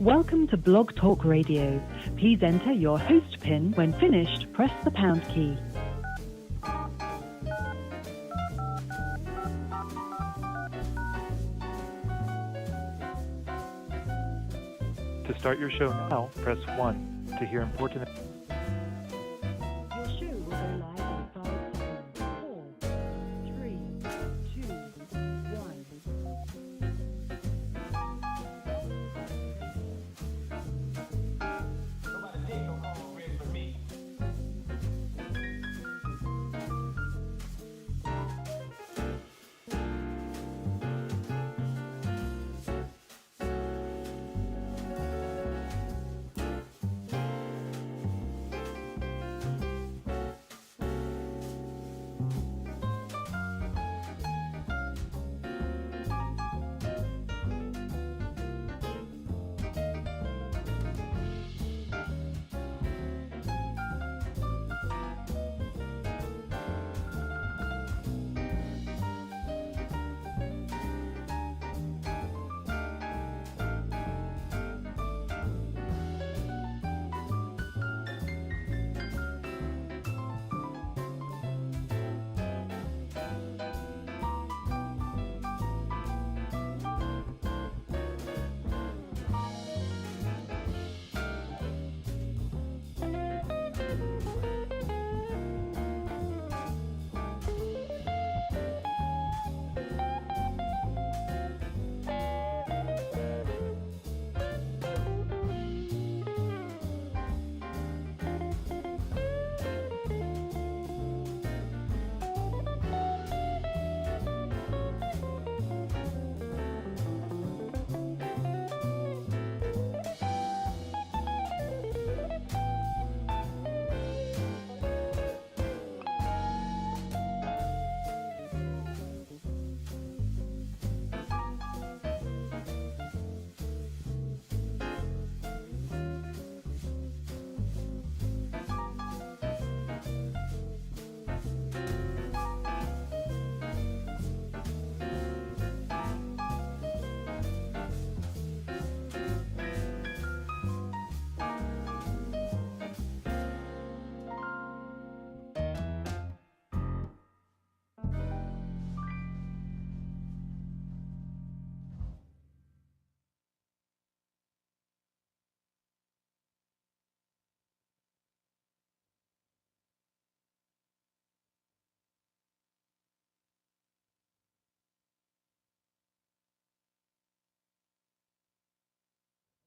Welcome to Blog Talk Radio. Please enter your host PIN. When finished, press the pound key. To start your show now, press 1. To hear important... Your show will go live in 5 seconds. 4, 3, 2, 1.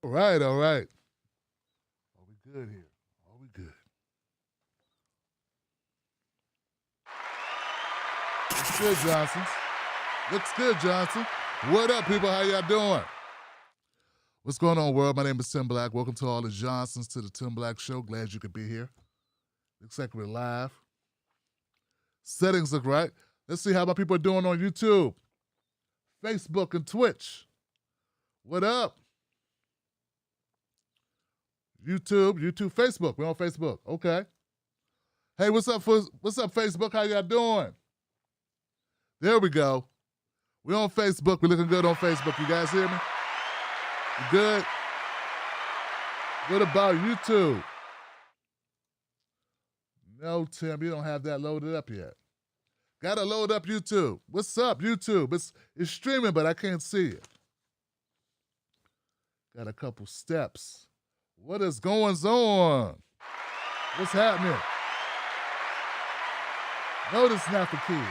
All right. Are we good here? Are we good? Looks good, Johnson. Looks good, Johnson. What up, people? How y'all doing? What's going on, world? My name is Tim Black. Welcome to all the Johnsons to the Tim Black Show. Glad you could be here. Looks like we're live. Settings look right. Let's see how my people are doing on YouTube, Facebook, and Twitch. What up? YouTube, Facebook. We're on Facebook. Okay. Hey, what's up, Facebook? How y'all doing? There we go. We're on Facebook. We're looking good on Facebook. You guys hear me? You good? What about YouTube? No, Tim, you don't have that loaded up yet. Gotta load up YouTube. What's up, YouTube? It's streaming, but I can't see it. Got a couple steps. What is going on? What's happening? Notice not for kids.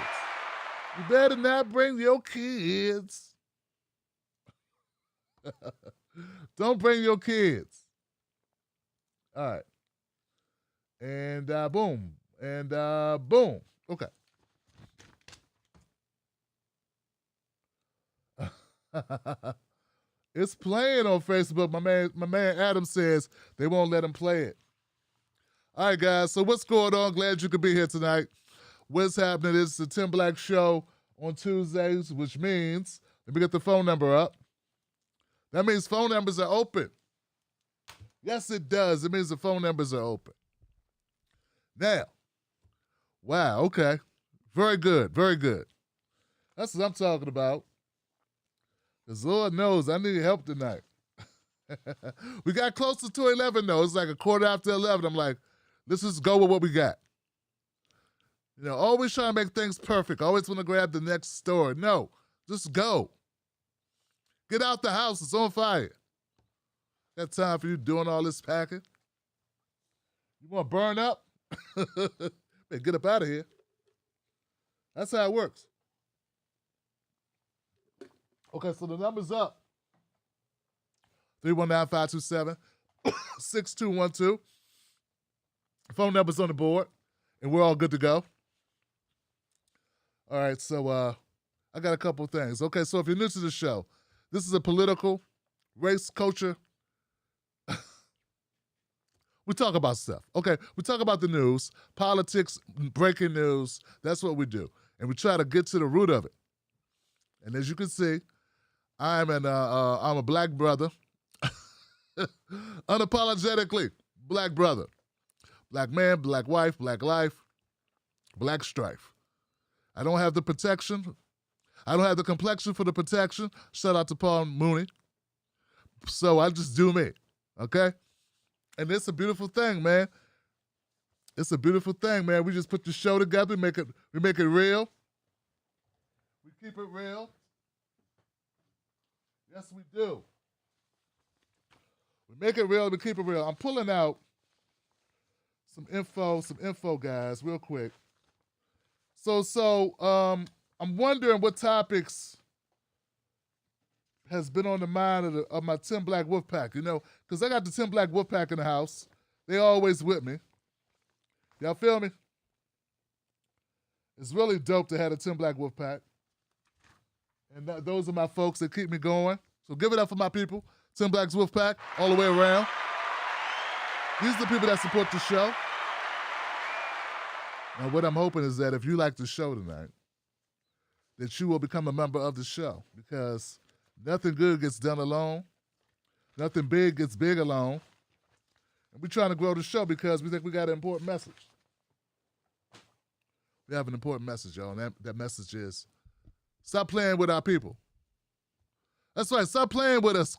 You better not bring your kids. Don't bring your kids. All right. And boom. And boom. Okay. It's playing on Facebook. My man Adam says they won't let him play it. All right, guys. So what's going on? Glad you could be here tonight. What's happening? It's the Tim Black Show on Tuesdays, which means, let me get the phone number up. That means phone numbers are open. Yes, it does. It means the phone numbers are open. Now, wow, okay. Very good, very good. That's what I'm talking about. Because Lord knows I need help tonight. We got closer to 11, though. It's like a quarter after 11. I'm like, let's just go with what we got. You know, always trying to make things perfect. Always want to grab the next story. No, just go. Get out the house. It's on fire. Got time for you doing all this packing? You want to burn up? Better get up out of here. That's how it works. Okay, so the number's up. 319-527-6212. Phone number's on the board, and we're all good to go. All right, so I got a couple things. Okay, so if you're new to the show, this is a political, race, culture. We talk about stuff. Okay, we talk about the news, politics, breaking news. That's what we do. And we try to get to the root of it. And as you can see, I'm a black brother. Unapologetically black brother. Black man, black wife, black life, black strife. I don't have the protection. I don't have the complexion for the protection. Shout out to Paul Mooney. So I just do me, okay? And it's a beautiful thing, man. It's a beautiful thing, man. We just put the show together, we make it real. We keep it real. Yes, we do. We make it real, we keep it real. I'm pulling out some info, guys, real quick. So I'm wondering what topics has been on the mind of my 10 Black Wolf Pack, you know, because I got the 10 Black Wolf Pack in the house. They always with me. Y'all feel me? It's really dope to have the 10 Black Wolf Pack. And those are my folks that keep me going. So give it up for my people. 10 Black Wolf Pack, all the way around. These are the people that support the show. Now, what I'm hoping is that if you like the show tonight, that you will become a member of the show, because nothing good gets done alone. Nothing big gets big alone. And we're trying to grow the show because we think we got an important message. We have an important message, y'all, and that message is stop playing with our people. That's right, stop playing with us,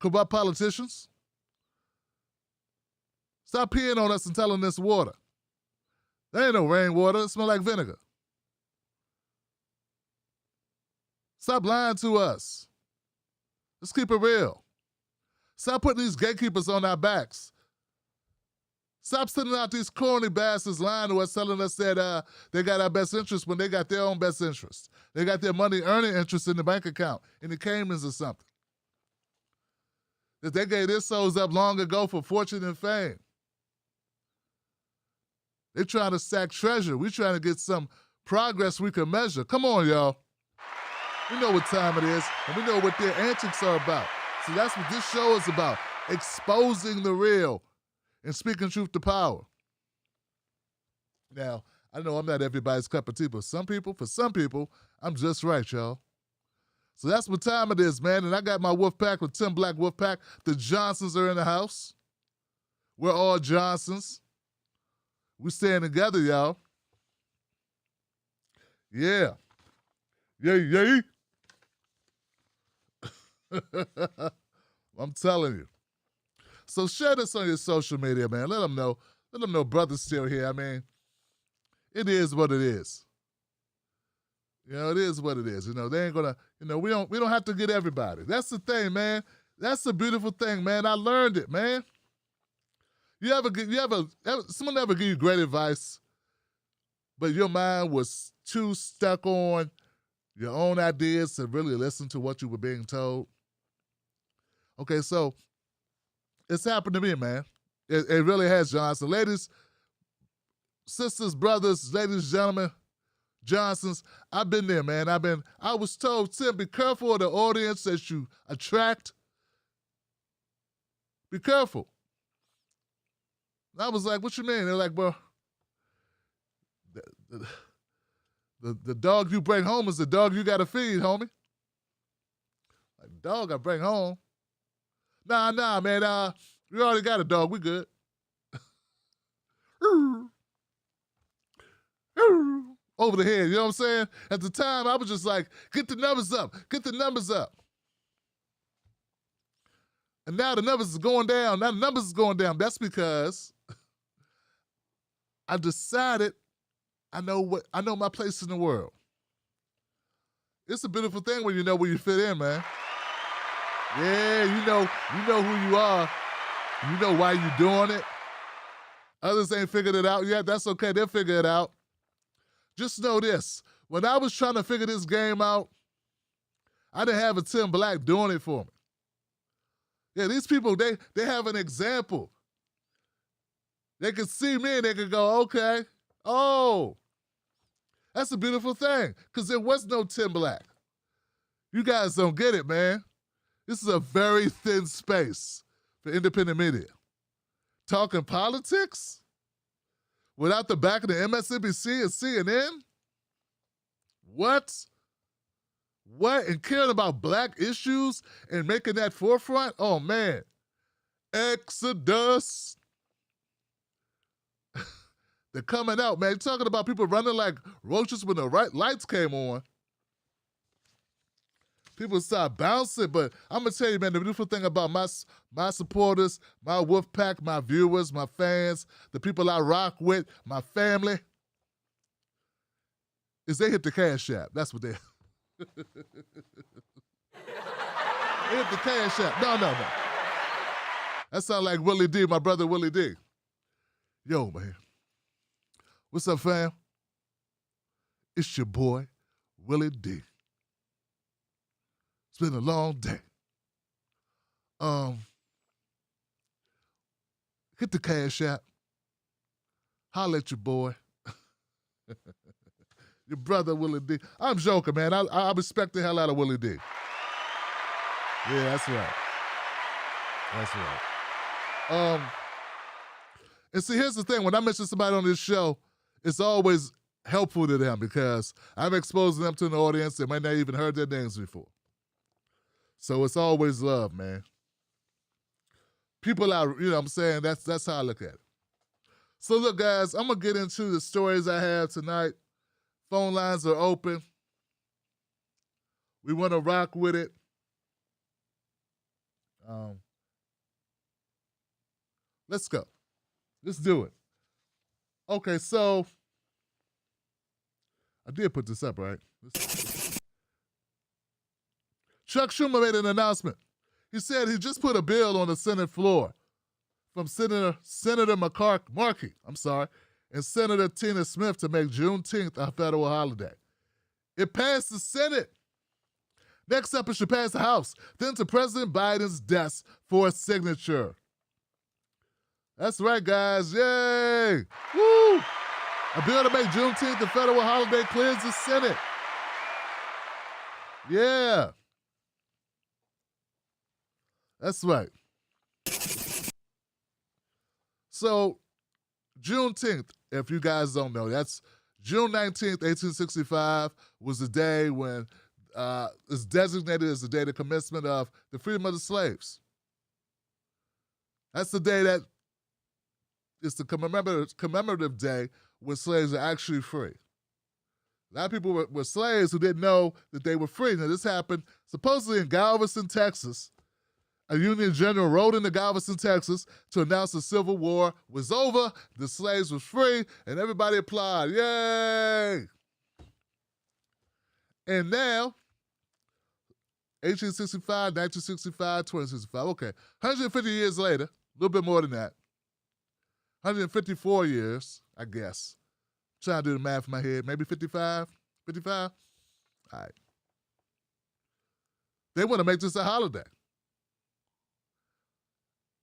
corrupt politicians. Stop peeing on us and telling us water. There ain't no rainwater. It smells like vinegar. Stop lying to us. Let's keep it real. Stop putting these gatekeepers on our backs. Stop sending out these corny bastards lying to us, telling us that they got our best interest when they got their own best interest. They got their money earning interest in the bank account, in the Caymans or something. That they gave their souls up long ago for fortune and fame. They're trying to stack treasure. We're trying to get some progress we can measure. Come on, y'all. We know what time it is, and we know what their antics are about. So that's what this show is about, exposing the real and speaking truth to power. Now, I know I'm not everybody's cup of tea, but for some people, I'm just right, y'all. So that's what time it is, man, and I got my wolf pack with 10 Black Wolf Pack. The Johnsons are in the house. We're all Johnsons. We staying together, y'all. Yeah. Yeah. I'm telling you. So share this on your social media, man. Let them know. Let them know brother's still here. I mean, it is what it is. You know, it is what it is. You know, they ain't gonna, you know, we don't have to get everybody. That's the thing, man. That's the beautiful thing, man. I learned it, man. Someone ever give you great advice, but your mind was too stuck on your own ideas to really listen to what you were being told? Okay, so it's happened to me, man. It really has, John. So ladies, sisters, brothers, ladies, gentlemen, Johnsons, I've been there, man. I was told, Tim, be careful of the audience that you attract. Be careful. And I was like, what you mean? They're like, bro, the dog you bring home is the dog you got to feed, homie. Like, dog I bring home? Nah, man. We already got a dog. We good. Over the head, you know what I'm saying? At the time, I was just like, get the numbers up. Get the numbers up. And now the numbers is going down. Now the numbers is going down. That's because I decided I know my place in the world. It's a beautiful thing when you know where you fit in, man. Yeah, you know who you are. You know why you're doing it. Others ain't figured it out yet. That's okay. They'll figure it out. Just know this. When I was trying to figure this game out, I didn't have a Tim Black doing it for me. Yeah, these people, they have an example. They can see me and they can go, okay, oh, that's a beautiful thing. Because there was no Tim Black. You guys don't get it, man. This is a very thin space for independent media. Talking politics without the back of the MSNBC and CNN? What? What? And caring about black issues and making that forefront? Oh, man. Exodus. They're coming out, man. You're talking about people running like roaches when the right lights came on. People start bouncing, but I'm going to tell you, man, the beautiful thing about my supporters, my wolf pack, my viewers, my fans, the people I rock with, my family, is they hit the Cash App. That's what they They hit the Cash App. No. That sounds like Willie D, my brother Willie D. Yo, man. What's up, fam? It's your boy, Willie D. It's been a long day. Hit the Cash App. Holla at your boy. Your brother, Willie D. I'm joking, man. I respect the hell out of Willie D. Yeah, that's right. That's right. And see, here's the thing. When I mention somebody on this show, it's always helpful to them because I'm exposing them to an audience that might not even heard their names before. So it's always love, man. People are, you know what I'm saying? That's how I look at it. So look, guys, I'm going to get into the stories I have tonight. Phone lines are open. We want to rock with it. Let's go. Let's do it. Okay, so I did put this up, right? Chuck Schumer made an announcement. He said he just put a bill on the Senate floor from Senator Markey, and Senator Tina Smith to make Juneteenth a federal holiday. It passed the Senate. Next up, it should pass the House, then to President Biden's desk for a signature. That's right, guys. Yay! Woo! A bill to make Juneteenth a federal holiday clears the Senate. Yeah. That's right. So, Juneteenth, if you guys don't know, that's June 19th, 1865 was the day when it's designated as the day of the commencement of the freedom of the slaves. That's the day that it's the commemorative day when slaves are actually free. A lot of people were slaves who didn't know that they were free. Now, this happened supposedly in Galveston, Texas. A Union general rode into Galveston, Texas to announce the Civil War was over, the slaves were free, and everybody applauded. Yay! And now, 1865, 1965, 2065, okay, 150 years later, a little bit more than that, 154 years, I guess. I'm trying to do the math in my head, maybe 55? 55? All right. They want to make this a holiday.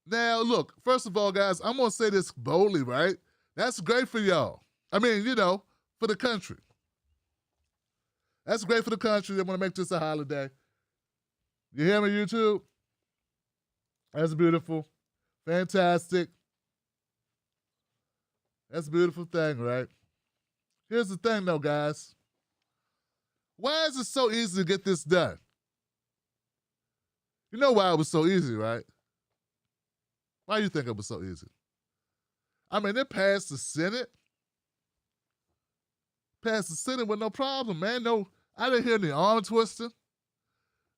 Now, look, first of all, guys, I'm going to say this boldly, right? That's great for y'all. I mean, you know, for the country. That's great for the country. They want to make this a holiday. You hear me, YouTube? That's beautiful. Fantastic. That's a beautiful thing, right? Here's the thing, though, guys. Why is it so easy to get this done? You know why it was so easy, right? Why do you think it was so easy? I mean, it passed the Senate. Passed the Senate with no problem, man. No, I didn't hear any arm twisting.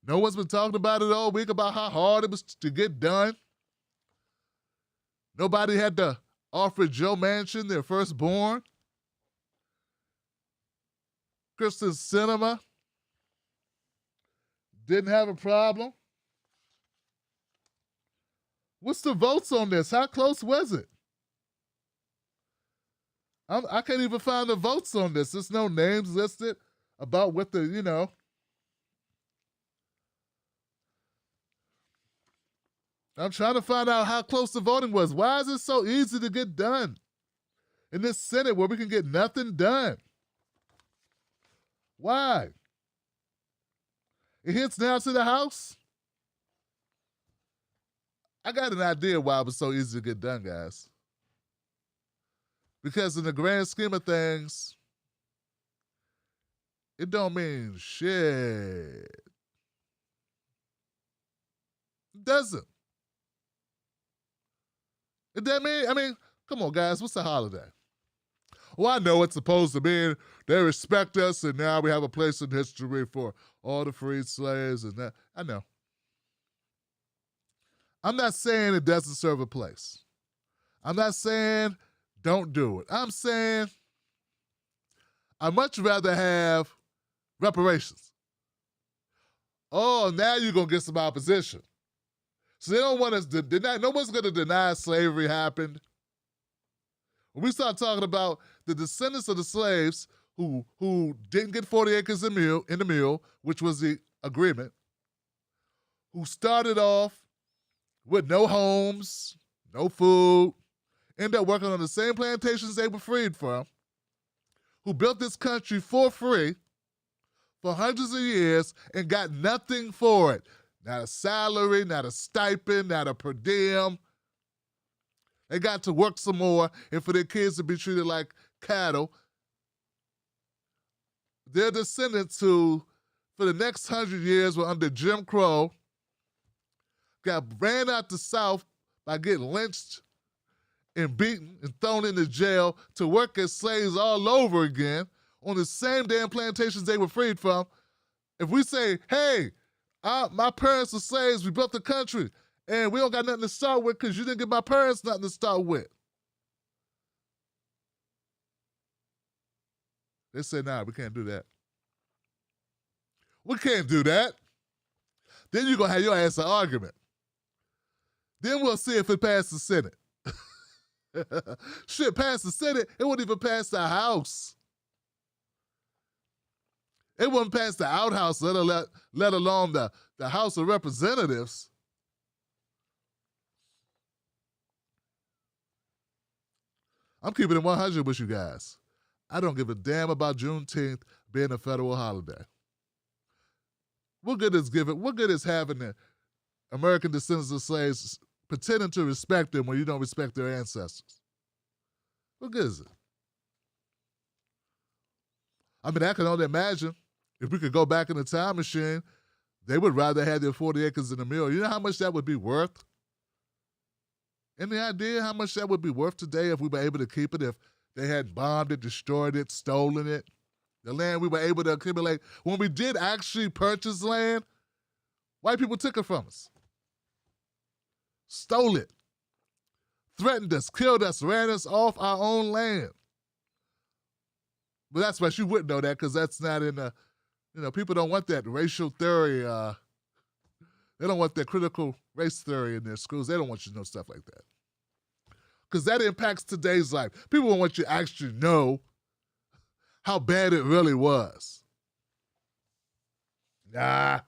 No one's been talking about it all week about how hard it was to get done. Nobody had to offer Joe Manchin their firstborn. Kristen Sinema didn't have a problem. What's the votes on this? How close was it? I can't even find the votes on this. There's no names listed about what the. I'm trying to find out how close the voting was. Why is it so easy to get done in this Senate where we can get nothing done? Why? It hits now to the House. I got an idea why it was so easy to get done, guys. Because in the grand scheme of things, it don't mean shit. It doesn't. It doesn't mean, come on, guys, what's the holiday? Well, I know it's supposed to mean they respect us and now we have a place in history for all the freed slaves and that. I know. I'm not saying it doesn't serve a place. I'm not saying don't do it. I'm saying I'd much rather have reparations. Oh, now you're going to get some opposition. So they don't want us to deny, no one's going to deny slavery happened. When we start talking about the descendants of the slaves who didn't get 40 acres in the mill, which was the agreement, who started off with no homes, no food, ended up working on the same plantations they were freed from, who built this country for free for hundreds of years and got nothing for it. Not a salary, not a stipend, not a per diem. They got to work some more and for their kids to be treated like cattle. Their descendants who, for the next 100 years, were under Jim Crow, ran out the South by getting lynched and beaten and thrown into jail to work as slaves all over again on the same damn plantations they were freed from. If we say, hey, my parents were slaves, we built the country, and we don't got nothing to start with because you didn't give my parents nothing to start with. They say, nah, we can't do that. We can't do that. Then you're going to have your ass an argument. Then we'll see if it passed the Senate. Shit, passed the Senate, it wouldn't even pass the House. It wouldn't pass the outhouse, let alone the House of Representatives. I'm keeping it 100 with you guys. I don't give a damn about Juneteenth being a federal holiday. What good is having the American descendants of slaves pretending to respect them when you don't respect their ancestors? What good is it? I can only imagine if we could go back in the time machine, they would rather have their 40 acres in the mill. You know how much that would be worth? Any idea how much that would be worth today if we were able to keep it, if they had bombed it, destroyed it, stolen it? The land we were able to accumulate. When we did actually purchase land, white people took it from us. Stole it. Threatened us, killed us, ran us off our own land. But that's why you wouldn't know that because that's not in the, people don't want that racial theory. They don't want that critical race theory in their schools. They don't want you to know stuff like that. Because that impacts today's life. People don't want you to actually know how bad it really was. Nah.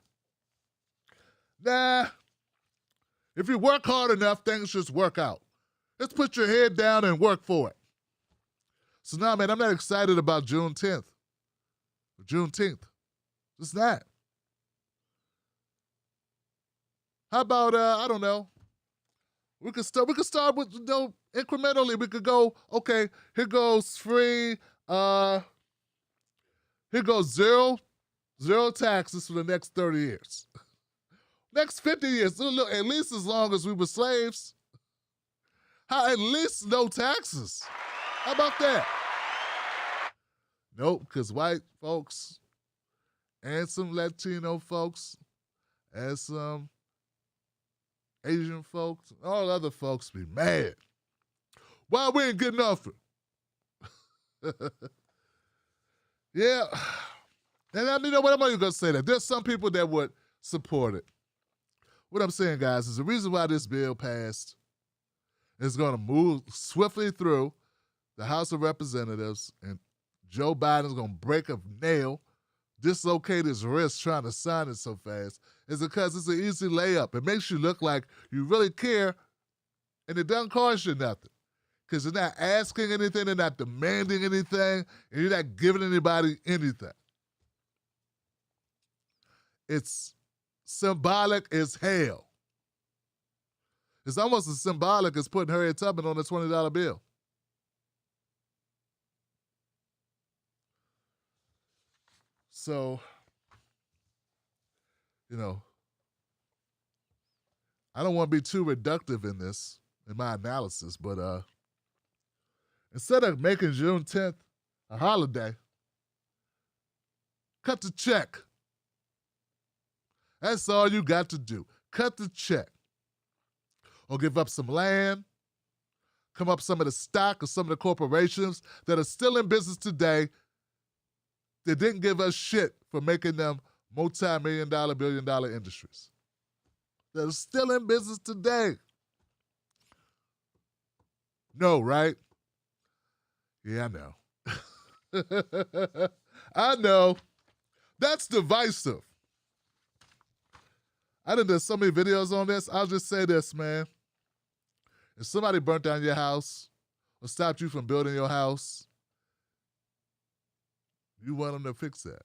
If you work hard enough, things just work out. Let's put your head down and work for it. So now, man, I'm not excited about Juneteenth. It's not. How about, I don't know, we could start with, incrementally. We could go, okay, here goes free, here goes zero taxes for the next 30 years. Next 50 years, look, at least as long as we were slaves. At least no taxes. How about that? Nope, because white folks and some Latino folks, and some Asian folks, all other folks be mad. Why we ain't getting nothing? Yeah. And I mean, you know what? I'm not even going to say that. There's some people that would support it. What I'm saying, guys, is the reason why this bill passed is going to move swiftly through the House of Representatives, and Joe Biden's going to break a nail, dislocate his wrist trying to sign it so fast, is because it's an easy layup. It makes you look like you really care, and it doesn't cost you nothing. Because you're not asking anything, they're not demanding anything, and you're not giving anybody anything. It's symbolic as hell. It's almost as symbolic as putting Harriet Tubman on a $20 bill. So, you know, I don't want to be too reductive in this, in my analysis, but instead of making Juneteenth a holiday, cut the check. That's all you got to do. Cut the check. Or give up some land, come up some of the stock of some of the corporations that are still in business today that didn't give us shit for making them multi-million dollar, billion-dollar industries. That are still in business today. No, right? Yeah, I know. I know. That's divisive. I done done so many videos on this. I'll just say this, man. If somebody burnt down your house or stopped you from building your house, you want them to fix that.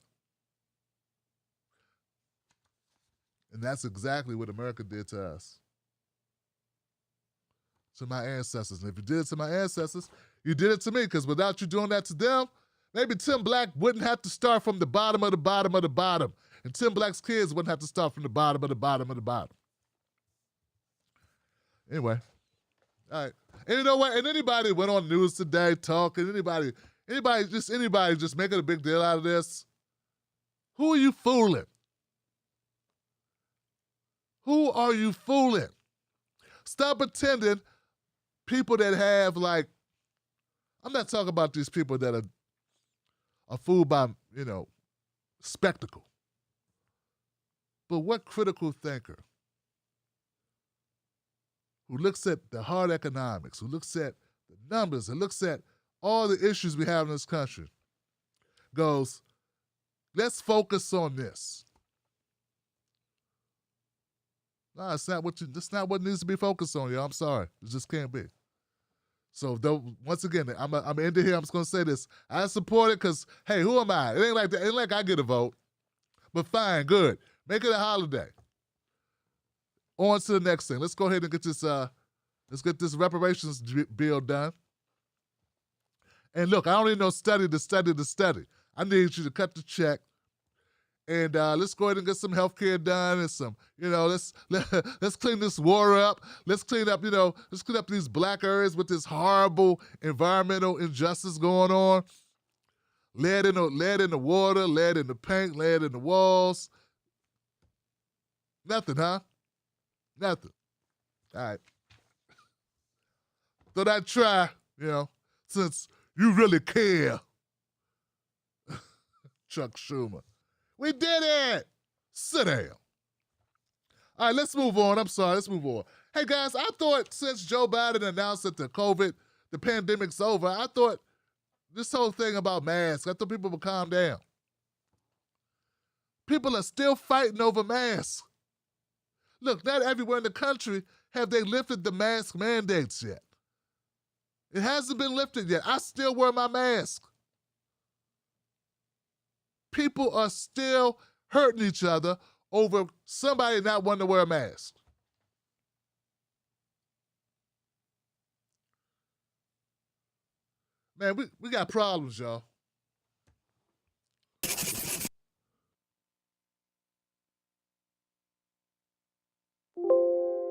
And that's exactly what America did to us. To my ancestors. And if you did it to my ancestors, you did it to me, because without you doing that to them, maybe Tim Black wouldn't have to start from the bottom of the bottom of the bottom. And Tim Black's kids wouldn't have to start from the bottom of the bottom of the bottom. Anyway. All right. And you know what? And anybody went on the news today talking, anybody just making a big deal out of this, who are you fooling? Who are you fooling? Stop pretending people that have, like, I'm not talking about these people that are fooled by, spectacle. But what critical thinker who looks at the hard economics, who looks at the numbers, who looks at all the issues we have in this country, goes, let's focus on this. No, that's not what needs to be focused on, y'all. I'm sorry. It just can't be. So, once again, I'm end it here. I'm just going to say this. I support it because, hey, who am I? It ain't like that. It ain't like I get a vote. But fine, good. Make it a holiday. On to the next thing. Let's go ahead and get this reparations bill done. And look, I don't need no study. I need you to cut the check. And let's go ahead and get some health care done and some, let's clean this war up. Let's clean up these black areas with this horrible environmental injustice going on. Lead in the water, lead in the paint, lead in the walls. Nothing, huh? Nothing. All right. Thought I'd try, since you really care. Chuck Schumer. We did it! Sit down. All right, let's move on. I'm sorry, let's move on. Hey, guys, I thought since Joe Biden announced that the pandemic's over, I thought this whole thing about masks, I thought people would calm down. People are still fighting over masks. Look, not everywhere in the country have they lifted the mask mandates yet. It hasn't been lifted yet. I still wear my mask. People are still hurting each other over somebody not wanting to wear a mask. Man, we got problems, y'all.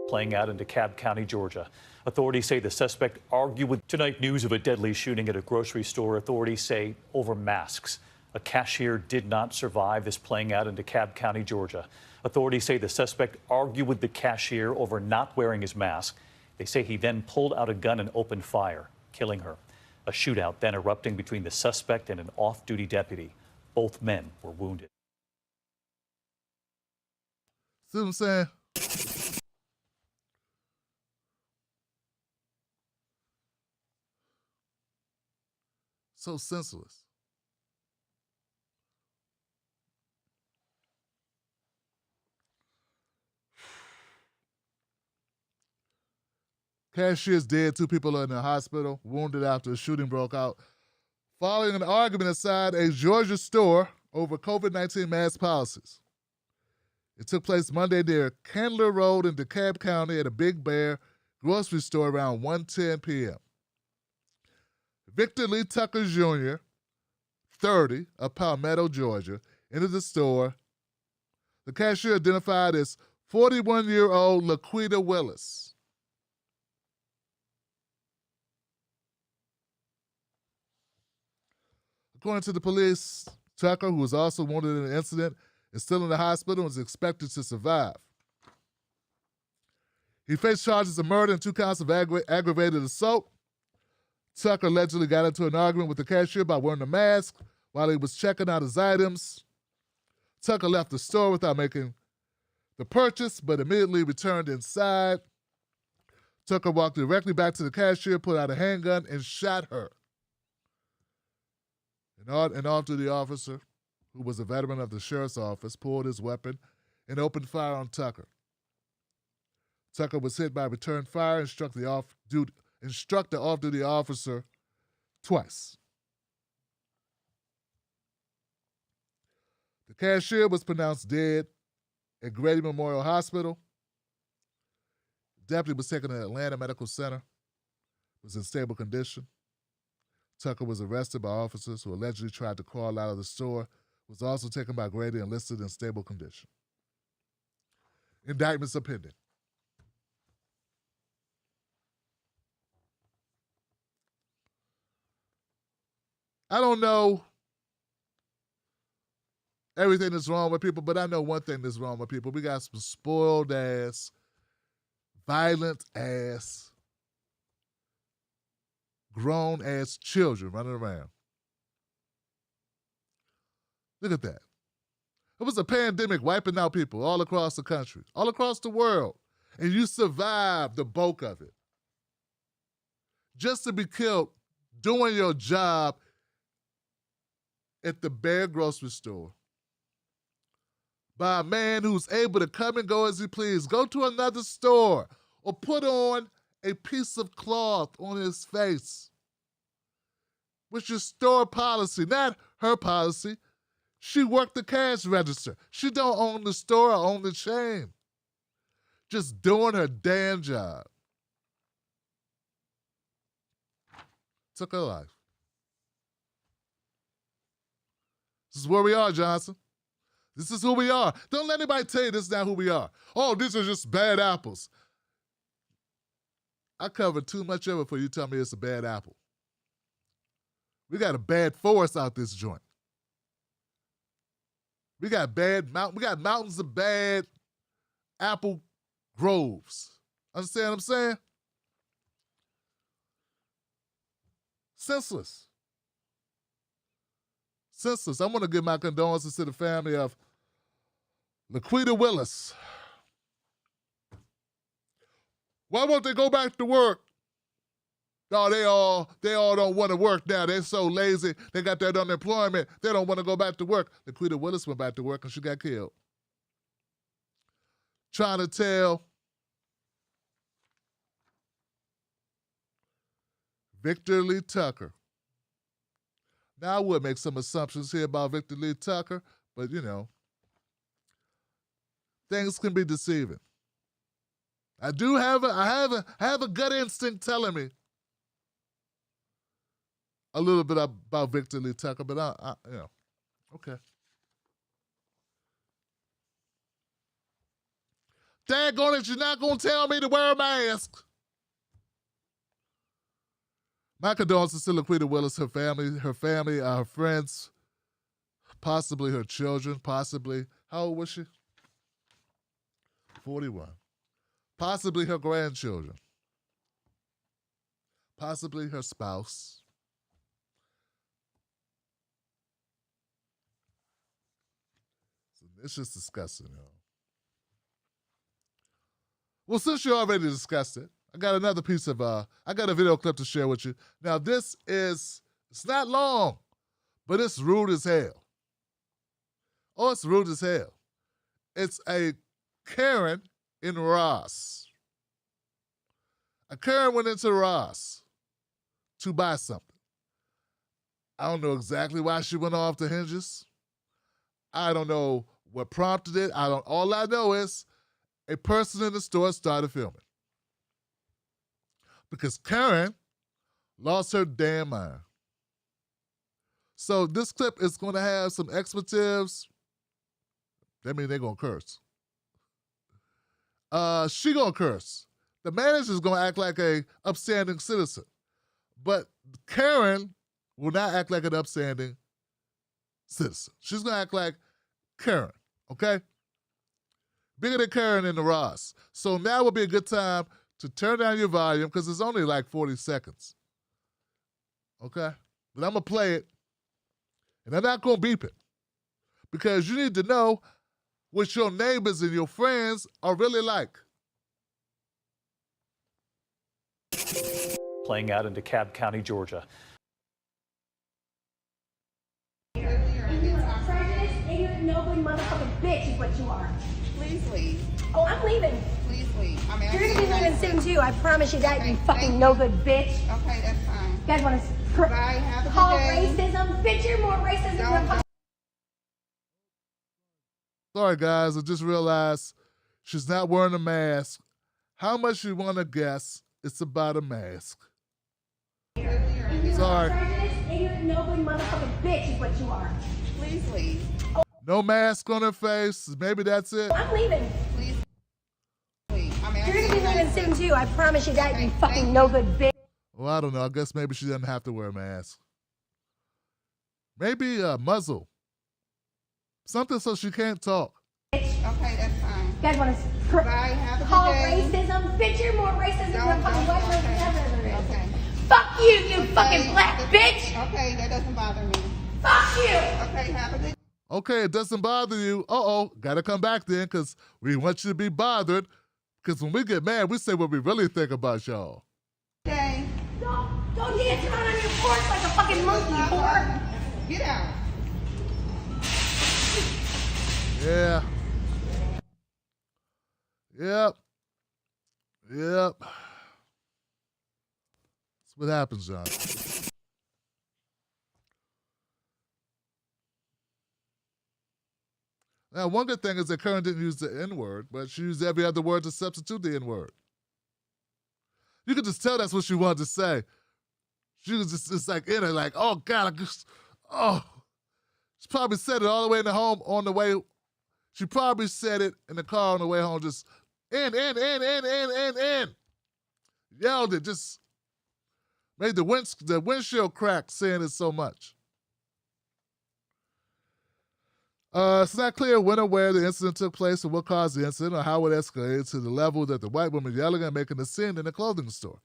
Playing out in DeKalb County, Georgia. Authorities say the suspect argued with tonight news of a deadly shooting at a grocery store. Authorities say over masks. A cashier did not survive this playing out in DeKalb County, Georgia. Authorities say the suspect argued with the cashier over not wearing his mask. They say he then pulled out a gun and opened fire, killing her. A shootout then erupting between the suspect and an off-duty deputy. Both men were wounded. See what I'm saying? So senseless. Cashier's dead. 2 people are in the hospital, wounded after a shooting broke out following an argument inside a Georgia store over COVID-19 mask policies. It took place Monday near Candler Road in DeKalb County at a Big Bear grocery store around 1:10 p.m. Victor Lee Tucker Jr., 30, of Palmetto, Georgia, entered the store. The cashier identified as 41-year-old Laquita Willis. According to the police, Tucker, who was also wounded in the incident, is still in the hospital and is expected to survive. He faced charges of murder and 2 counts of aggravated assault. Tucker allegedly got into an argument with the cashier about wearing a mask while he was checking out his items. Tucker left the store without making the purchase, but immediately returned inside. Tucker walked directly back to the cashier, pulled out a handgun, and shot her. An off-duty officer, who was a veteran of the sheriff's office, pulled his weapon and opened fire on Tucker. Tucker was hit by return fire and struck the off-duty officer twice. The cashier was pronounced dead at Grady Memorial Hospital. The deputy was taken to Atlanta Medical Center, was in stable condition. Tucker was arrested by officers who allegedly tried to crawl out of the store, was also taken by Grady and listed in stable condition. Indictments are pending. I don't know everything that's wrong with people, but I know one thing that's wrong with people. We got some spoiled ass, violent ass, grown ass children running around. Look at that. It was a pandemic wiping out people all across the country, all across the world, and you survived the bulk of it. Just to be killed doing your job at the Bear grocery store by a man who's able to come and go as he please, go to another store, or put on a piece of cloth on his face, which is store policy, not her policy. She worked the cash register. She don't own the store or own the chain. Just doing her damn job. Took her life. This is where we are, Johnson. This is who we are. Don't let anybody tell you this is not who we are. Oh, these are just bad apples. I covered too much of it for you to tell me it's a bad apple. We got a bad forest out this joint. We got mountains of bad apple groves. Understand what I'm saying? Senseless. Senseless. I want to give my condolences to the family of Laquita Willis. Why won't they go back to work? No, they all don't want to work now. They're so lazy. They got that unemployment. They don't want to go back to work. Laquita Willis went back to work and she got killed. Trying to tell Victor Lee Tucker. Now, I would make some assumptions here about Victor Lee Tucker, but you know, things can be deceiving. I have a gut instinct telling me a little bit about Victor Lee Tucker, but I okay. Daggone it, you're not gonna tell me to wear a mask. My condolences to Laquita Willis, her family, her friends, possibly her children, possibly, how old was she? 41. Possibly her grandchildren, possibly her spouse. So it's just disgusting, y'all. Well, since you already discussed it, I got another piece of, I got a video clip to share with you. Now, it's not long, but it's rude as hell. Oh, it's rude as hell. It's a Karen in Ross. A Karen went into Ross to buy something. I don't know exactly why she went off the hinges. I don't know what prompted it. All I know is a person in the store started filming. Because Karen lost her damn mind. So this clip is going to have some expletives. That means they're going to curse. She going to curse. The manager's going to act like a upstanding citizen. But Karen will not act like an upstanding citizen. She's going to act like Karen, okay? Bigger than Karen in the Ross. So now would be a good time to turn down your volume because it's only like 40 seconds. Okay? But I'm going to play it, and I'm not going to beep it because you need to know what your neighbors and your friends are really like. Playing out in DeKalb County, Georgia. Prejudice, ignorant, nobly motherfucking bitch is what you are. Please leave. Oh, I'm leaving. Please leave. I mean, You're gonna be leaving soon too. I promise you that, you fucking no good bitch. Okay, that's fine. You guys want to Bye. Have a good call day. racism? Bitch, you're more racist than Don't- the fucking. Sorry, guys. I just realized she's not wearing a mask. How much you want to guess it's about a mask? Sorry. Prejudice, ignorant, nobly motherfucking bitch is what you are. Please leave. No mask on her face. Maybe that's it. I'm leaving. Please leave. I mean, You're gonna be leaving soon too. I promise you that, you fucking no good bitch. Well, I don't know. I guess maybe she doesn't have to wear a mask. Maybe a muzzle. Something so she can't talk. Okay, that's fine. You guys want to Bye. Have a good call day. racism? Bitch, you're more racist than the Don't- fucking white person okay. ever there is. Okay. Fuck you, you fucking Okay. black bitch. Okay, that doesn't bother me. Fuck you. Okay, have a good Okay, it doesn't bother you. Uh-oh, gotta come back then because we want you to be bothered. Because when we get mad, we say what we really think about y'all. day. Don't dance around on your porch like a fucking monkey, whore. Get out. Yeah. Yep. Yep. That's what happens, John. Now, one good thing is that Karen didn't use the N-word, but she used every other word to substitute the N-word. You could just tell that's what she wanted to say. She was just like in it, like, oh, God, oh. She probably said it all the way in the home on the way. She probably said it in the car on the way home, just in. Yelled it, just made the windshield crack saying it so much. It's not clear when or where the incident took place or what caused the incident or how it escalated to the level that the white woman yelling and making a scene in a clothing store.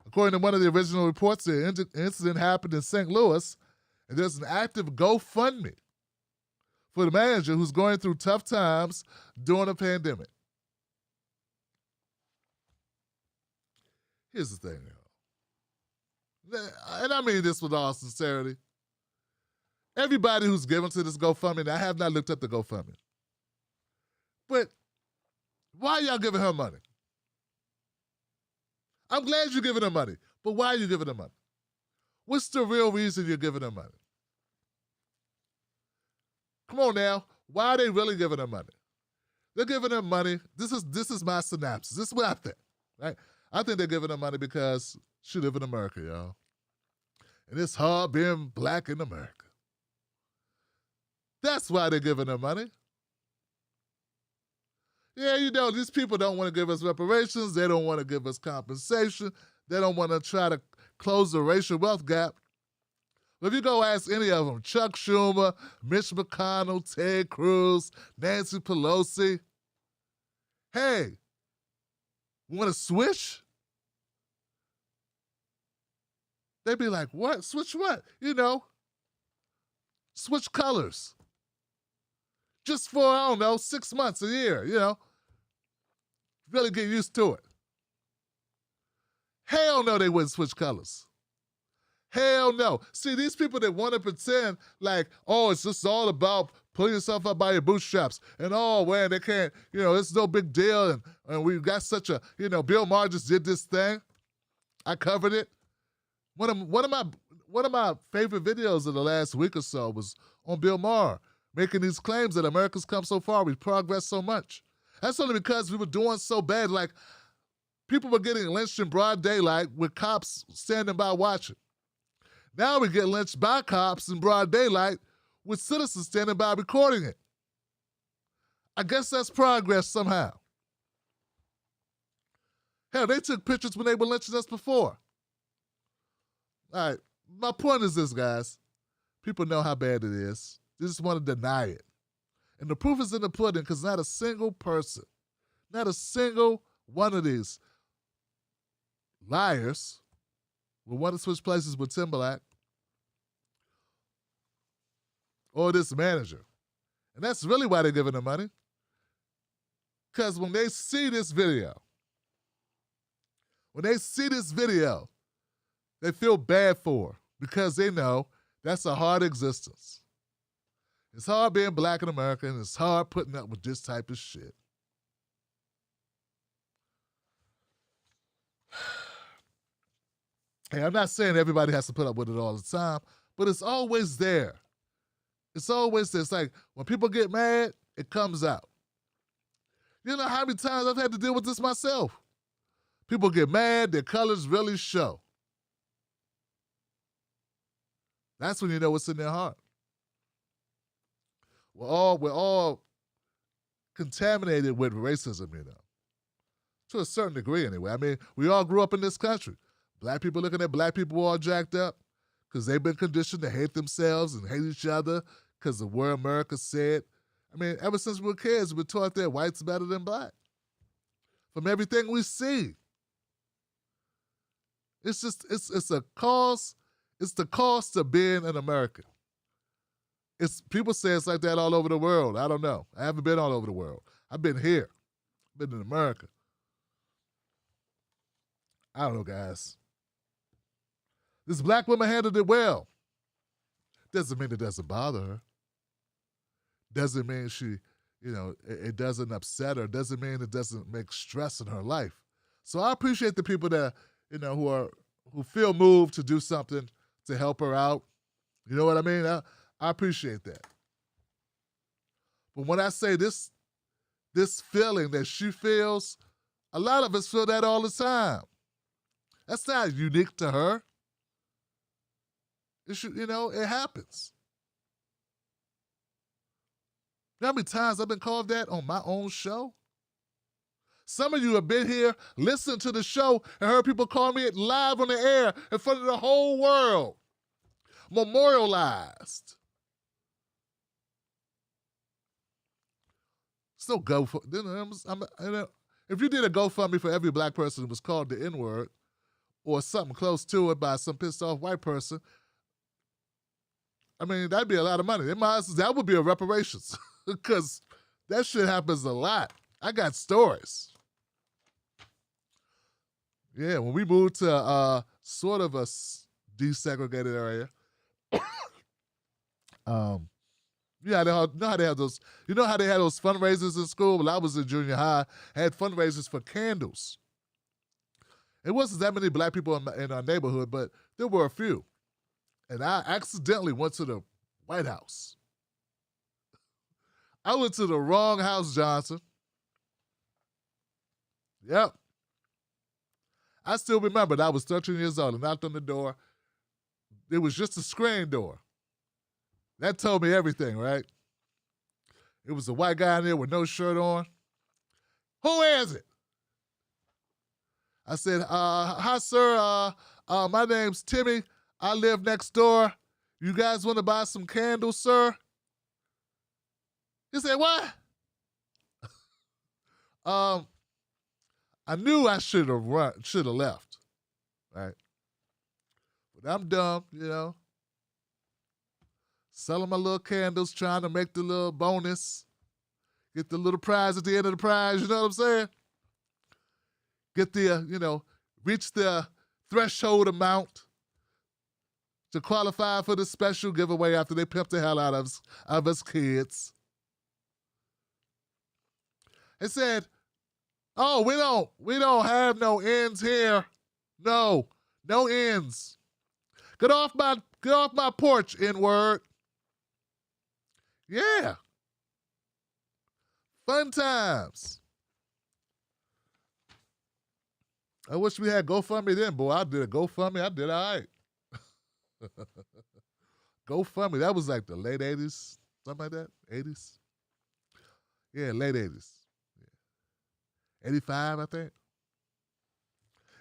According to one of the original reports, the incident happened in St. Louis, and there's an active GoFundMe for the manager who's going through tough times during a pandemic. Here's the thing, y'all. And I mean this with all sincerity. Everybody who's given to this GoFundMe, and I have not looked up the GoFundMe, but why are y'all giving her money? I'm glad you're giving her money, but why are you giving her money? What's the real reason you're giving her money? Come on now, why are they really giving her money? They're giving her money. This is my synopsis. This is what I think, right? I think they're giving her money because she live in America, y'all. And it's hard being black in America. That's why they're giving her money. Yeah, you know, these people don't want to give us reparations. They don't want to give us compensation. They don't want to try to close the racial wealth gap. But if you go ask any of them, Chuck Schumer, Mitch McConnell, Ted Cruz, Nancy Pelosi, hey, want to switch? They'd be like, what? Switch what? Switch colors. Just for, I don't know, 6 months, a year, Really get used to it. Hell no, they wouldn't switch colors. Hell no. See, these people that want to pretend like, oh, it's just all about pulling yourself up by your bootstraps. And, oh, man, they can't, it's no big deal. And we got such a, Bill Maher just did this thing. I covered it. One of my favorite videos of the last week or so was on Bill Maher, making these claims that America's come so far, we've progressed so much. That's only because we were doing so bad. Like, people were getting lynched in broad daylight with cops standing by watching. Now we get lynched by cops in broad daylight with citizens standing by recording it. I guess that's progress somehow. Hell, they took pictures when they were lynching us before. All right, my point is this, guys. People know how bad it is. They just want to deny it. And the proof is in the pudding because not a single person, not a single one of these liars will want to switch places with Timberlake or this manager. And that's really why they're giving them money. Because when they see this video, they feel bad for her because they know that's a hard existence. It's hard being black in America, and it's hard putting up with this type of shit. Hey, I'm not saying everybody has to put up with it all the time, but it's always there. It's always there. It's like when people get mad, it comes out. You know how many times I've had to deal with this myself? People get mad, their colors really show. That's when you know what's in their heart. We're all contaminated with racism, to a certain degree anyway. I mean, we all grew up in this country. Black people looking at black people all jacked up because they've been conditioned to hate themselves and hate each other because of where America said. I mean, ever since we were kids, we're taught that white's better than black. From everything we see. It's just, it's a cost. It's the cost of being an American. People say it's like that all over the world. I don't know. I haven't been all over the world. I've been here. I've been in America. I don't know, guys. This black woman handled it well. Doesn't mean it doesn't bother her. Doesn't mean she, it doesn't upset her. Doesn't mean it doesn't make stress in her life. So I appreciate the people that, who feel moved to do something to help her out. You know what I mean? I appreciate that. But when I say this feeling that she feels, a lot of us feel that all the time. That's not unique to her. It happens. You know how many times I've been called that on my own show? Some of you have been here, listened to the show, and heard people call me it live on the air in front of the whole world. Memorialized. It's no GoFundMe. If you did a GoFundMe for every black person who was called the N-word or something close to it by some pissed off white person, I mean, that'd be a lot of money. That would be a reparations because that shit happens a lot. I got stories. Yeah, when we moved to sort of a desegregated area, you know how they had those fundraisers in school? When I was in junior high, I had fundraisers for candles. It wasn't that many black people in our neighborhood, but there were a few. And I accidentally went to the White House. I went to the wrong house, Johnson. Yep. I still remember that I was 13 years old and knocked on the door. It was just a screen door. That told me everything, right? It was a white guy in there with no shirt on. Who is it? I said, hi, sir. My name's Timmy. I live next door. You guys want to buy some candles, sir? He said, what? I knew I should have left, right? But I'm dumb, selling my little candles, trying to make the little bonus, get the little prize at the end of the prize, you know what I'm saying? Get the, reach the threshold amount to qualify for the special giveaway after they pimp the hell out of us kids. They said, oh, we don't have no ends here. No ends. Get off my porch, N-word. Yeah. Fun times. I wish we had GoFundMe then, boy. I did a GoFundMe. I did all right. GoFundMe. That was like the late 80s, something like that. 80s. Yeah, late 80s. 85, I think.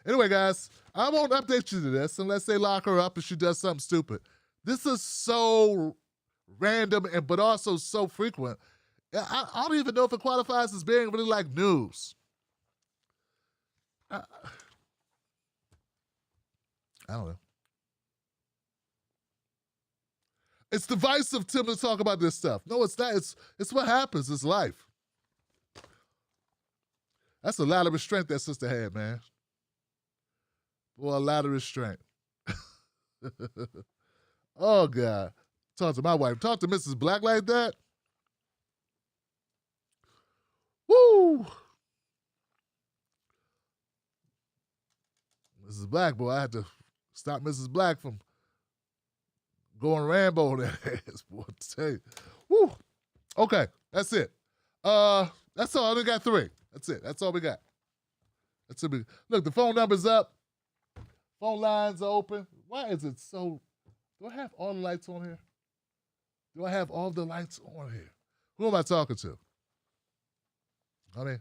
Anyway, guys, I won't update you to this unless they lock her up and she does something stupid. This is so random but also so frequent. I don't even know if it qualifies as being really like news. I don't know. It's the vice of Tim to talk about this stuff. No, it's not. It's what happens. It's life. That's a lot of restraint that sister had, man. Boy, a lot of restraint. Oh, God. Talk to my wife. Talk to Mrs. Black like that. Woo! Mrs. Black, boy, I had to stop Mrs. Black from going Rambo on that ass, boy. I tell you. Woo! Okay, that's it. That's all. I only got 3. That's it. That's all we got. That's it. Look, the phone number's up. Phone lines are open. Why is it so? Do I have all the lights on here? Do I have all the lights on here? Who am I talking to? I mean,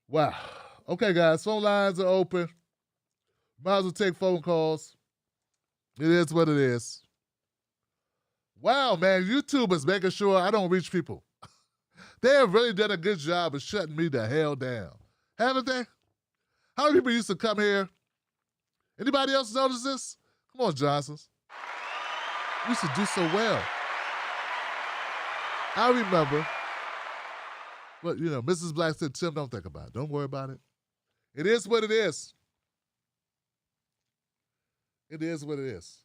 wow. Okay, guys, phone lines are open. Might as well take phone calls. It is what it is. Wow, man, YouTube is making sure I don't reach people. They have really done a good job of shutting me the hell down. Haven't they? How many people used to come here? Anybody else notice this? Come on, Johnsons. We used to do so well. I remember, but Mrs. Black said, Tim, don't think about it. Don't worry about it. It is what it is. It is what it is.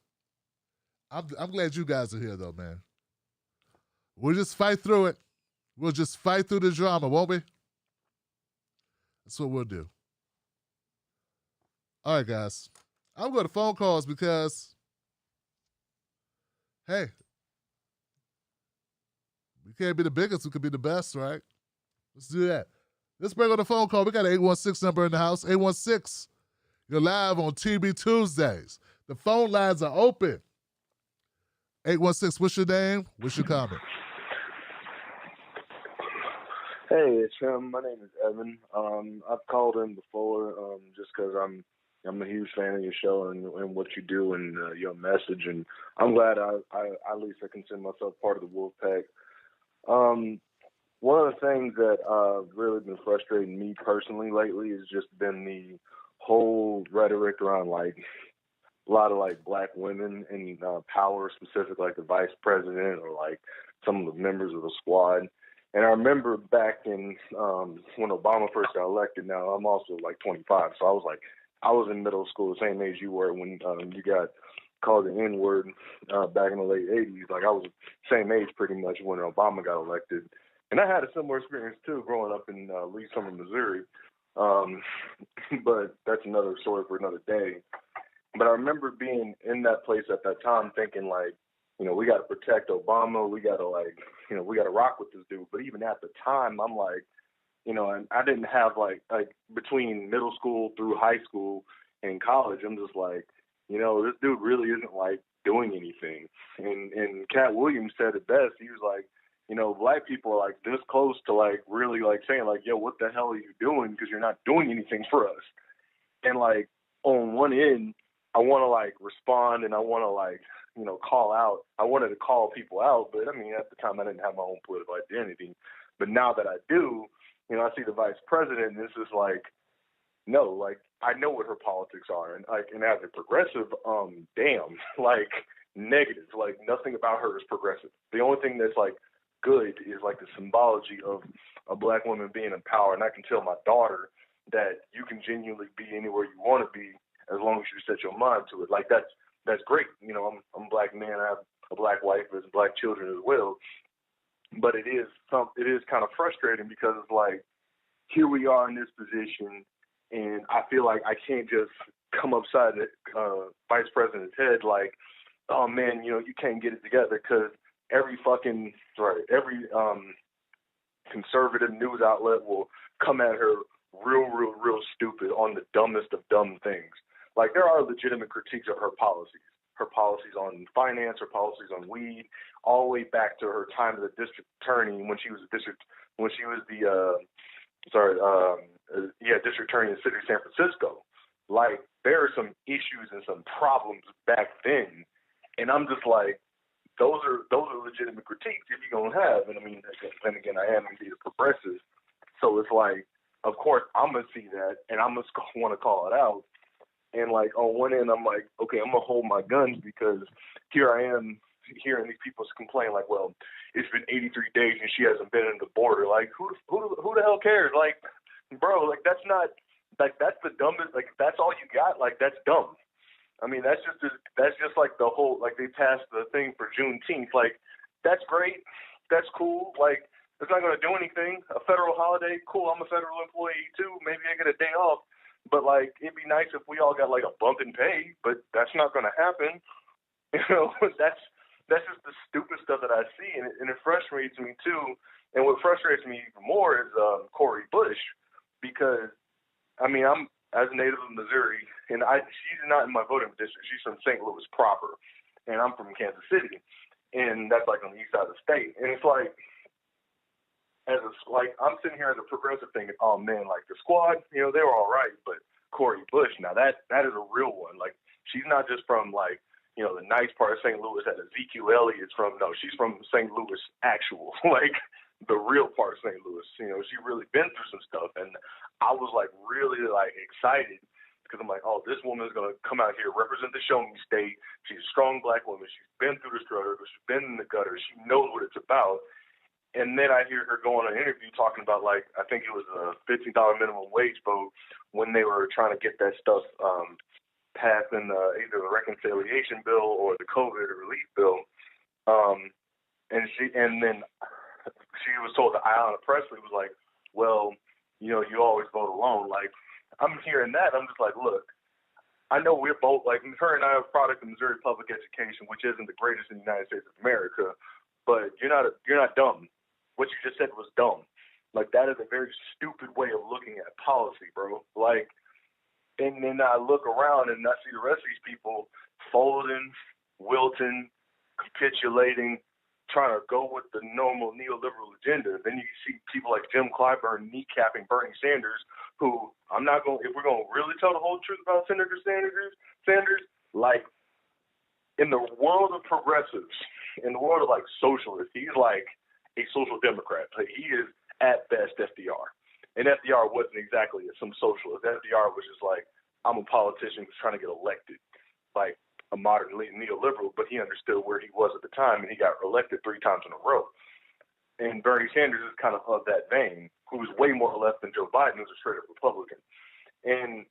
I'm glad you guys are here, though, man. We'll just fight through it. We'll just fight through the drama, won't we? That's what we'll do. All right, guys. I'm going to phone calls because, hey, we can't be the biggest. We could be the best, right? Let's do that. Let's bring on the phone call. We got an 816 number in the house. 816. You're live on TB Tuesdays. The phone lines are open. 816, what's your name? What's your comment? Hey, it's him. My name is Evan. I've called in before just because I'm a huge fan of your show and what you do and your message, and I'm glad I at least I consider myself part of the wolf pack. One of the things that really been frustrating me personally lately has just been the whole rhetoric around like a lot of like black women in power, specific like the vice president or like some of the members of the squad. And I remember back in when Obama first got elected. Now I'm also like 25, so I was in middle school, the same age you were when you got called the N-word back in the late 80s. Like I was the same age pretty much when Obama got elected. And I had a similar experience too growing up in Lee Summit, Missouri. But that's another story for another day. But I remember being in that place at that time thinking like, we got to protect Obama. We got to we got to rock with this dude. But even at the time, I'm like, and I didn't have like between middle school through high school and college, I'm just like, this dude really isn't like doing anything. And Cat Williams said it best. He was like, black people are like this close to like really like saying like, yo, what the hell are you doing? Because you're not doing anything for us. And like on one end, I want to like respond and I want to like, you know, call out. I wanted to call people out, but I mean, at the time I didn't have my own political identity. But now that I do, you know, I see the vice president, and it's just like, no, like I know what her politics are, and like, and as a progressive, damn, like negative, like nothing about her is progressive. The only thing that's like good is like the symbology of a black woman being in power, and I can tell my daughter that you can genuinely be anywhere you want to be as long as you set your mind to it. Like that's great. You know, I'm a black man. I have a black wife and black children as well. But it is kind of frustrating because it's like, here we are in this position, and I feel like I can't just come upside the vice president's head like, oh man, you know, you can't get it together, because every conservative news outlet will come at her real stupid on the dumbest of dumb things. Like, there are legitimate critiques of her policies on finance, her policies on weed, all the way back to her time as a district attorney when she was district attorney in the city of San Francisco. Like, there are some issues and some problems back then, and I'm just like, those are legitimate critiques if you're gonna have. And I mean, then again, I am indeed a progressive, so it's like, of course, I'm gonna see that, and I'm just gonna want to call it out. And like, on one end, I'm like, okay, I'm gonna hold my guns, because here I am hearing these people complain like, well, it's been 83 days and she hasn't been in the border. Like, who the hell cares? Like, bro, like, that's not, like, that's the dumbest, like, that's all you got? Like, that's dumb. I mean, that's just like the whole, like, they passed the thing for Juneteenth. Like, that's great. That's cool. Like, it's not going to do anything. A federal holiday, cool. I'm a federal employee too. Maybe I get a day off. But, like, it'd be nice if we all got, like, a bump in pay, but that's not going to happen. You know, that's just the stupid stuff that I see, and it frustrates me too. And what frustrates me even more is Cori Bush, because, I mean, I'm, as a native of Missouri, and she's not in my voting district. She's from St. Louis proper, and I'm from Kansas City, and that's like on the east side of the state. And it's like, I'm sitting here as a progressive thinking, oh man, like the squad, you know, they were all right, but Cori Bush, now that is a real one. Like, she's not just from, like, you know, the nice part of St. Louis that Ezekiel Elliott's from. No, she's from St. Louis actual, like the real part of St. Louis. You know, she really been through some stuff, and I was like really like excited, because I'm like, oh, this woman is gonna come out here, represent the Show Me State. She's a strong black woman. She's been through the struggle. She's been in the gutter. She knows what it's about. And then I hear her go on an interview talking about, like, I think it was a $15 minimum wage vote when they were trying to get that stuff passed in either the reconciliation bill or the COVID relief bill. And then she was told that Ayanna Pressley was like, well, you know, you always vote alone. Like, I'm hearing that. I'm just like, look, I know we're both, like, her and I are a product of Missouri public education, which isn't the greatest in the United States of America, but you're not dumb. What you just said was dumb. Like, that is a very stupid way of looking at policy, bro. Like, and then I look around and I see the rest of these people folding, wilting, capitulating, trying to go with the normal neoliberal agenda. Then you see people like Jim Clyburn kneecapping Bernie Sanders, who if we're going to really tell the whole truth about Senator Sanders, like, in the world of progressives, in the world of, like, socialists, he's like a social democrat. Like, he is at best FDR. And FDR wasn't exactly some socialist. FDR was just like, I'm a politician who's trying to get elected, like a modern neoliberal, but he understood where he was at the time, and he got elected 3 times in a row. And Bernie Sanders is kind of that vein, who's way more left than Joe Biden, who's a straight-up Republican. And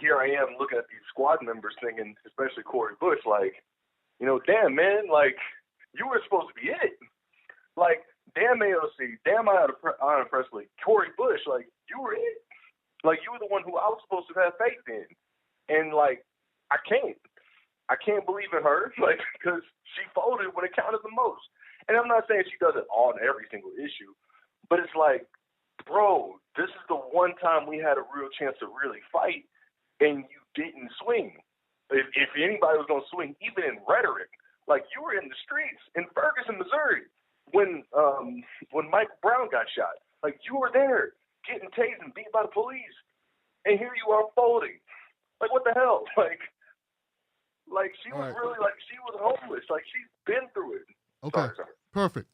here I am looking at these squad members thinking, especially Cori Bush, like, you know, damn, man, like, you were supposed to be it. Like, damn AOC, damn Ayanna Pressley, Cori Bush, like, you were it. Like, you were the one who I was supposed to have faith in. And, like, I can't believe in her, like, because she folded when it counted the most. And I'm not saying she does it all in every single issue, but it's like, bro, this is the one time we had a real chance to really fight, and you didn't swing. If anybody was going to swing, even in rhetoric, like, you were in the streets in Ferguson, Missouri, when Mike Brown got shot. Like, you were there getting tased and beat by the police, and here you are folding. Like, what the hell? Like, Like, she All was right. really, like, she was homeless. Like, she's been through it. Okay. Sorry. Perfect,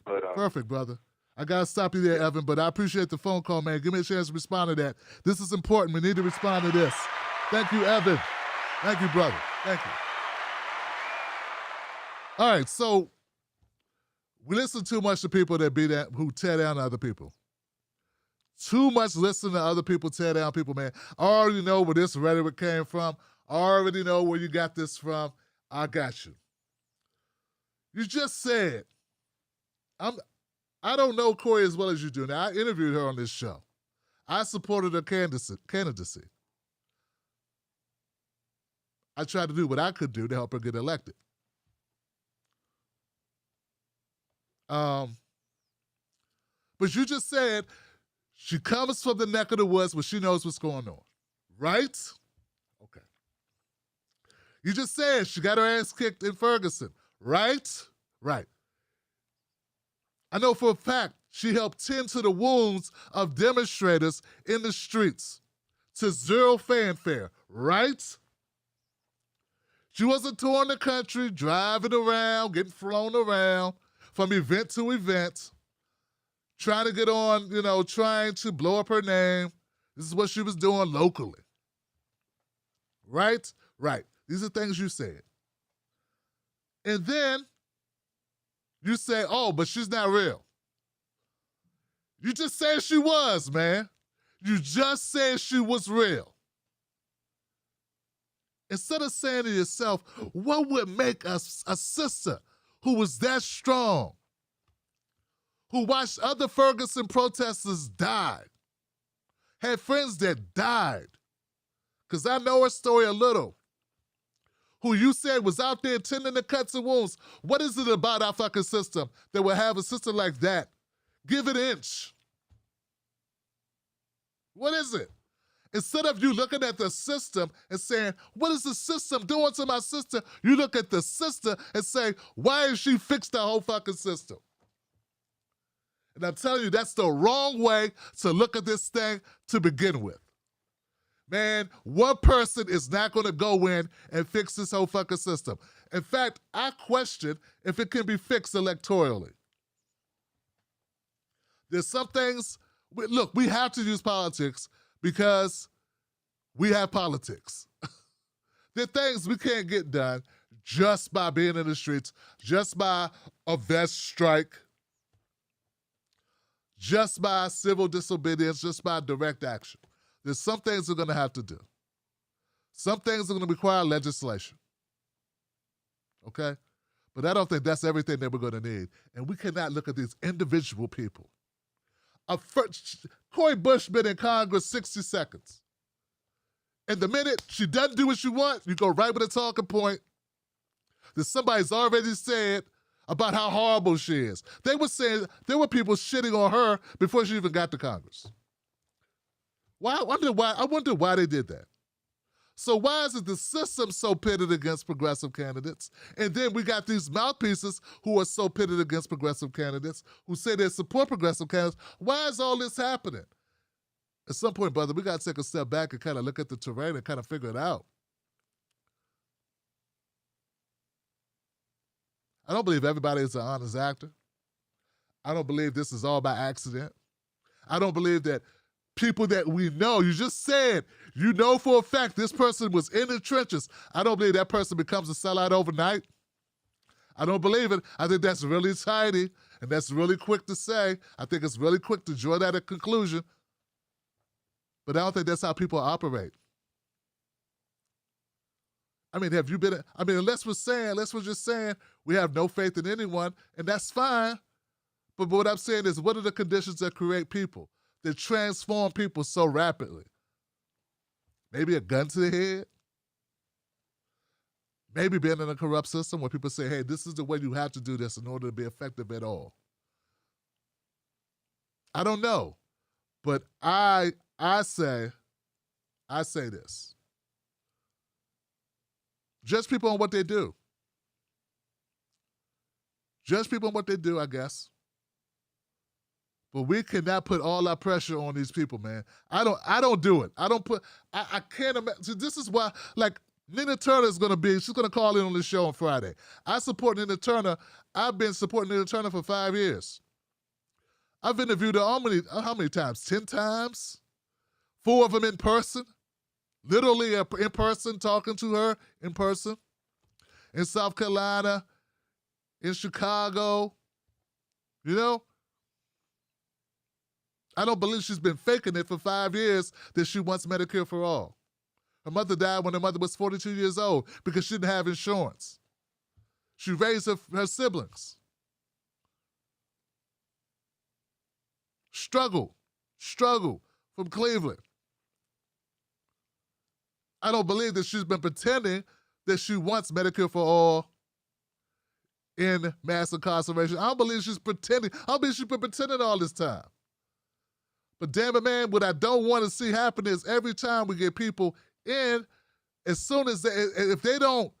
But, perfect, brother. I gotta stop you there, Evan, but I appreciate the phone call, man. Give me a chance to respond to that. This is important. We need to respond to this. Thank you, Evan. Thank you, brother. Thank you. All right, so we listen too much to people who tear down other people. Too much listening to other people tear down people, man. I already know where this rhetoric came from. I already know where you got this from. I got you. You just said, I don't know Corey as well as you do. Now, I interviewed her on this show. I supported her candidacy. I tried to do what I could do to help her get elected. But you just said she comes from the neck of the woods where she knows what's going on, right? Okay. You just said she got her ass kicked in Ferguson, right? Right. I know for a fact she helped tend to the wounds of demonstrators in the streets to zero fanfare, right? She wasn't touring the country, driving around, getting flown around from event to event, trying to get on, trying to blow up her name. This is what she was doing locally. Right? Right. These are things you said. And then you say, oh, but she's not real. You just said she was, man. You just said she was real. Instead of saying to yourself, what would make a sister who was that strong, who watched other Ferguson protesters die, had friends that died, because I know her story a little, who you said was out there tending to cuts and wounds. What is it about our fucking system that would have a system like that give an inch? What is it? Instead of you looking at the system and saying, what is the system doing to my sister? You look at the sister and say, why is she fixed the whole fucking system? And I'm telling you, that's the wrong way to look at this thing to begin with. Man, one person is not going to go in and fix this whole fucking system. In fact, I question if it can be fixed electorally. There's some things, look, we have to use politics because we have politics. There are things we can't get done just by being in the streets, just by a vest strike, just by civil disobedience, just by direct action. There's some things we're going to have to do. Some things are going to require legislation. Okay? But I don't think that's everything that we're going to need. And we cannot look at these individual people. Cori Bush been in Congress 60 seconds. And the minute she doesn't do what you want, you go right with a talking point that somebody's already said about how horrible she is. They were saying, there were people shitting on her before she even got to Congress. I wonder why they did that. So why is it the system so pitted against progressive candidates? And then we got these mouthpieces who are so pitted against progressive candidates, who say they support progressive candidates. Why is all this happening? At some point, brother, we got to take a step back and kind of look at the terrain and kind of figure it out. I don't believe everybody is an honest actor. I don't believe this is all by accident. I don't believe that people that we know, you just said, you know for a fact this person was in the trenches. I don't believe that person becomes a sellout overnight. I don't believe it. I think that's really tidy, and that's really quick to say. I think it's really quick to draw that a conclusion. But I don't think that's how people operate. I mean, unless we're just saying we have no faith in anyone, and that's fine. But what I'm saying is, what are the conditions that create people, that transform people so rapidly? Maybe a gun to the head? Maybe being in a corrupt system where people say, hey, this is the way you have to do this in order to be effective at all. I don't know. But I say this. Judge people on what they do. Judge people on what they do, I guess. But we cannot put all our pressure on these people, man. I don't do it. I can't imagine. This is why, Nina Turner is going to she's going to call in on this show on Friday. I support Nina Turner. I've been supporting Nina Turner for 5 years. I've interviewed her how many times? 10 times? 4 of them in person. Literally in person, talking to her in person. In South Carolina, in Chicago. You know? I don't believe she's been faking it for 5 years that she wants Medicare for all. Her mother died when her mother was 42 years old because she didn't have insurance. She raised her siblings. Struggle from Cleveland. I don't believe that she's been pretending that she wants Medicare for all in mass incarceration. I don't believe she's pretending. I don't believe she's been pretending all this time. But damn it, man, what I don't want to see happen is every time we get people in, as soon as if they don't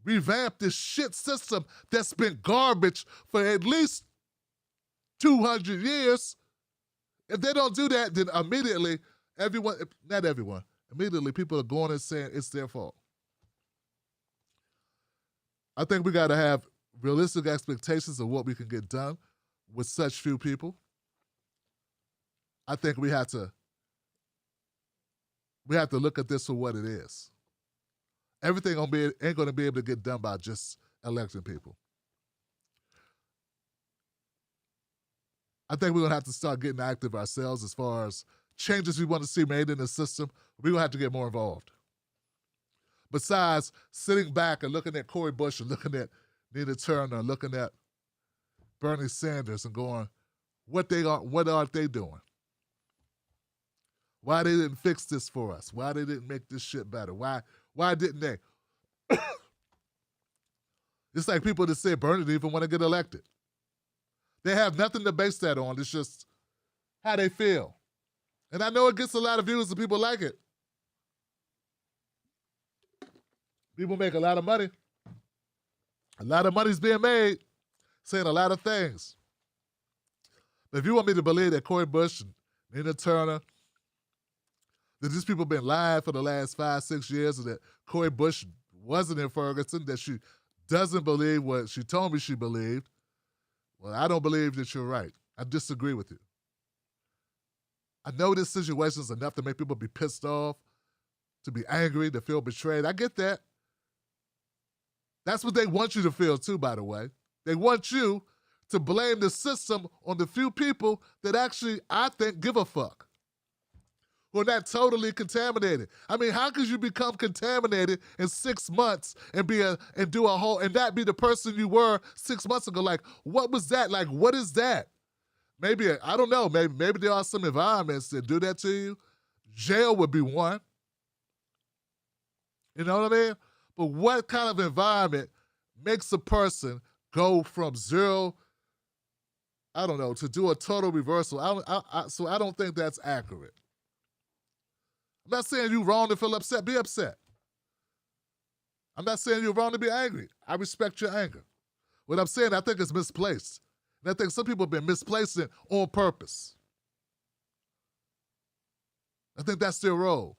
revamp this shit system that's been garbage for at least 200 years, if they don't do that, then immediately immediately people are going and saying it's their fault. I think we got to have realistic expectations of what we can get done with such few people. I think we have to look at this for what it is. Everything ain't going to be able to get done by just electing people. I think we're going to have to start getting active ourselves as far as changes we want to see made in the system. We're going to have to get more involved. Besides sitting back and looking at Cori Bush and looking at Nina Turner, looking at Bernie Sanders and going, what aren't they doing? Why they didn't fix this for us? Why they didn't make this shit better? Why didn't they? It's like people that say Bernie didn't even want to get elected. They have nothing to base that on. It's just how they feel. And I know it gets a lot of views and people like it. People make a lot of money. A lot of money's being made saying a lot of things. But if you want me to believe that Cori Bush and Nina Turner, that these people have been lying for the last 5-6 years, and that Cori Bush wasn't in Ferguson, that she doesn't believe what she told me she believed, well, I don't believe that you're right. I disagree with you. I know this situation is enough to make people be pissed off, to be angry, to feel betrayed. I get that. That's what they want you to feel too, by the way. They want you to blame the system on the few people that actually, I think, give a fuck. Who are not totally contaminated. I mean, how could you become contaminated in 6 months and not be the person you were 6 months ago? Like, what was that? Like, what is that? Maybe, I don't know, maybe there are some environments that do that to you. Jail would be one. You know what I mean? But what kind of environment makes a person go from zero, I don't know, to do a total reversal? So I don't think that's accurate. I'm not saying you're wrong to feel upset. Be upset. I'm not saying you're wrong to be angry. I respect your anger. What I'm saying, I think it's misplaced. And I think some people have been misplacing it on purpose. I think that's their role.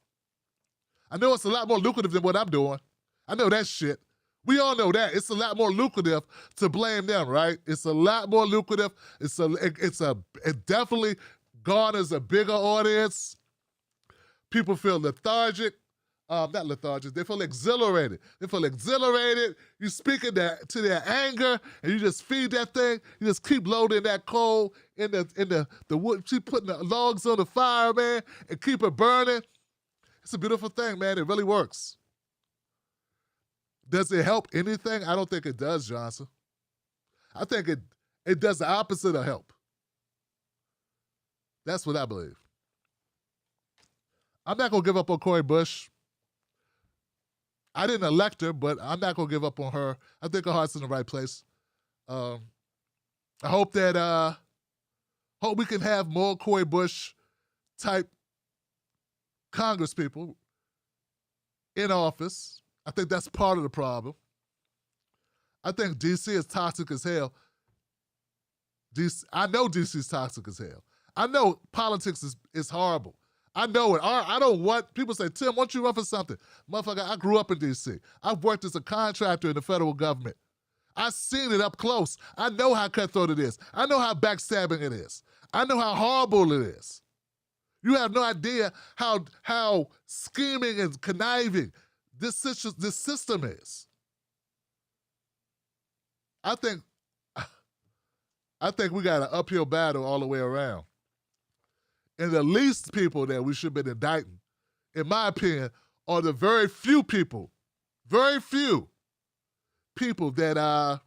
I know it's a lot more lucrative than what I'm doing. I know that shit. We all know that. It's a lot more lucrative to blame them, right? It's a lot more lucrative. It definitely garners a bigger audience. People feel lethargic. Not lethargic. They feel exhilarated. You speak to their anger, and you just feed that thing. You just keep loading that coal in the wood. Keep putting the logs on the fire, man, and keep it burning. It's a beautiful thing, man. It really works. Does it help anything? I don't think it does, Johnson. I think it does the opposite of help. That's what I believe. I'm not going to give up on Cori Bush. I didn't elect her, but I'm not going to give up on her. I think her heart's in the right place. I hope we can have more Cori Bush type congresspeople in office. I think that's part of the problem. I think D.C. is toxic as hell. I know D.C. is toxic as hell. I know politics is horrible. I know it. I don't want, people say, Tim, why don't you run for something? Motherfucker, I grew up in D.C. I've worked as a contractor in the federal government. I've seen it up close. I know how cutthroat it is. I know how backstabbing it is. I know how horrible it is. You have no idea how scheming and conniving this system is. I think we got an uphill battle all the way around. And the least people that we should have been indicting, in my opinion, are the very few people that I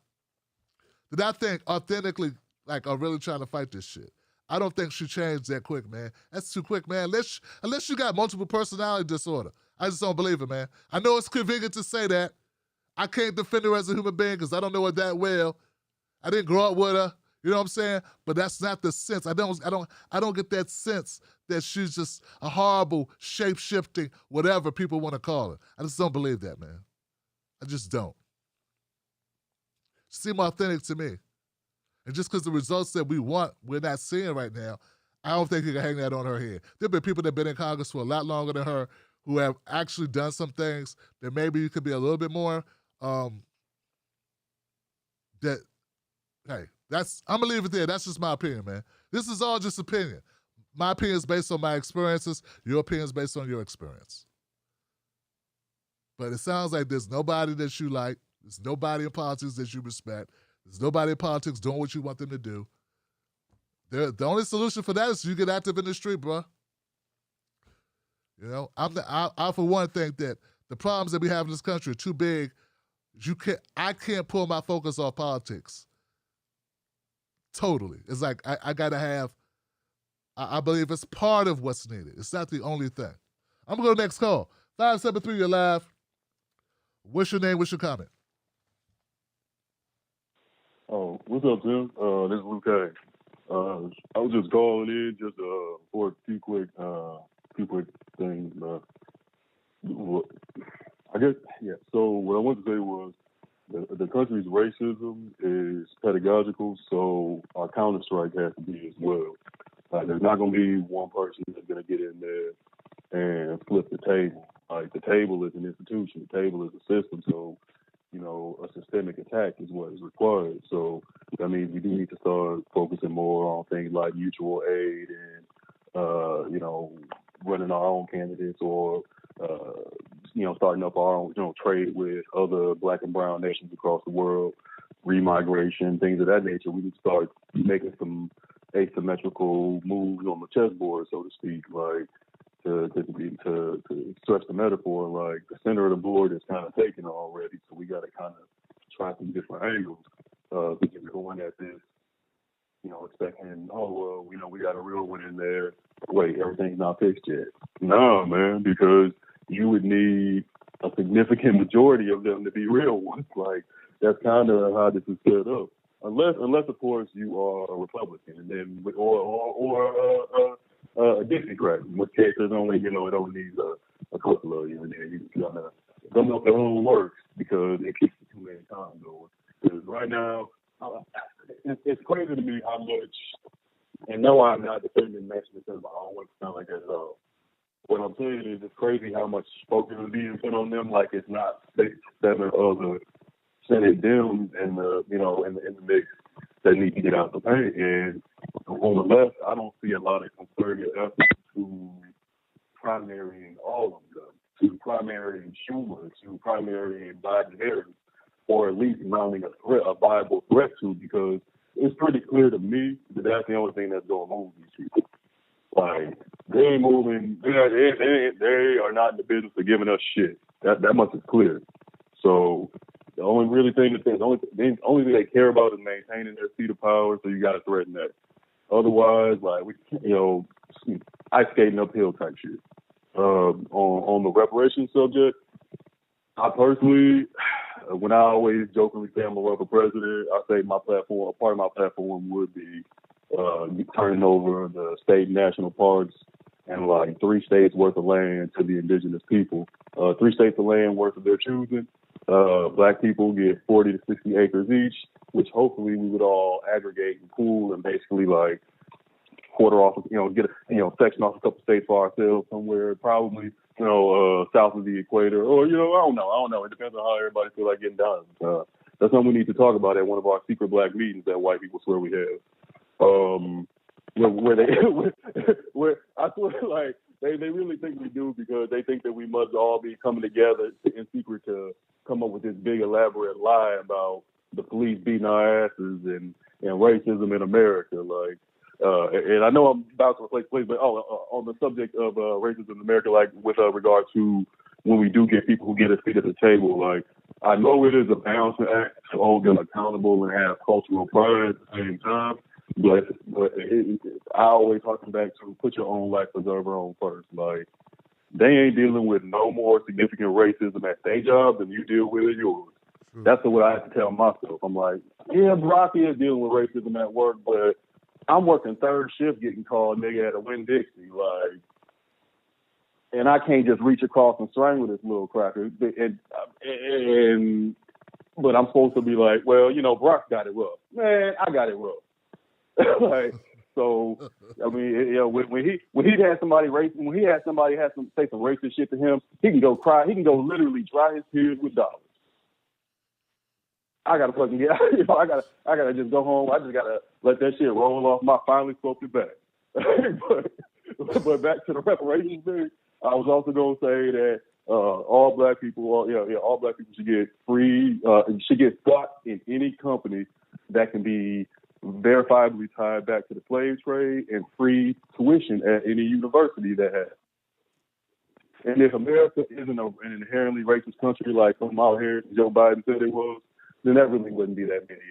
think authentically are really trying to fight this shit. I don't think she changed that quick, man. That's too quick, man. Unless you got multiple personality disorder. I just don't believe it, man. I know it's convenient to say that. I can't defend her as a human being because I don't know her that well. I didn't grow up with her. You know what I'm saying? But that's not the sense. I don't get that sense that she's just a horrible, shape-shifting, whatever people want to call her. I just don't believe that, man. I just don't. She seems authentic to me. And just because the results that we want, we're not seeing right now, I don't think you can hang that on her head. There have been people that have been in Congress for a lot longer than her who have actually done some things that maybe you could be a little bit more, I'm going to leave it there. That's just my opinion, man. This is all just opinion. My opinion is based on my experiences. Your opinion is based on your experience. But it sounds like there's nobody that you like. There's nobody in politics that you respect. There's nobody in politics doing what you want them to do. The only solution for that is you get active in the street, bro. You know, I for one think that the problems that we have in this country are too big. I can't pull my focus off politics. Totally. It's like I gotta have. I believe it's part of what's needed. It's not the only thing. I'm gonna go next call. 573, you're live. What's your name? What's your comment? Oh, what's up, Tim? This is Luke K. I was just calling in just for a few quick things. I guess, yeah. So what I wanted to say was the country's racism is pedagogical, so our counter-strike has to be as well. There's not going to be one person that's going to get in there and flip the table. Like, the table is an institution. The table is a system, so a systemic attack is what is required. So that means we do need to start focusing more on things like mutual aid and, running our own candidates or, starting up our own, trade with other black and brown nations across the world, remigration, things of that nature. We need to start making some asymmetrical moves on the chessboard, so to speak, like, to stretch the metaphor, like the center of the board is kind of taken already, so we got to kind of try some different angles. We can go in at this, expecting, we got a real one in there. Wait, everything's not fixed yet. No, man, because you would need a significant majority of them to be real ones. Like, that's kind of how this is set up. Unless of course you are a Republican, and then or a Dixiecrat, in which case there's only, it only needs a couple of you in there. You kind of don't know if it all works because it keeps the two at a time going. Because right now, it's crazy to me how much, and no, I'm not defending Mexican, I don't want to sound like that at all. What I'm saying is it's crazy how much focus is being put on them, like it's not 6, 7 other Senate Dems in the mix that need to get out the paint. And on the left, I don't see a lot of concerted effort to primary all of them, to primary Schumer, to primary Biden-Harris, or at least mounting a viable threat to, because it's pretty clear to me that that's the only thing that's going to move these people. Like, they ain't moving. They are not in the business of giving us shit. That much is clear. So the only thing they care about is maintaining their seat of power. So you got to threaten that. Otherwise, like, ice skating uphill type shit. On the reparations subject, I personally, when I always jokingly say I'm a run for president, I say part of my platform would be turning over the state and national parks and like 3 states worth of land to the indigenous people. 3 states of land worth of their choosing. Black people get 40 to 60 acres each, which hopefully we would all aggregate and pool and basically like quarter off, get a section off a couple states for ourselves somewhere, probably, south of the equator, or, I don't know. It depends on how everybody feels like getting down. That's something we need to talk about at one of our secret black meetings that white people swear we have. Where I swear, like, they really think we do because they think that we must all be coming together in secret to come up with this big elaborate lie about the police beating our asses and racism in America. Like, and I know I'm about to replace police, but on the subject of racism in America, like with regard to when we do get people who get a seat at the table, like, I know it is a balancing act to hold them accountable and have cultural pride at the same time. But I always harken back to put your own life preserver on first. Like, they ain't dealing with no more significant racism at their job than you deal with at yours. That's what I have to tell myself. I'm like, yeah, Brock is dealing with racism at work, but I'm working third shift getting called nigga at a Winn-Dixie. Like, and I can't just reach across and strangle this little cracker. But I'm supposed to be like, well, Brock got it rough. Man, I got it rough. Like, so, I mean, when he had somebody say some racist shit to him, he can go cry. He can go literally dry his tears with dollars. I gotta fucking get, I gotta just go home. I just gotta let that shit roll off my finally sculpted back. but back to the reparations thing, I was also gonna say that all black people, all black people should get free, should get stock in any company that can be verifiably tied back to the slave trade and free tuition at any university that has. And if America isn't an inherently racist country like some out here Joe Biden said it was, then that really wouldn't be that many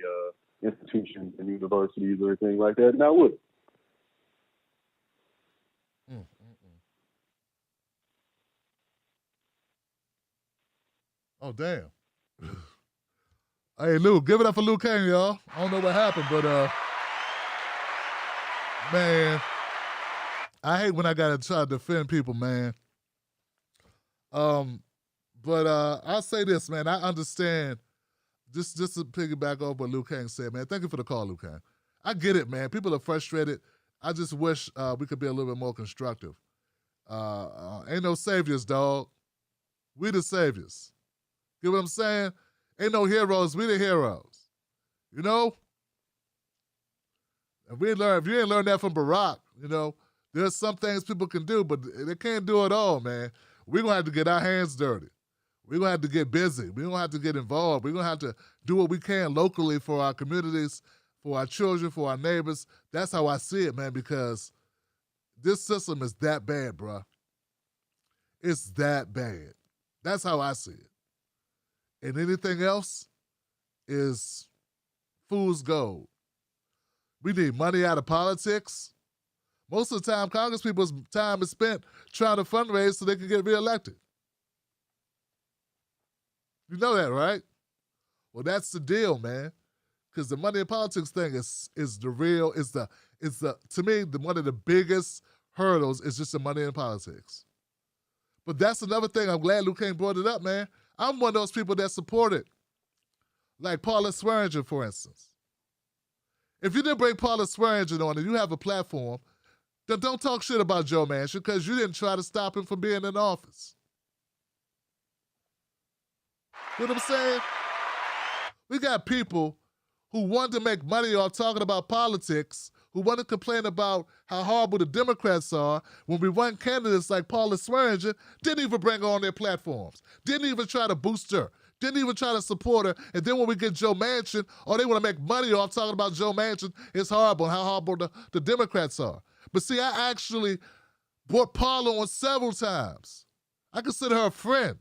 institutions and universities or anything like that. Now would it? Oh, damn. Hey, Lou, give it up for Lou Kane, y'all. I don't know what happened, but, man, I hate when I got to try to defend people, man. But I'll say this, man. I understand, just to piggyback off what Lou Kane said, man. Thank you for the call, Lou Kane. I get it, man. People are frustrated. I just wish we could be a little bit more constructive. Ain't no saviors, dog. We the saviors. Get what I'm saying? Ain't no heroes. We the heroes. You know? If you ain't learned that from Barack, there's some things people can do, but they can't do it all, man. We're going to have to get our hands dirty. We're going to have to get busy. We're going to have to get involved. We're going to have to do what we can locally for our communities, for our children, for our neighbors. That's how I see it, man, because this system is that bad, bruh. It's that bad. That's how I see it. And anything else is fool's gold. We need money out of politics. Most of the time, Congress people's time is spent trying to fundraise so they can get reelected. You know that, right? Well, that's the deal, man. Because the money in politics thing is the to me, one of the biggest hurdles is just the money in politics. But that's another thing. I'm glad Luke Kane brought it up, man. I'm one of those people that support it. Like Paula Swearinger, for instance. If you didn't bring Paula Swearinger on and you have a platform, then don't talk shit about Joe Manchin because you didn't try to stop him from being in office. You know what I'm saying? We got people who want to make money off talking about politics, who want to complain about how horrible the Democrats are when we run candidates like Paula Swearinger, didn't even bring her on their platforms, didn't even try to boost her, didn't even try to support her, and then when we get Joe Manchin, they want to make money off talking about Joe Manchin, it's horrible, how horrible the Democrats are. But see, I actually brought Paula on several times. I consider her a friend.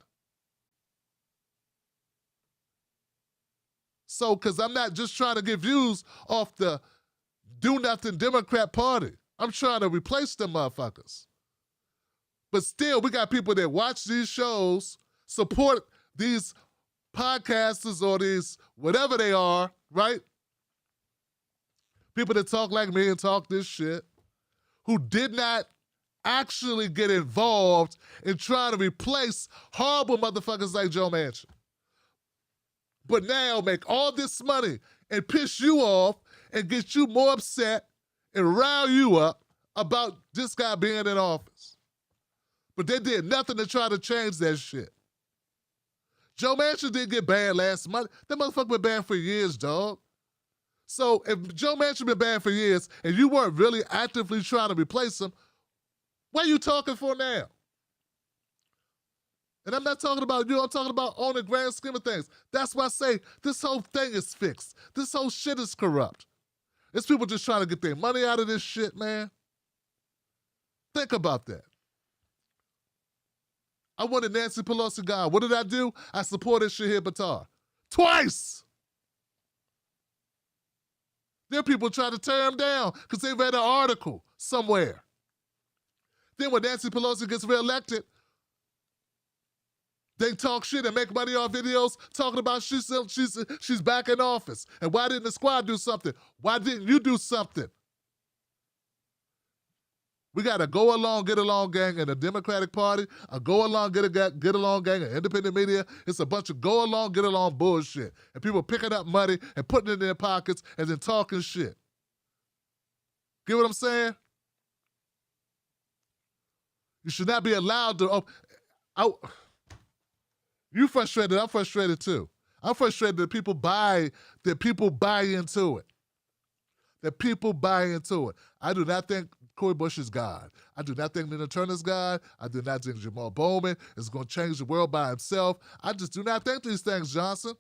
So, because I'm not just trying to get views off the do-nothing Democrat Party. I'm trying to replace them motherfuckers. But still, we got people that watch these shows, support these podcasters or these whatever they are, right? People that talk like me and talk this shit, who did not actually get involved in trying to replace horrible motherfuckers like Joe Manchin. But now make all this money and piss you off and get you more upset and rile you up about this guy being in office. But they did nothing to try to change that shit. Joe Manchin didn't get banned last month. That motherfucker been banned for years, dog. So if Joe Manchin been banned for years and you weren't really actively trying to replace him, what are you talking for now? And I'm not talking about you, I'm talking about on the grand scheme of things. That's why I say this whole thing is fixed. This whole shit is corrupt. It's people just trying to get their money out of this shit, man. Think about that. I wanted Nancy Pelosi gone. What did I do? I supported Shahid Buttar. Twice! There are people trying to tear him down because they read an article somewhere. Then when Nancy Pelosi gets reelected, they talk shit and make money off videos talking about she's back in office. And why didn't the squad do something? Why didn't you do something? We got a go-along, get-along gang in the Democratic Party, a go-along, get-along gang in independent media. It's a bunch of go-along, get-along bullshit. And people picking up money and putting it in their pockets and then talking shit. Get what I'm saying? You should not be allowed to... You frustrated, I'm frustrated too. I'm frustrated that people buy into it. That people buy into it. I do not think Cori Bush is God. I do not think Nina Turner's God. I do not think Jamal Bowman is going to change the world by himself. I just do not think these things, Johnson.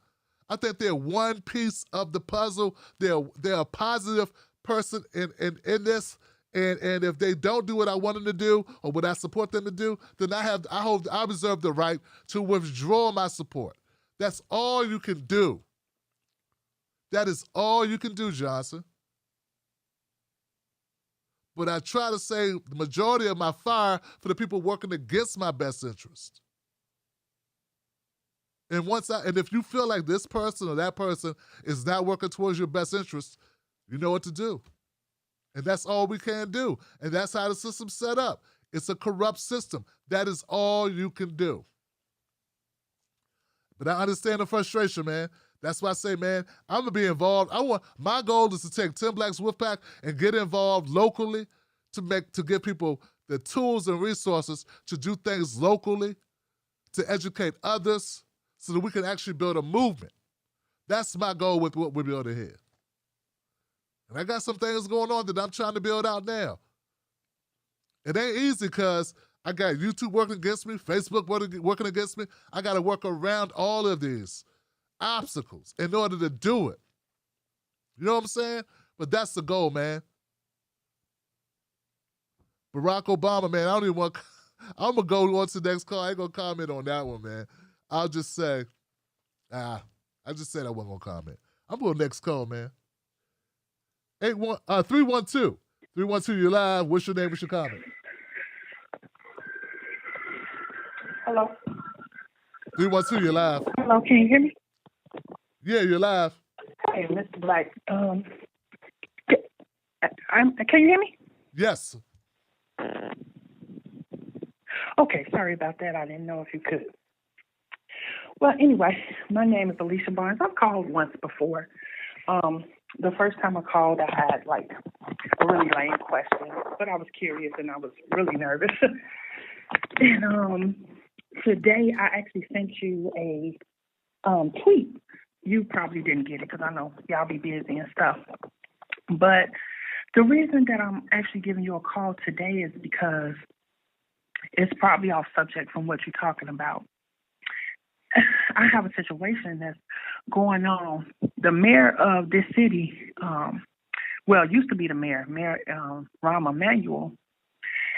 I think they're one piece of the puzzle. They're a positive person in this. And if they don't do what I want them to do or what I support them to do, then I reserve the right to withdraw my support. That's all you can do. That is all you can do, Johnson. But I try to say the majority of my fire for the people working against my best interest. And if you feel like this person or that person is not working towards your best interest, you know what to do. And that's all we can do. And that's how the system's set up. It's a corrupt system. That is all you can do. But I understand the frustration, man. That's why I say, man, I'm gonna be involved. My goal is to take 10 Blacks Wolfpack and get involved locally to give people the tools and resources to do things locally, to educate others, so that we can actually build a movement. That's my goal with what we're building here. And I got some things going on that I'm trying to build out now. It ain't easy because I got YouTube working against me, Facebook working against me. I got to work around all of these obstacles in order to do it. You know what I'm saying? But that's the goal, man. Barack Obama, man, I'm going to go on to the next call. I ain't going to comment on that one, man. I'll just say, I just said I wasn't going to comment. I'm going to next call, man. 312. 312, you're live. What's your name? What's your comment? Hello. 312, you're live. Hello, can you hear me? Yeah, you're live. Hey, Mr. Black. Can you hear me? Yes. Okay, sorry about that. I didn't know if you could. Well, anyway, my name is Alicia Barnes. I've called once before. The first time I called, I had like a really lame question, but I was curious and I was really nervous. And today I actually sent you a tweet. You probably didn't get it because I know y'all be busy and stuff. But the reason that I'm actually giving you a call today is because it's probably off subject from what you're talking about. I have a situation that's going on. The mayor of this city, used to be the mayor, Rahm Emanuel,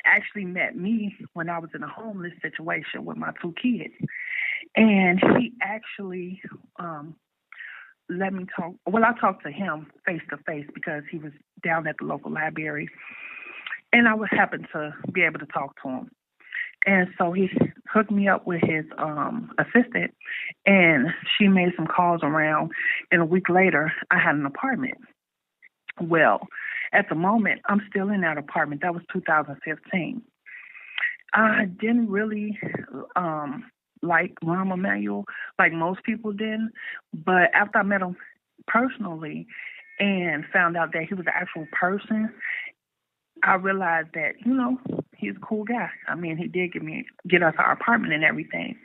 actually met me when I was in a homeless situation with my 2 kids. And he actually let me talk. Well, I talked to him face to face because he was down at the local library. And I happened to be able to talk to him. And so he hooked me up with his assistant, and she made some calls around. And a week later, I had an apartment. Well, at the moment, I'm still in that apartment. That was 2015. I didn't really like Rahm Emanuel, like most people didn't. But after I met him personally and found out that he was an actual person, I realized that, he's a cool guy. I mean, he did get us our apartment and everything.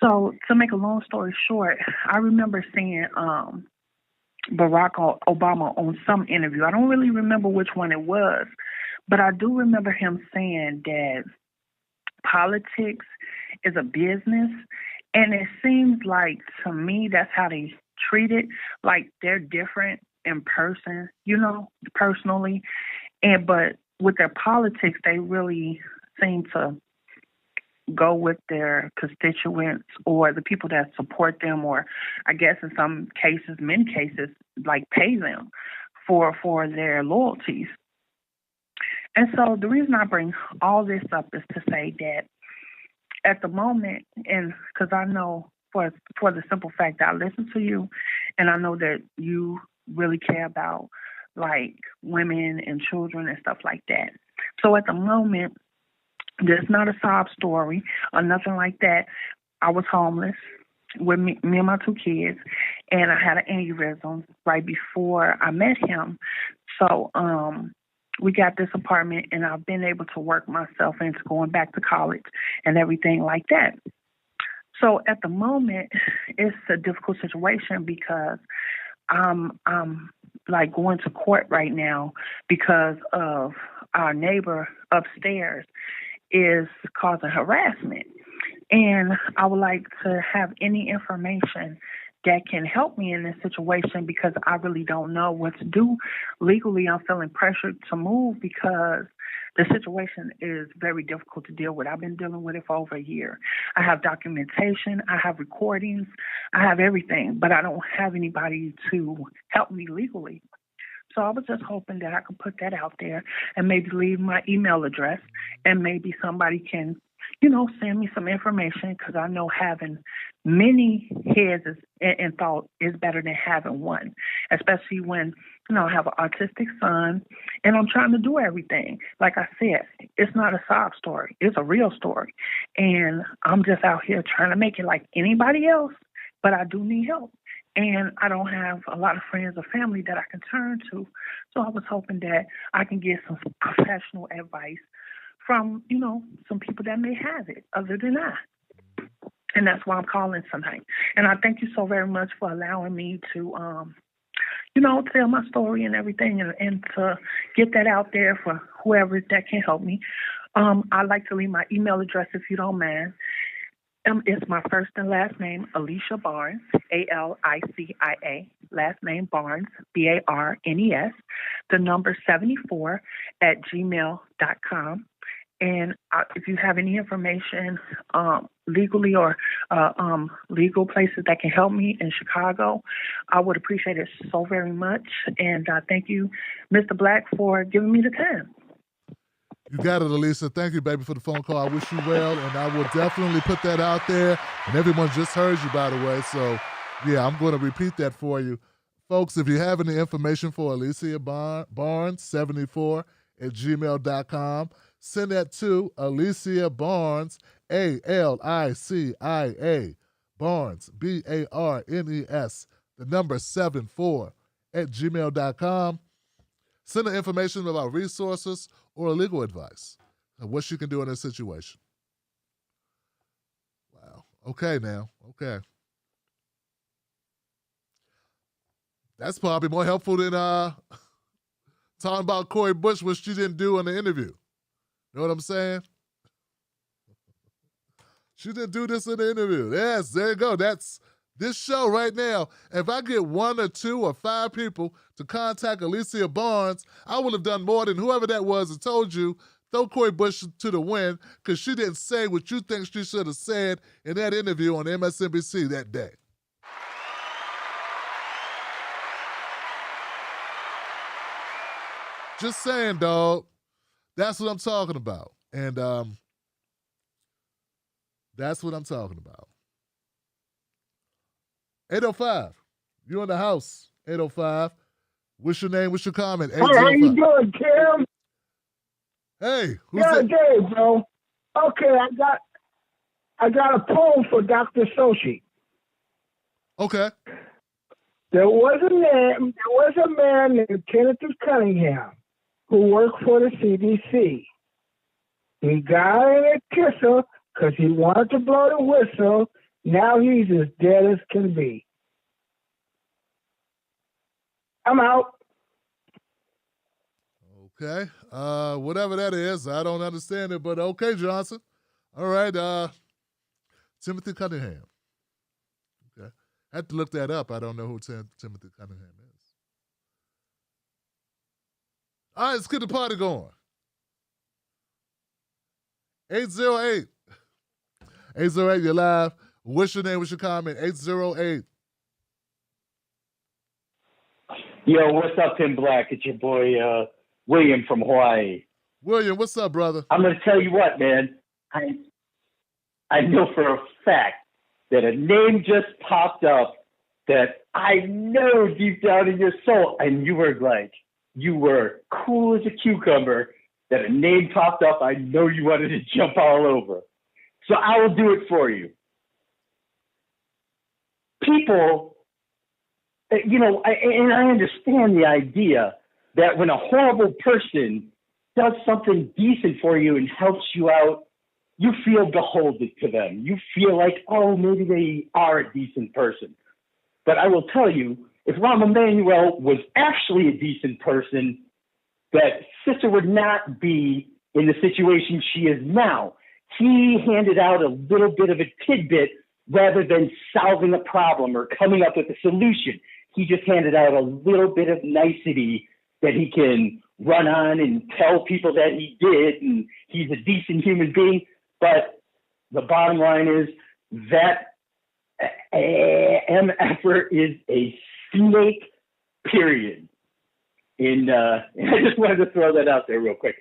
So to make a long story short, I remember seeing Barack Obama on some interview. I don't really remember which one it was, but I do remember him saying that politics is a business, and it seems like, to me, that's how they treat it. Like they're different in person, personally, but with their politics, they really seem to go with their constituents or the people that support them, or I guess in some cases, many cases, like pay them for their loyalties. And so the reason I bring all this up is to say that at the moment, and because I know for the simple fact that I listen to you, and I know that you really care about like women and children and stuff like that. So at the moment, there's not a sob story or nothing like that. I was homeless with me and my 2 kids, and I had an aneurysm right before I met him. So we got this apartment, and I've been able to work myself into going back to college and everything like that. So at the moment, it's a difficult situation because I'm like going to court right now because of our neighbor upstairs is causing harassment. And I would like to have any information that can help me in this situation because I really don't know what to do. Legally, I'm feeling pressured to move because the situation is very difficult to deal with. I've been dealing with it for over a year. I have documentation, I have recordings, I have everything, but I don't have anybody to help me legally. So I was just hoping that I could put that out there and maybe leave my email address, and maybe somebody can, send me some information, because I know having many heads and thought is better than having one, especially when, I have an autistic son and I'm trying to do everything. Like I said, it's not a sob story. It's a real story. And I'm just out here trying to make it like anybody else, but I do need help. And I don't have a lot of friends or family that I can turn to. So I was hoping that I can get some professional advice from, some people that may have it other than I. And that's why I'm calling tonight. And I thank you so very much for allowing me to, tell my story and everything and to get that out there for whoever that can help me. I'd like to leave my email address if you don't mind. It's my first and last name, Alicia Barnes, Alicia, last name Barnes, Barnes, the number 74 @gmail.com. And if you have any information legally or legal places that can help me in Chicago, I would appreciate it so very much. And thank you, Mr. Black, for giving me the time. You got it, Elisa. Thank you, baby, for the phone call. I wish you well, and I will definitely put that out there. And everyone just heard you, by the way. So, yeah, I'm going to repeat that for you. Folks, if you have any information for Alicia Barnes, 74 @gmail.com, send that to Alicia Barnes, Alicia Barnes, Barnes, the number 74 @gmail.com. Send her information about resources or legal advice and what she can do in this situation. Wow. Okay, now. Okay. That's probably more helpful than talking about Cori Bush, which she didn't do in the interview. You know what I'm saying? She didn't do this in the interview. Yes, there you go. That's this show right now. If I get 1 or 2 or 5 people to contact Alicia Barnes, I would have done more than whoever that was that told you, throw Cori Bush to the wind, because she didn't say what you think she should have said in that interview on MSNBC that day. Just saying, dog. That's what I'm talking about. And that's what I'm talking about. 805. You in the house. 805. What's your name? What's your comment? Hey, how you doing, Kim? Hey, who's that? Good, bro. Okay, I got a poem for Dr. Sochi. Okay. There was a man named Kenneth Cunningham who worked for the CDC. He got in a kisser because he wanted to blow the whistle. Now he's as dead as can be. I'm out. Okay. Whatever that is, I don't understand it, but okay, Johnson. All right. Timothy Cunningham. Okay. I had to look that up. I don't know who Timothy Cunningham is. All right, let's get the party going. 808. 808, you're live. What's your name? What's your comment? 808. Yo, what's up, Tim Black? It's your boy, William from Hawaii. William, what's up, brother? I'm going to tell you what, man. I know for a fact that a name just popped up that I know deep down in your soul, and you were cool as a cucumber, that a name popped up I know you wanted to jump all over. So I will do it for you. People, and I understand the idea that when a horrible person does something decent for you and helps you out, you feel beholden to them. You feel like, oh, maybe they are a decent person. But I will tell you, if Rahm Emanuel was actually a decent person, that sister would not be in the situation she is now. He handed out a little bit of a tidbit rather than solving a problem or coming up with a solution. He just handed out a little bit of nicety that he can run on and tell people that he did and he's a decent human being. But the bottom line is that MFer is a snake, period. And I just wanted to throw that out there real quick.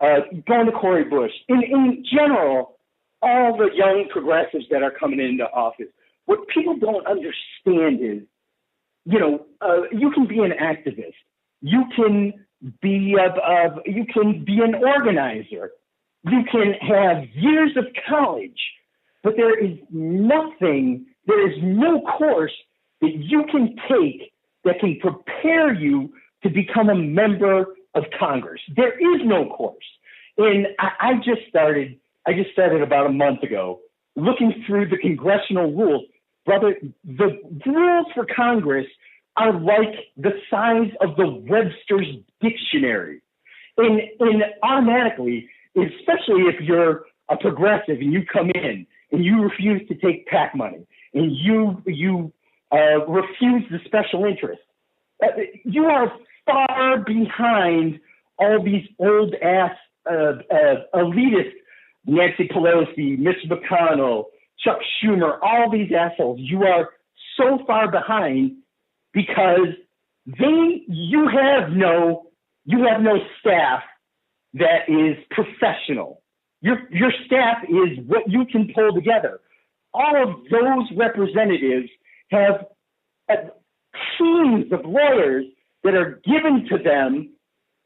Going to Cori Bush. In general, all the young progressives that are coming into office, what people don't understand is, you can be an activist. You can be an organizer. You can have years of college, but there is no course that you can take that can prepare you to become a member of Congress. There is no course. And I just started about a month ago looking through the congressional rules. Brother, the rules for Congress are like the size of the Webster's dictionary. And automatically, especially if you're a progressive and you come in and you refuse to take PAC money and you refuse the special interest, you are far behind all these old-ass elitists, Nancy Pelosi, Mitch McConnell, Chuck Schumer, all these assholes. You are so far behind because you have no staff that is professional. Your staff is what you can pull together. All of those representatives have teams of lawyers that are given to them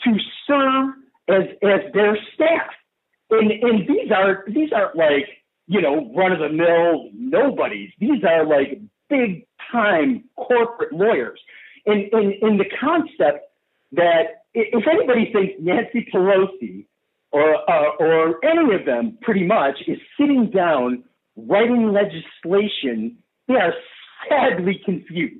to serve as their staff. And these aren't like, run-of-the-mill nobodies. These are like big-time corporate lawyers. And the concept that if anybody thinks Nancy Pelosi or any of them pretty much is sitting down writing legislation, they are sadly confused.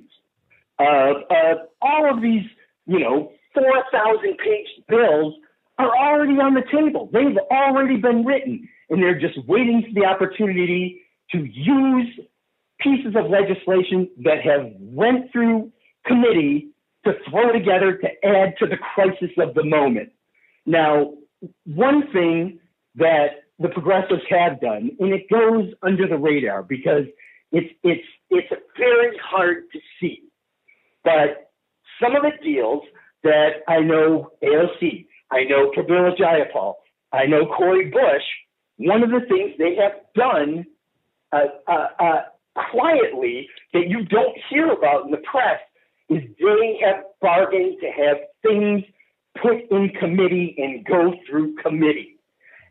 All of these, 4,000-page bills are already on the table. They've already been written, and they're just waiting for the opportunity to use pieces of legislation that have went through committee to throw together to add to the crisis of the moment. Now, one thing that the progressives have done, and it goes under the radar because it's very hard to see, but some of the deals that I know AOC, I know Pramila Jayapal, I know Cori Bush, one of the things they have done quietly that you don't hear about in the press is they have bargained to have things put in committee and go through committee,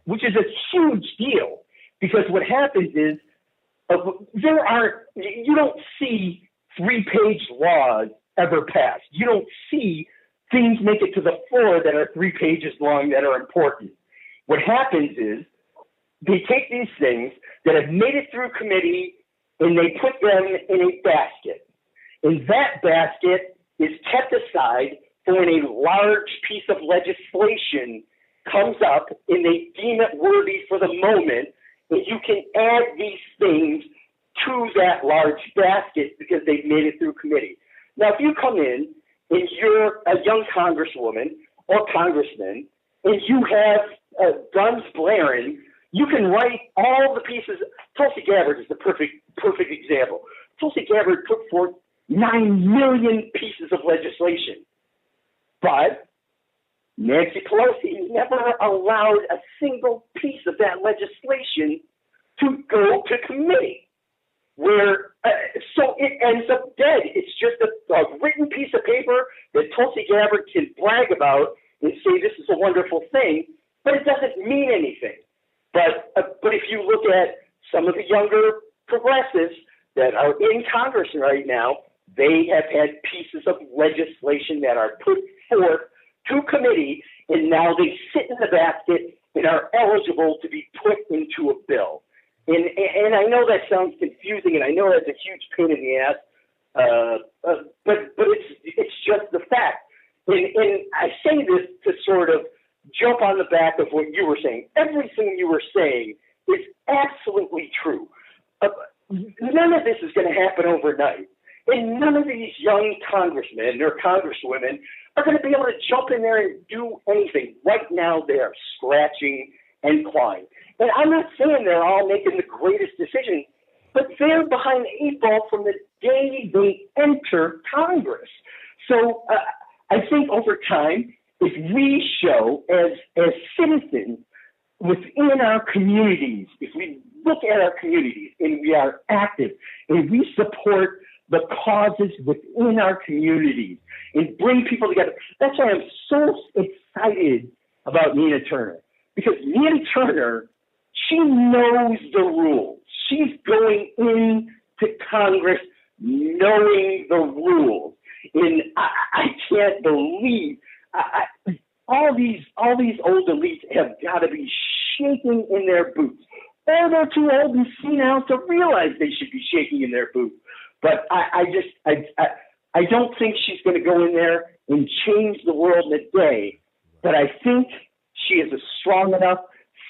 which is a huge deal because what happens is you don't see 3-page laws ever passed. You don't see things make it to the floor that are 3 pages long that are important. What happens is they take these things that have made it through committee and they put them in a basket. And that basket is kept aside for when a large piece of legislation comes up and they deem it worthy for the moment, and you can add these things to that large basket because they've made it through committee. Now, if you come in and you're a young congresswoman or congressman and you have guns blaring, you can write all the pieces. Tulsi Gabbard is the perfect example. Tulsi Gabbard put forth 9 million pieces of legislation, but Nancy Pelosi never allowed a single piece of that legislation to go to committee, where so it ends up dead. It's just a written piece of paper that Tulsi Gabbard can brag about and say this is a wonderful thing, but it doesn't mean anything. But if you look at some of the younger progressives that are in Congress right now, they have had pieces of legislation that are put forth to committee, and now they sit in the basket and are eligible to be put into a bill. And I know that sounds confusing, and I know that's a huge pain in the ass, but it's just the fact. And I say this to sort of jump on the back of what you were saying. Everything you were saying is absolutely true. None of this is going to happen overnight. And none of these young congressmen or congresswomen are going to be able to jump in there and do anything. Right now, they are scratching and clawing. And I'm not saying they're all making the greatest decisions, but they're behind the 8 ball from the day they enter Congress. So I think over time, if we show as citizens within our communities, if we look at our communities and we are active and we support the causes within our communities and bring people together. That's why I'm so excited about Nina Turner, because Nina Turner, she knows the rules. She's going into Congress knowing the rules. And I can't believe all these old elites have got to be shaking in their boots. Or they're too old and senile to realize they should be shaking in their boots. But I don't think she's going to go in there and change the world in a day. But I think she is a strong enough,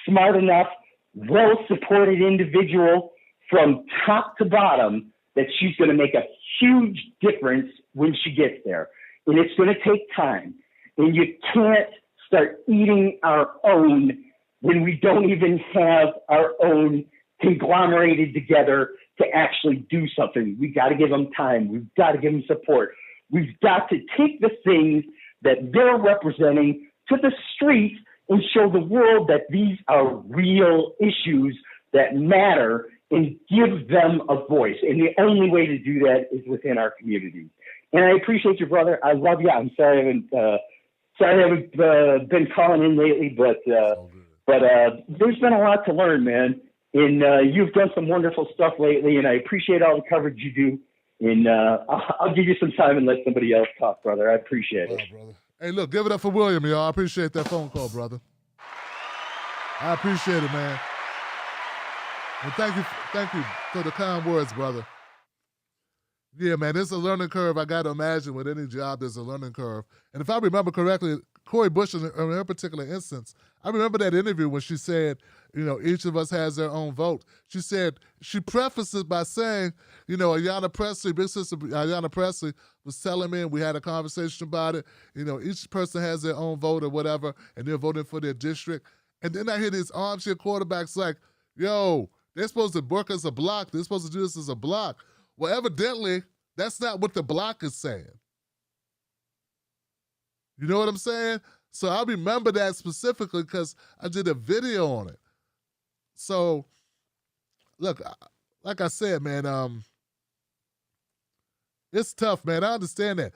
smart enough, well-supported individual from top to bottom that she's going to make a huge difference when she gets there. And it's going to take time. And you can't start eating our own when we don't even have our own conglomerated together to actually do something. We've got to give them time. We've got to give them support. We've got to take the things that they're representing to the streets and show the world that these are real issues that matter and give them a voice. And the only way to do that is within our community. And I appreciate you, brother. I love you. I'm sorry I haven't been calling in lately, but there's been a lot to learn, man. And you've done some wonderful stuff lately, and I appreciate all the coverage you do. And I'll give you some time and let somebody else talk, brother. I appreciate it. Brother. Hey, look, give it up for William, y'all. I appreciate that phone call, brother. I appreciate it, man. And thank you for the kind words, brother. Yeah, man, it's a learning curve. I got to imagine with any job, there's a learning curve. And if I remember correctly, Cori Bush, in her particular instance, I remember that interview when she said, each of us has their own vote. She said, she prefaced it by saying, Ayanna Presley, big sister Ayanna Presley was telling me, and we had a conversation about it, each person has their own vote or whatever, and they're voting for their district. And then I hear these armchair quarterbacks like, yo, they're supposed to work as a block. They're supposed to do this as a block. Well, evidently, that's not what the block is saying. You know what I'm saying? So I remember that specifically because I did a video on it. So, look, like I said, man, it's tough, man. I understand that.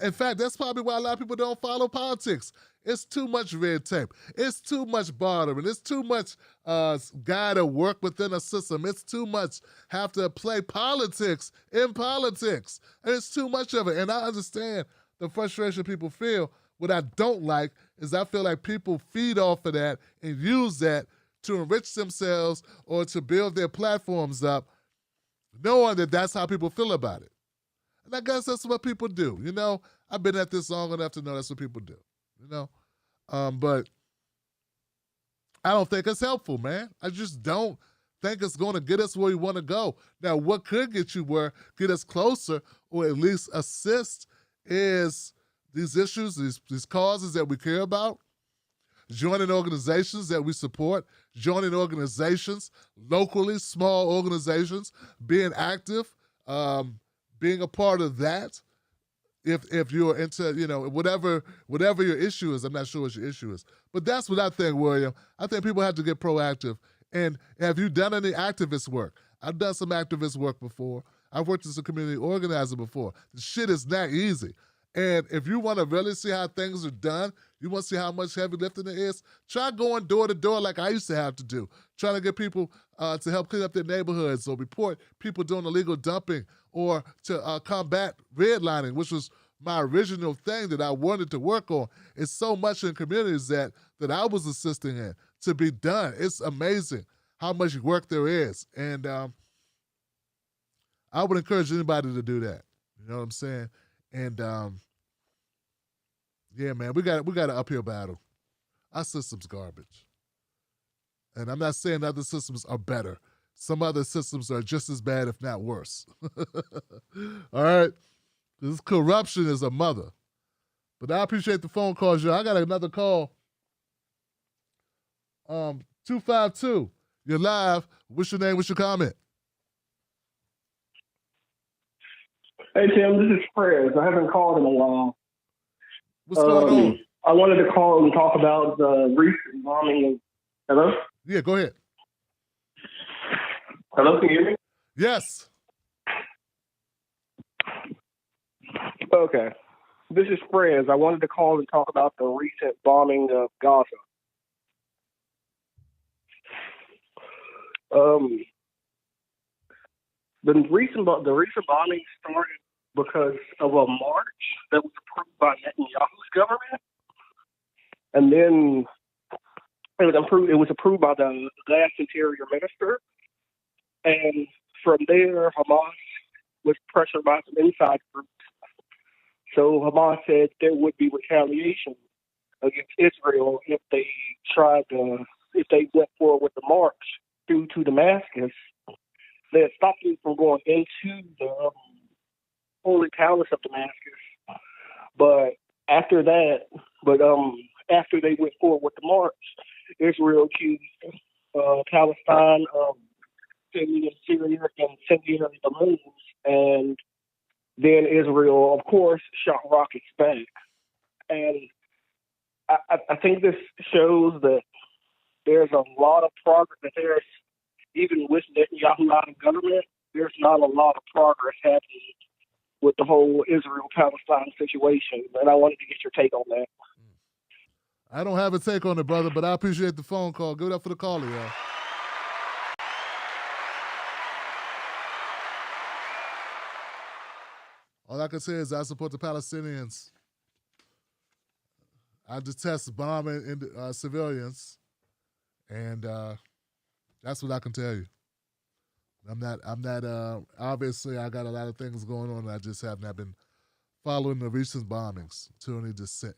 In fact, that's probably why a lot of people don't follow politics. It's too much red tape. It's too much bartering. It's too much guy to work within a system. It's too much have to play politics in politics. And it's too much of it. And I understand the frustration people feel. What I don't like is I feel like people feed off of that and use that to enrich themselves or to build their platforms up, knowing that that's how people feel about it. And I guess that's what people do. You know, I've been at this long enough to know that's what people do. You know, but I don't think it's helpful, man. I just don't think it's going to get us where we want to go. Now, what could get us closer, or at least assist, is these issues, these causes that we care about, joining organizations that we support, joining organizations locally, small organizations, being active, being a part of that. If you're into, you know, whatever your issue is, I'm not sure what your issue is, but that's what I think, William. I think people have to get proactive. And have you done any activist work? I've done some activist work before. I've worked as a community organizer before. The shit is not easy. And if you want to really see how things are done, you want to see how much heavy lifting there is, try going door to door like I used to have to do, trying to get people to help clean up their neighborhoods or report people doing illegal dumping or to combat redlining, which was my original thing that I wanted to work on. It's so much in communities that I was assisting in to be done. It's amazing how much work there is. And I would encourage anybody to do that. You know what I'm saying? And yeah, man, we got an uphill battle. Our system's garbage. And I'm not saying other systems are better. Some other systems are just as bad, if not worse. All right? This corruption is a mother. But I appreciate the phone calls, y'all. I got another call. 252. You're live. What's your name? What's your comment? Hey, Tim, this is Fred. I haven't called in a while. What's going on? I wanted to call and talk about the recent bombing. Hello? Yeah, go ahead. Hello, can you hear me? Yes. Okay. This is Fred. I wanted to call and talk about the recent bombing of Gaza. The recent bombing started because of a march that was approved by Netanyahu's government, and then it was approved by the last interior minister, and from there Hamas was pressured by some inside groups. So Hamas said there would be retaliation against Israel if they went forward with the march due to Damascus. They had stopped them from going into the holy palace of Damascus. But after they went forward with the march, Israel accused Palestine of sending Syria and incendiary balloons, and then Israel, of course, shot rockets back. And I think this shows that there's a lot of progress, that there's, even with Netanyahu out of government, there's not a lot of progress happening with the whole Israel-Palestine situation. And I wanted to get your take on that. I don't have a take on it, brother, but I appreciate the phone call. Give it up for the caller, y'all. All I can say is I support the Palestinians. I detest bombing civilians, and that's what I can tell you. I'm not, obviously I got a lot of things going on, and I just have not been following the recent bombings to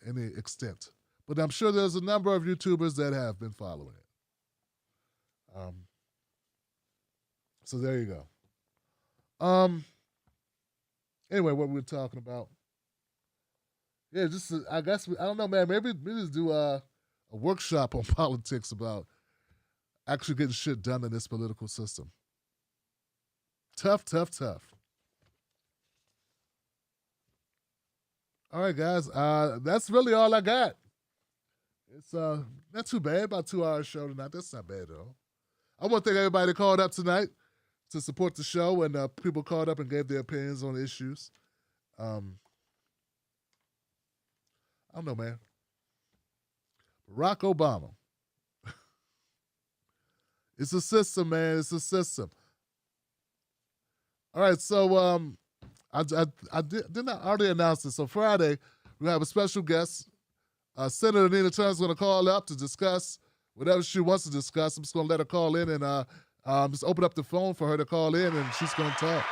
any extent. But I'm sure there's a number of YouTubers that have been following it. So there you go. Anyway, what we were talking about. Yeah, just, I guess, I don't know, man, maybe we just do a workshop on politics about actually getting shit done in this political system. Tough. All right, guys. That's really all I got. It's not too bad. About 2 hour show tonight. That's not bad at all. I want to thank everybody that called up tonight to support the show, and people called up and gave their opinions on issues. I don't know, man. Barack Obama. It's a system, man. It's a system. All right, so I did not already announce this. So Friday, we have a special guest. Senator Nina Turner's going to call up to discuss whatever she wants to discuss. I'm just going to let her call in and just open up the phone for her to call in, and she's going to talk.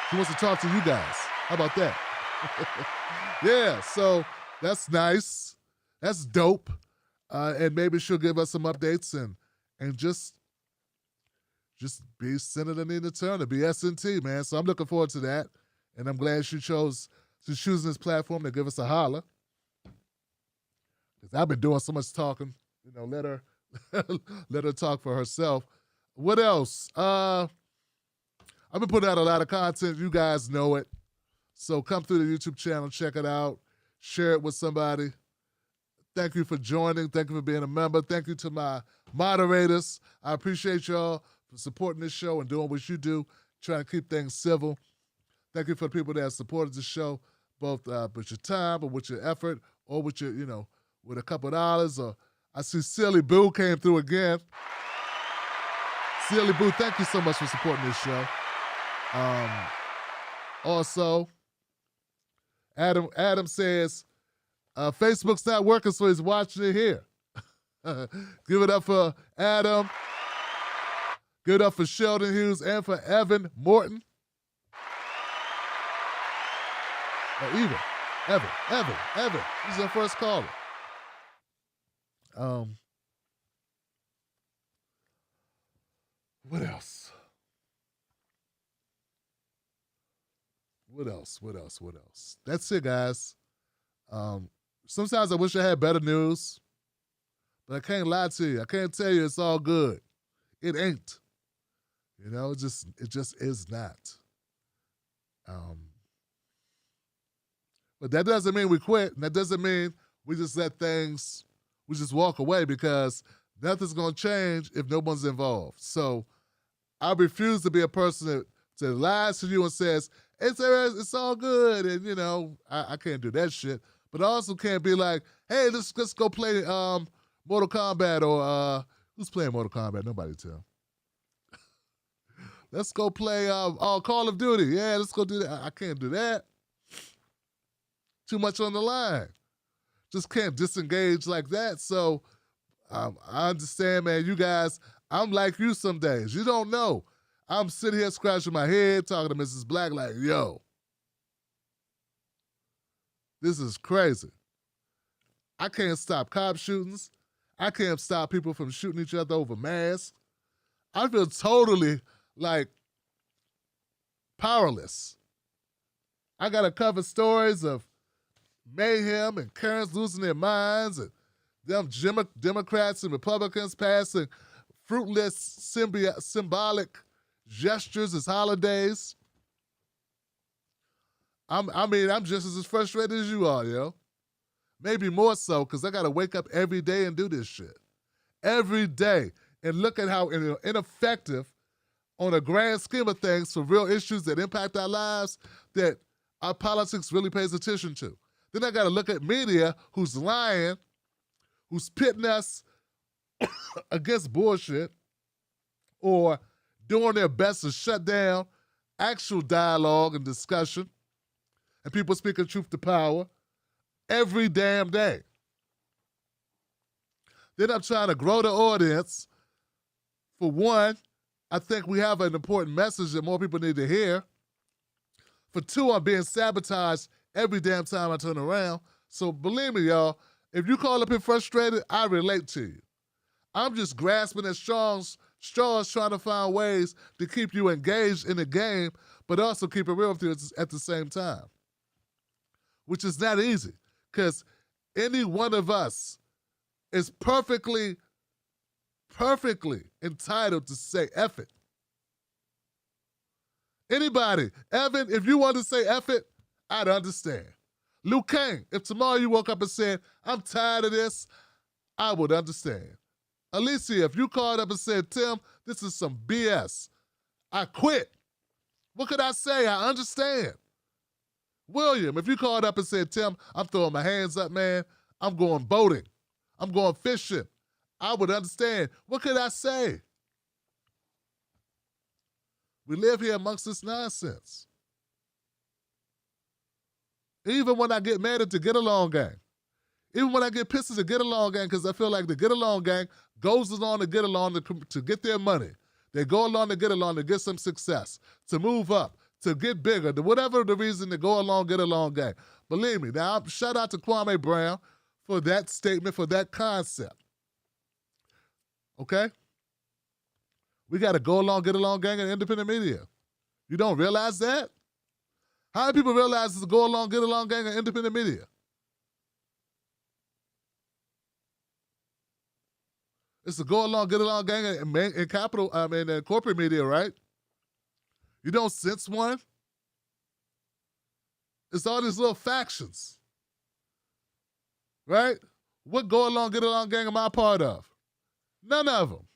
She wants to talk to you guys. How about that? Yeah, so that's nice. That's dope. And maybe she'll give us some updates and just be Senator Nina Turner, be SNT, man. So I'm looking forward to that. And I'm glad she's choosing this platform to give us a holler. Because I've been doing so much talking. Let her let her talk for herself. What else? I've been putting out a lot of content. You guys know it. So come through the YouTube channel, check it out, share it with somebody. Thank you for joining. Thank you for being a member. Thank you to my moderators. I appreciate y'all for supporting this show and doing what you do, trying to keep things civil. Thank you for the people that have supported the show, both with your time or with your effort or with your, with a couple of dollars. Or I see Silly Boo came through again. Silly Boo, thank you so much for supporting this show. Also, Adam says, Facebook's not working, so he's watching it here. Give it up for Adam. Give it up for Sheldon Hughes and for Evan Morton. Evan. He's our first caller. What else? What else? That's it, guys. Sometimes I wish I had better news, but I can't lie to you. I can't tell you it's all good. It ain't. It just is not. But that doesn't mean we quit. And that doesn't mean we just we just walk away, because nothing's going to change if no one's involved. So I refuse to be a person that lies to you and says, it's all good. And, I can't do that shit. But I also can't be like, hey, let's go play Mortal Kombat, or who's playing Mortal Kombat? Nobody tell. Let's go play Call of Duty. Yeah, let's go do that. I can't do that. Too much on the line. Just can't disengage like that. So I understand, man. You guys, I'm like you some days. You don't know. I'm sitting here scratching my head, talking to Mrs. Black like, yo, this is crazy. I can't stop cop shootings. I can't stop people from shooting each other over masks. I feel totally powerless. I got to cover stories of mayhem and Karens losing their minds and them Democrats and Republicans passing fruitless symbolic gestures as holidays. I'm just as frustrated as you are, yo. Maybe more so, because I got to wake up every day and do this shit. Every day. And look at how ineffective, on a grand scheme of things, for real issues that impact our lives, that our politics really pays attention to. Then I got to look at media who's lying, who's pitting us against bullshit, or doing their best to shut down actual dialogue and discussion, and people speaking truth to power every damn day. Then I'm trying to grow the audience. For one, I think we have an important message that more people need to hear. For two, I'm being sabotaged every damn time I turn around. So believe me, y'all, if you call up here frustrated, I relate to you. I'm just grasping at straws trying to find ways to keep you engaged in the game, but also keep it real with you at the same time. Which is not easy, because any one of us is perfectly entitled to say F it. Anybody. Evan, if you want to say F it, I'd understand. Luke Kane, if tomorrow you woke up and said, I'm tired of this, I would understand. Alicia, if you called up and said, Tim, this is some BS, I quit. What could I say? I understand. William, if you called up and said, Tim, I'm throwing my hands up, man, I'm going boating, I'm going fishing, I would understand. What could I say? We live here amongst this nonsense. Even when I get mad at the Get Along Gang. Even when I get pissed at the Get Along Gang, because I feel like the Get Along Gang goes along to get along to get their money. They go along to get along to get some success, to move up, to get bigger, to whatever the reason to go along, Get Along Gang. Believe me, now, shout out to Kwame Brown for that statement, for that concept. Okay? We got to go along, Get Along Gang and independent media. You don't realize that? How many people realize it's a go along, Get Along Gang and independent media? It's a go along, get along gang in capital, in corporate media, right? You don't sense one? It's all these little factions, right? What go along, get along gang am I part of? None of them.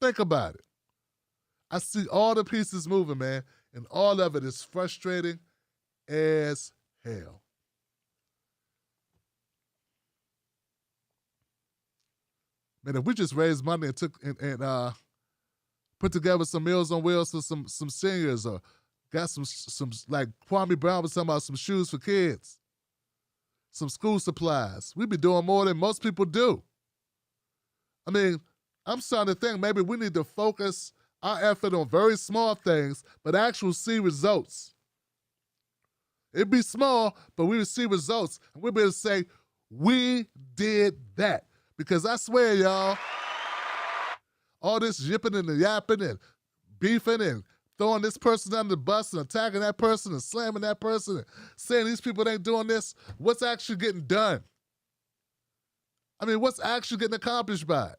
Think about it. I see all the pieces moving, man, and all of it is frustrating as hell. Man, if we just raised money and put together some Meals on Wheels for some seniors, or got some like Kwame Brown was talking about, some shoes for kids, some school supplies, we'd be doing more than most people do. I mean, I'm starting to think maybe we need to focus our effort on very small things, but actually see results. It'd be small, but we would see results, and we'd be able to say, we did that. Because I swear, y'all, all this yipping and yapping and beefing and throwing this person under the bus and attacking that person and slamming that person and saying these people ain't doing this, what's actually getting done? I mean, what's actually getting accomplished by it?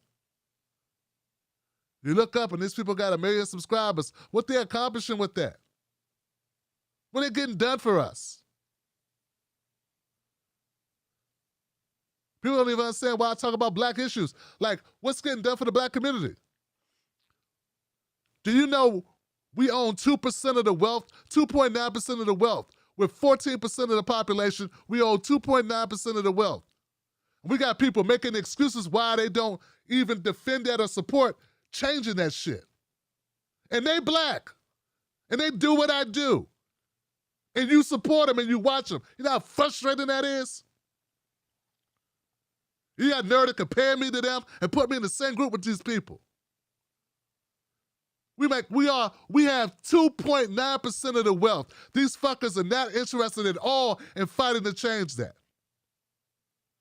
You look up and these people got 1 million subscribers. What they accomplishing with that? What are they getting done for us? People don't even understand why I talk about black issues. Like, what's getting done for the black community? Do you know we own 2% of the wealth, 2.9% of the wealth? With 14% of the population, we own 2.9% of the wealth. We got people making excuses why they don't even defend that or support changing that shit. And they black. And they do what I do. And you support them and you watch them. You know how frustrating that is? You got nerve to compare me to them and put me in the same group with these people. We have 2.9% of the wealth. These fuckers are not interested at all in fighting to change that.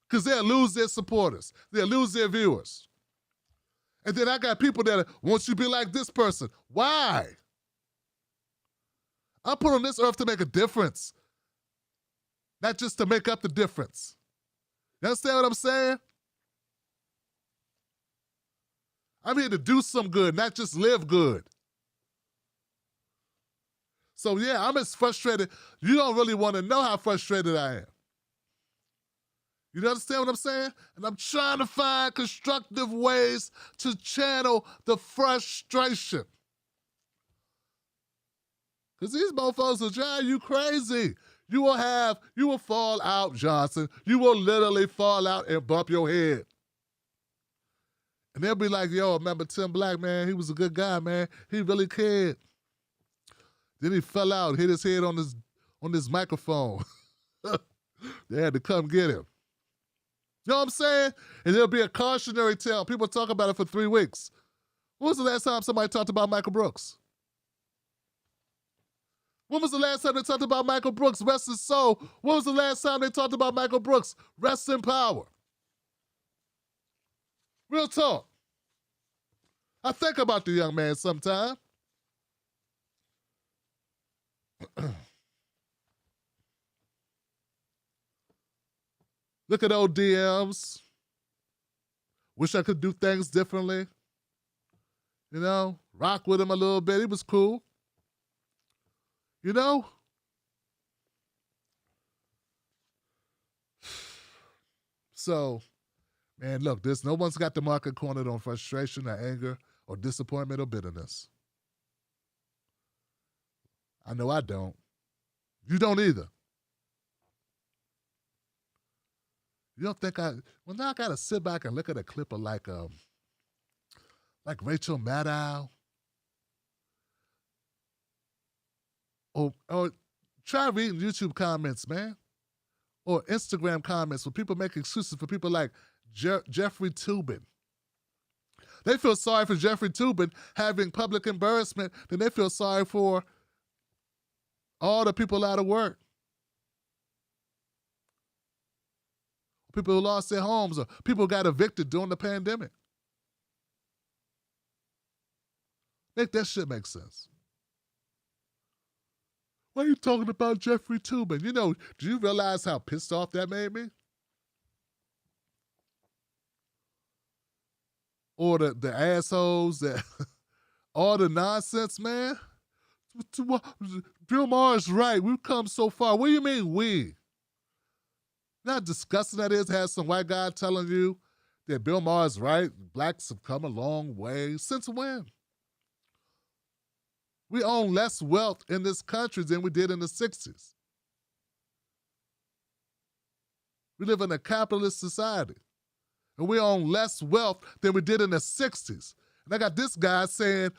Because they'll lose their supporters. They'll lose their viewers. And then I got people that want you to be like this person. Why? I'm put on this earth to make a difference. Not just to make up the difference. You understand what I'm saying? I'm here to do some good, not just live good. So yeah, I'm as frustrated. You don't really want to know how frustrated I am. You understand what I'm saying? And I'm trying to find constructive ways to channel the frustration. Because these mofos will drive you crazy. You will fall out, Johnson. You will literally fall out and bump your head. And they'll be like, yo, remember Tim Black, man? He was a good guy, man. He really cared. Then he fell out, hit his head on this microphone. They had to come get him. You know what I'm saying? And there'll be a cautionary tale. People talk about it for 3 weeks. When was the last time somebody talked about Michael Brooks? When was the last time they talked about Michael Brooks? Rest his soul. When was the last time they talked about Michael Brooks? Rest in power. Real talk. I think about the young man sometime. Look at old DMs. Wish I could do things differently. You know, rock with him a little bit. He was cool. You know? So, man, look, no one's got the market cornered on frustration or anger or disappointment or bitterness. I know I don't. You don't either. You don't think now I gotta sit back and look at a clip of like Rachel Maddow. Or Try reading YouTube comments, man, or Instagram comments where people make excuses for people like Jeffrey Toobin. They feel sorry for Jeffrey Toobin having public embarrassment, then they feel sorry for all the people out of work. People who lost their homes, or people who got evicted during the pandemic. Make that shit make sense. Why are you talking about Jeffrey Toobin? You know, do you realize how pissed off that made me? Or the assholes that, all the nonsense, man. Bill Maher's right. We've come so far. What do you mean we? Not disgusting that is, have some white guy telling you that Bill Maher's right. Blacks have come a long way. Since when? We own less wealth in this country than we did in the 60s. We live in a capitalist society. And we own less wealth than we did in the 60s. And I got this guy saying,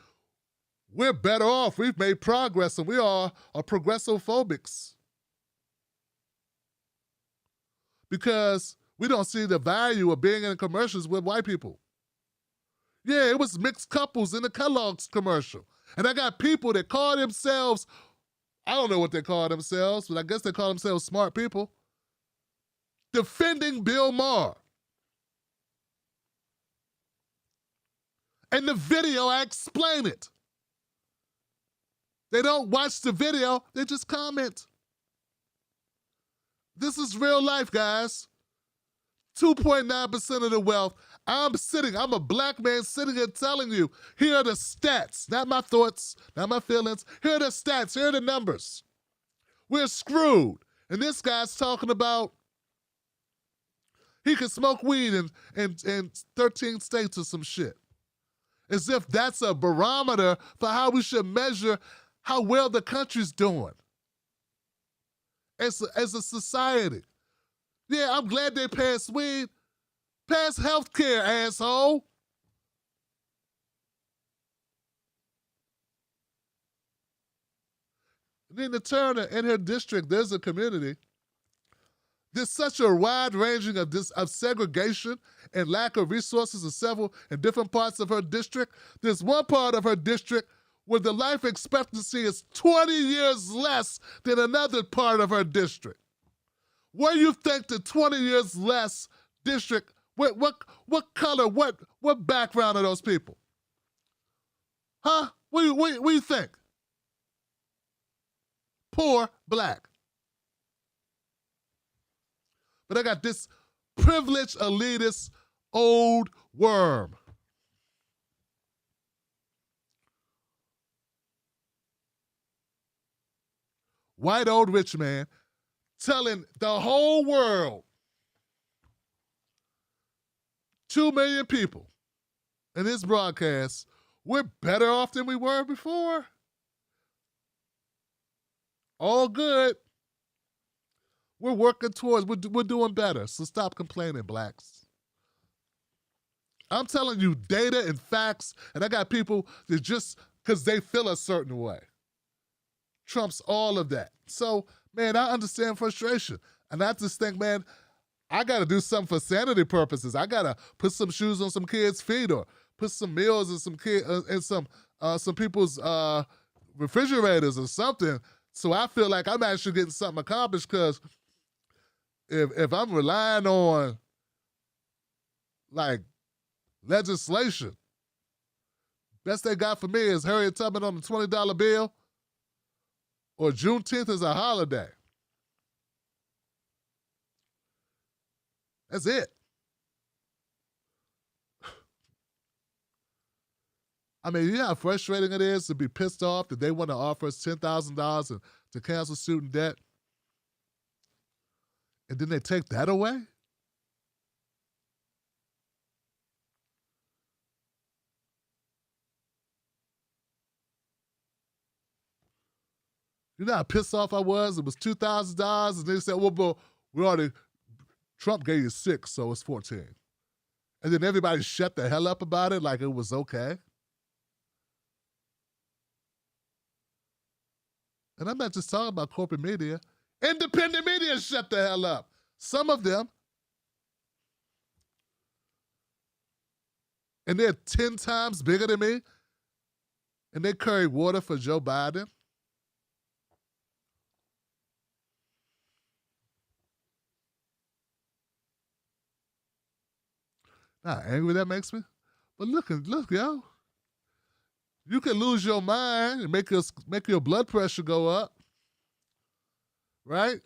we're better off. We've made progress, and we are progressophobics. Because we don't see the value of being in commercials with white people. Yeah, it was mixed couples in the Kellogg's commercial. And I got people that call themselves, I don't know what they call themselves, but I guess they call themselves smart people, defending Bill Maher. In the video, I explain it. They don't watch the video, they just comment. This is real life, guys. 2.9% of the wealth. I'm a black man sitting here telling you, here are the stats, not my thoughts, not my feelings. Here are the stats, here are the numbers. We're screwed. And this guy's talking about he can smoke weed in 13 states or some shit. As if that's a barometer for how we should measure how well the country's doing as a society. Yeah, I'm glad they passed weed. Pass health care, asshole. Nina Turner, in her district, there's a community. There's such a wide ranging of segregation and lack of resources in different parts of her district. There's one part of her district where the life expectancy is 20 years less than another part of her district. Where you think the 20 years less district, what color, what background are those people? Huh? What do you think? Poor black. But I got this privileged, elitist, old worm. White old rich man telling the whole world, 2 million people in this broadcast, we're better off than we were before. All good. We're working towards, we're doing better, so stop complaining, blacks. I'm telling you data and facts, and I got people that just, because they feel a certain way, trumps all of that. So, man, I understand frustration. And I just think, man, I got to do something for sanity purposes. I got to put some shoes on some kids' feet or put some meals in some people's refrigerators or something. So I feel like I'm actually getting something accomplished, because if I'm relying on like legislation, best they got for me is Harriet Tubman on the $20 bill or Juneteenth is a holiday. That's it. I mean, you know how frustrating it is to be pissed off that they want to offer us $10,000 to cancel student debt, and then they take that away? You know how pissed off I was? It was $2,000, and they said, well, bro, Trump gave you 6, so it's 14. And then everybody shut the hell up about it like it was okay. And I'm not just talking about corporate media. Independent media, shut the hell up. Some of them. And they're 10 times bigger than me. And they carry water for Joe Biden. Not angry that makes me. But look, yo. You can lose your mind and make your blood pressure go up. Right?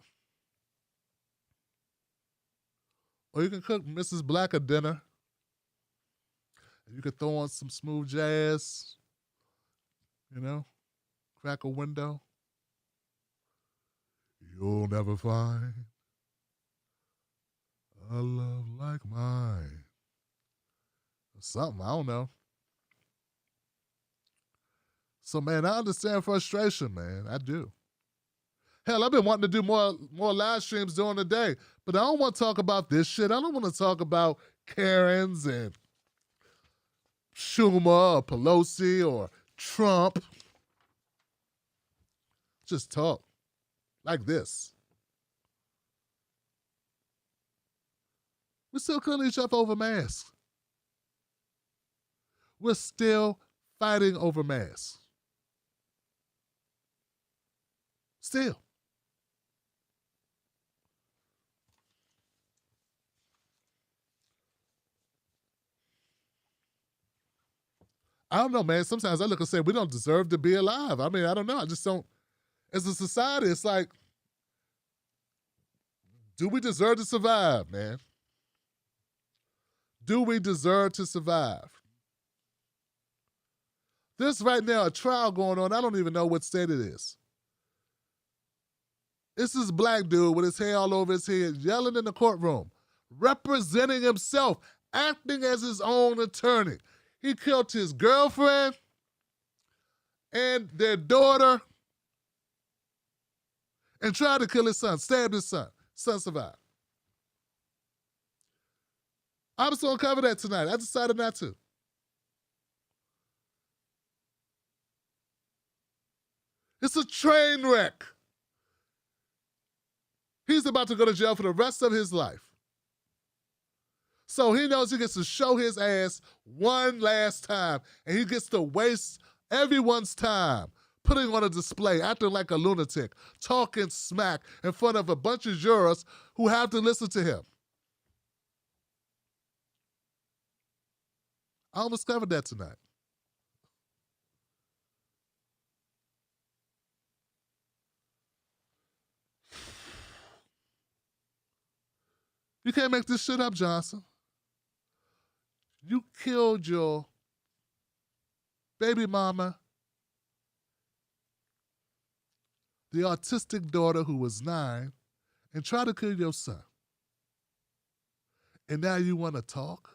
Or you can cook Mrs. Black a dinner. You can throw on some smooth jazz. You know? Crack a window. You'll never find a love like mine. Or something, I don't know. So, man, I understand frustration, man. I do. Hell, I've been wanting to do more live streams during the day, but I don't want to talk about this shit. I don't want to talk about Karens and Schumer or Pelosi or Trump. Just talk like this. We're still killing each other over masks. We're still fighting over masks. Still. I don't know, man. Sometimes I look and say, we don't deserve to be alive. I mean, I don't know. I just don't. As a society, it's like, do we deserve to survive, man? Do we deserve to survive? There's right now a trial going on. I don't even know what state it is. It's this black dude with his hair all over his head, yelling in the courtroom, representing himself, acting as his own attorney. He killed his girlfriend and their daughter and tried to kill his son, stabbed his son. Son survived. I was going to cover that tonight. I decided not to. It's a train wreck. He's about to go to jail for the rest of his life. So he knows he gets to show his ass one last time, and he gets to waste everyone's time putting on a display, acting like a lunatic, talking smack in front of a bunch of jurors who have to listen to him. I almost covered that tonight. You can't make this shit up, Johnson. You killed your baby mama, the autistic daughter who was 9, and tried to kill your son. And now you want to talk?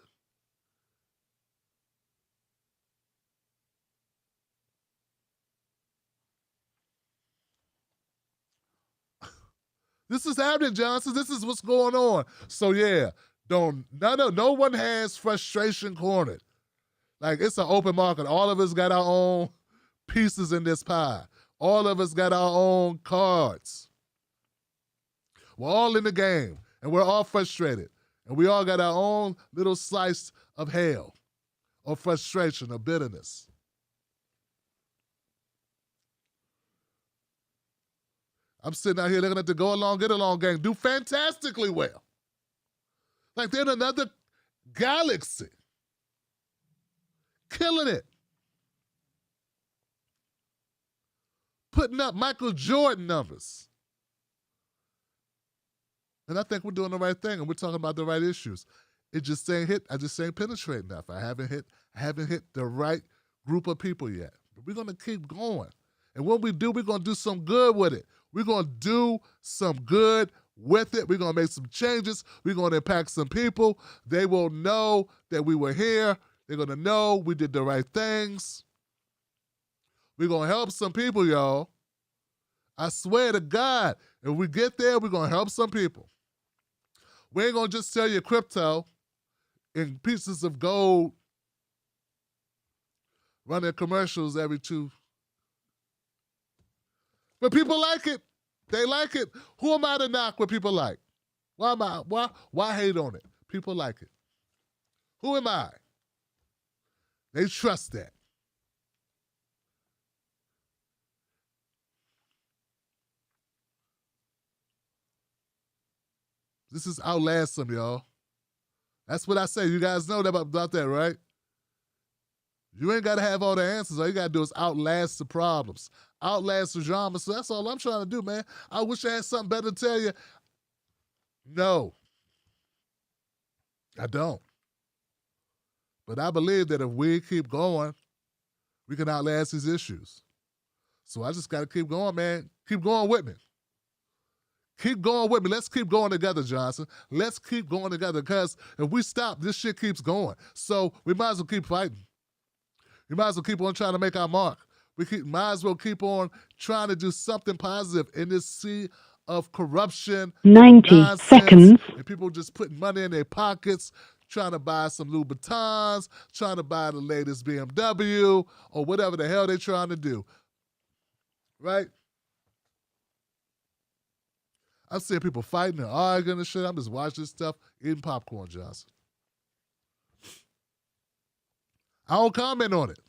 This is happening, Johnson. This is what's going on. So yeah, no one has frustration cornered. Like, it's an open market. All of us got our own pieces in this pie. All of us got our own cards. We're all in the game, and we're all frustrated. And we all got our own little slice of hell, or frustration, or bitterness. I'm sitting out here looking at the Go Along, Get Along gang do fantastically well. Like they're in another galaxy. Killing it. Putting up Michael Jordan numbers. And I think we're doing the right thing, and we're talking about the right issues. It just ain't hit. I just ain't penetrate enough. I haven't hit the right group of people yet. But we're gonna keep going. And when we do, we're gonna do some good with it. We're gonna do some good with it. We're gonna make some changes. We're gonna impact some people. They will know that we were here. They're gonna know we did the right things. We're gonna help some people, y'all. I swear to God, if we get there, we're gonna help some people. We ain't gonna just sell you crypto in pieces of gold, running commercials every 2. But people like it. They like it. Who am I to knock what people like? Why hate on it? People like it. Who am I? They trust that. This is outlast y'all. That's what I say. You guys know that about that, right? You ain't got to have all the answers. All you got to do is outlast the problems, outlast the drama. So that's all I'm trying to do, man. I wish I had something better to tell you. No, I don't. But I believe that if we keep going, we can outlast these issues. So I just got to keep going, man. Keep going with me. Keep going with me. Let's keep going together, Johnson. Let's keep going together because if we stop, this shit keeps going. So we might as well keep fighting. We might as well keep on trying to make our mark. Might as well keep on trying to do something positive in this sea of corruption. 90 seconds. And people just putting money in their pockets, trying to buy some Louboutins, trying to buy the latest BMW, or whatever the hell they're trying to do. Right? I'm seeing people fighting and arguing and shit. I'm just watching this stuff, eating popcorn, Johnson. I don't comment on it.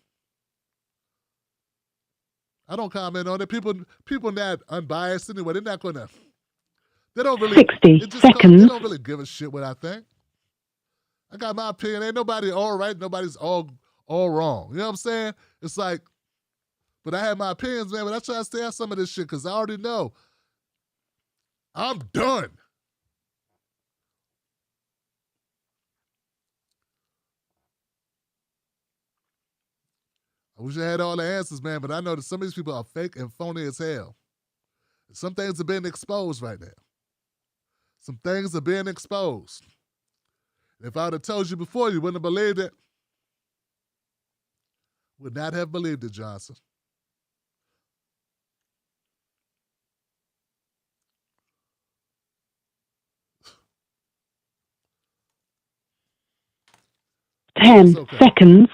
I don't comment on it. People not unbiased anyway. They're not going to. They don't really. 60 seconds. They don't really give a shit what I think. I got my opinion. Ain't nobody all right. Nobody's all wrong. You know what I'm saying? It's like, but I have my opinions, man. But I try to stay out some of this shit because I already know. I'm done. I wish I had all the answers, man, but I know that some of these people are fake and phony as hell. Some things are being exposed right now. Some things are being exposed. If I would have told you before, you wouldn't have believed it. Would not have believed it, Johnson. Ten seconds.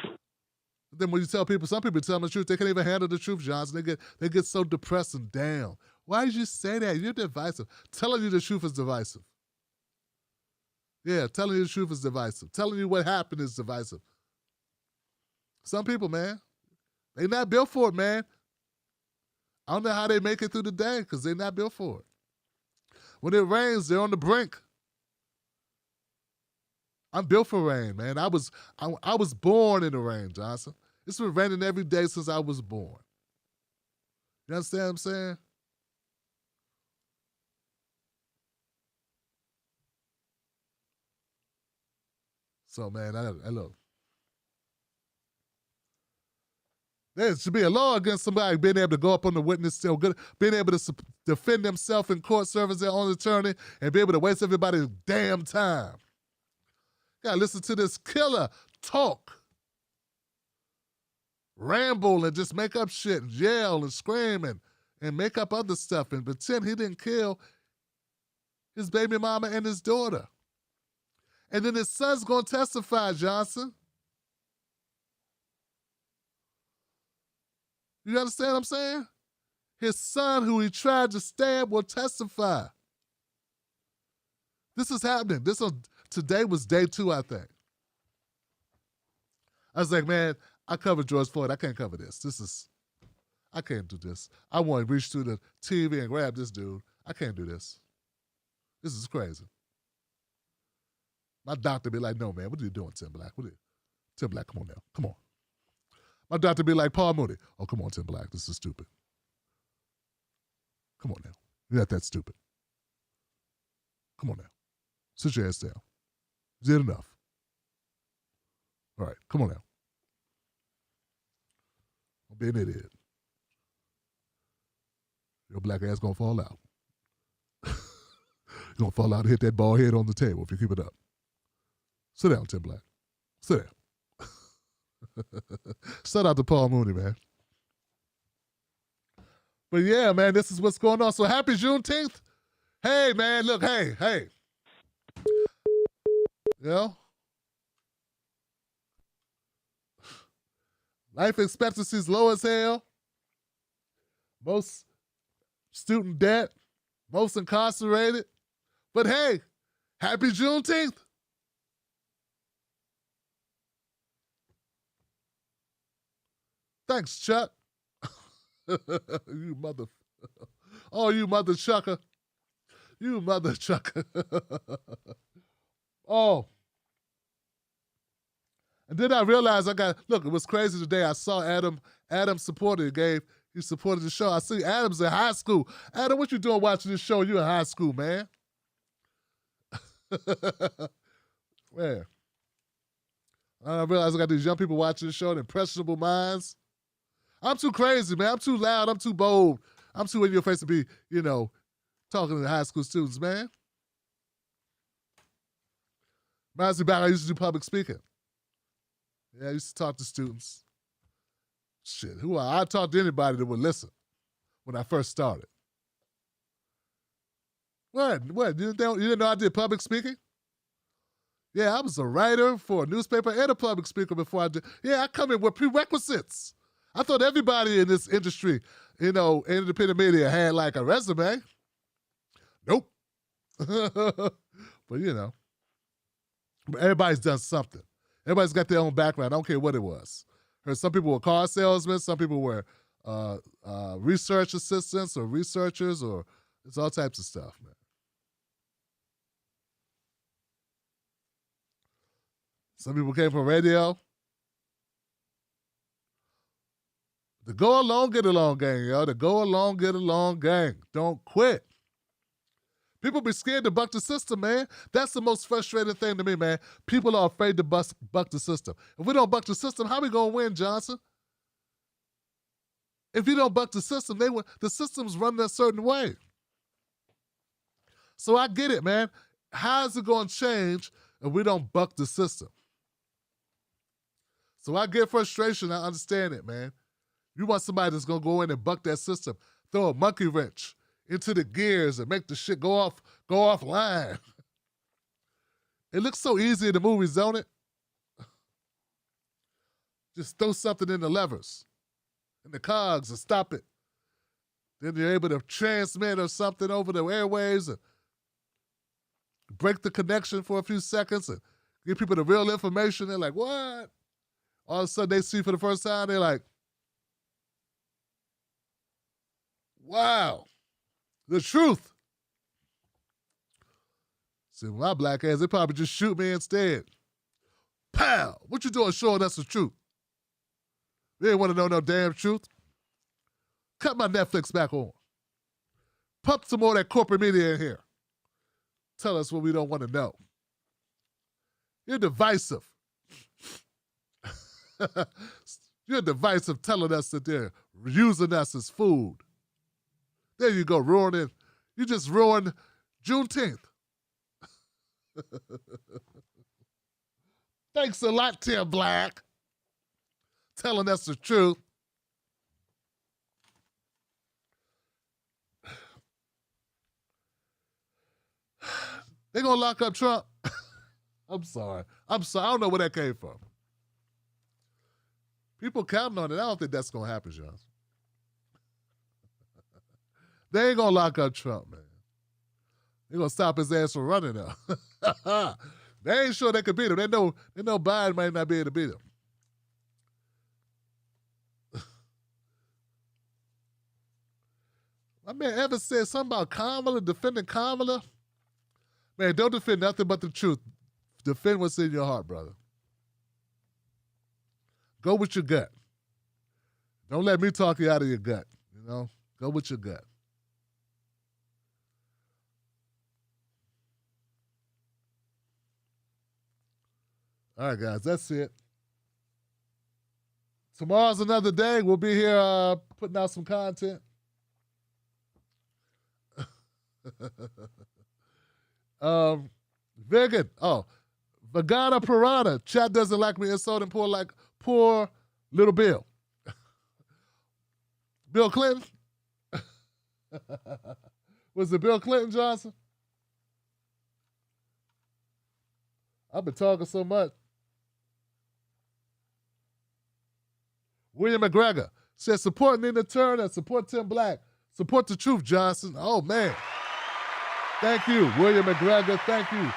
Then when you tell people, some people tell them the truth, they can't even handle the truth, Johnson. They get so depressed and down. Why did you say that? You're divisive. Telling you the truth is divisive. Yeah, telling you the truth is divisive. Telling you what happened is divisive. Some people, man, they not built for it, man. I don't know how they make it through the day because they're not built for it. When it rains, they're on the brink. I'm built for rain, man. I was born in the rain, Johnson. It's been raining every day since I was born. You understand what I'm saying? So, man, I look. There should be a law against somebody being able to go up on the witness stand, being able to defend themselves in court, serve as their own attorney, and be able to waste everybody's damn time. Gotta listen to this killer talk, ramble, and just make up shit, and yell and scream and make up other stuff and pretend he didn't kill his baby mama and his daughter. And then his son's gonna testify, Johnson. You understand what I'm saying? His son, who he tried to stab, will testify. This is happening. Today was day 2, I think. I was like, man, I covered George Floyd. I can't cover this. I can't do this. I want to reach through the TV and grab this dude. I can't do this. This is crazy. My doctor be like, no, man, what are you doing, Tim Black? Tim Black, come on now. Come on. My doctor be like, Paul Mooney. Oh, come on, Tim Black. This is stupid. Come on now. You're not that stupid. Come on now. Sit your ass down. Is it enough? All right, come on now. Don't be an idiot. Your black ass gonna fall out. You're gonna fall out and hit that bald head on the table if you keep it up. Sit down, Tim Black. Sit down. Shout out to Paul Mooney, man. But yeah, man, this is what's going on. So happy Juneteenth. Hey, man, look, hey. You know? Life expectancy is low as hell. Most student debt, most incarcerated. But hey, happy Juneteenth. Thanks, Chuck. You mother. Oh, you mother chucker. You mother chucker. Oh. And then I realized look, it was crazy today. I saw Adam supported he supported the show. I see Adam's in high school. Adam, what you doing watching this show? You in high school, man. Man. I realize I got these young people watching the show, impressionable minds. I'm too crazy, man. I'm too loud. I'm too bold. I'm too in your face to be, talking to high school students, man. Reminds me back, I used to do public speaking. Yeah, I used to talk to students. Shit, I talked to anybody that would listen when I first started. What? You didn't know I did public speaking? Yeah, I was a writer for a newspaper and a public speaker before I did. Yeah, I come in with prerequisites. I thought everybody in this industry, independent media had like a resume. Nope. But everybody's done something. Everybody's got their own background. I don't care what it was. Heard some people were car salesmen. Some people were research assistants or researchers, or it's all types of stuff, man. Some people came from radio. The go along, get along gang, yo. The go along, get along gang. Don't quit. People be scared to buck the system, man. That's the most frustrating thing to me, man. People are afraid to buck the system. If we don't buck the system, how we gonna win, Johnson? If you don't buck the system, the system's running a certain way. So I get it, man. How is it gonna change if we don't buck the system? So I get frustration. I understand it, man. You want somebody that's gonna go in and buck that system, throw a monkey wrench into the gears and make the shit go offline. It looks so easy in the movies, don't it? Just throw something in the levers, in the cogs, and stop it. Then you're able to transmit or something over the airwaves and break the connection for a few seconds and give people the real information. They're like, what? All of a sudden they see for the first time, they're like, wow. The truth. See, my black ass, they probably just shoot me instead. Pow! What you doing showing us the truth? You ain't want to know no damn truth. Cut my Netflix back on. Pump some more of that corporate media in here. Tell us what we don't want to know. You're divisive. You're divisive telling us that they're using us as food. There you go, ruining. You just ruined Juneteenth. Thanks a lot, Tim Black. Telling us the truth. They're going to lock up Trump. I'm sorry. I don't know where that came from. People counting on it. I don't think that's going to happen, John. They ain't going to lock up Trump, man. They're going to stop his ass from running now. They ain't sure they could beat him. They know Biden might not be able to beat him. My man Evans said something about Kamala, defending Kamala. Man, don't defend nothing but the truth. Defend what's in your heart, brother. Go with your gut. Don't let me talk you out of your gut, Go with your gut. All right, guys, that's it. Tomorrow's another day. We'll be here putting out some content. Vegan. Oh, Vagana Piranha. Chat doesn't like me insulting poor little Bill. Bill Clinton? Was it Bill Clinton, Johnson? I've been talking so much. William McGregor says support Nina Turner, support Tim Black. Support the truth, Johnson. Oh, man. Thank you, William McGregor. Thank you,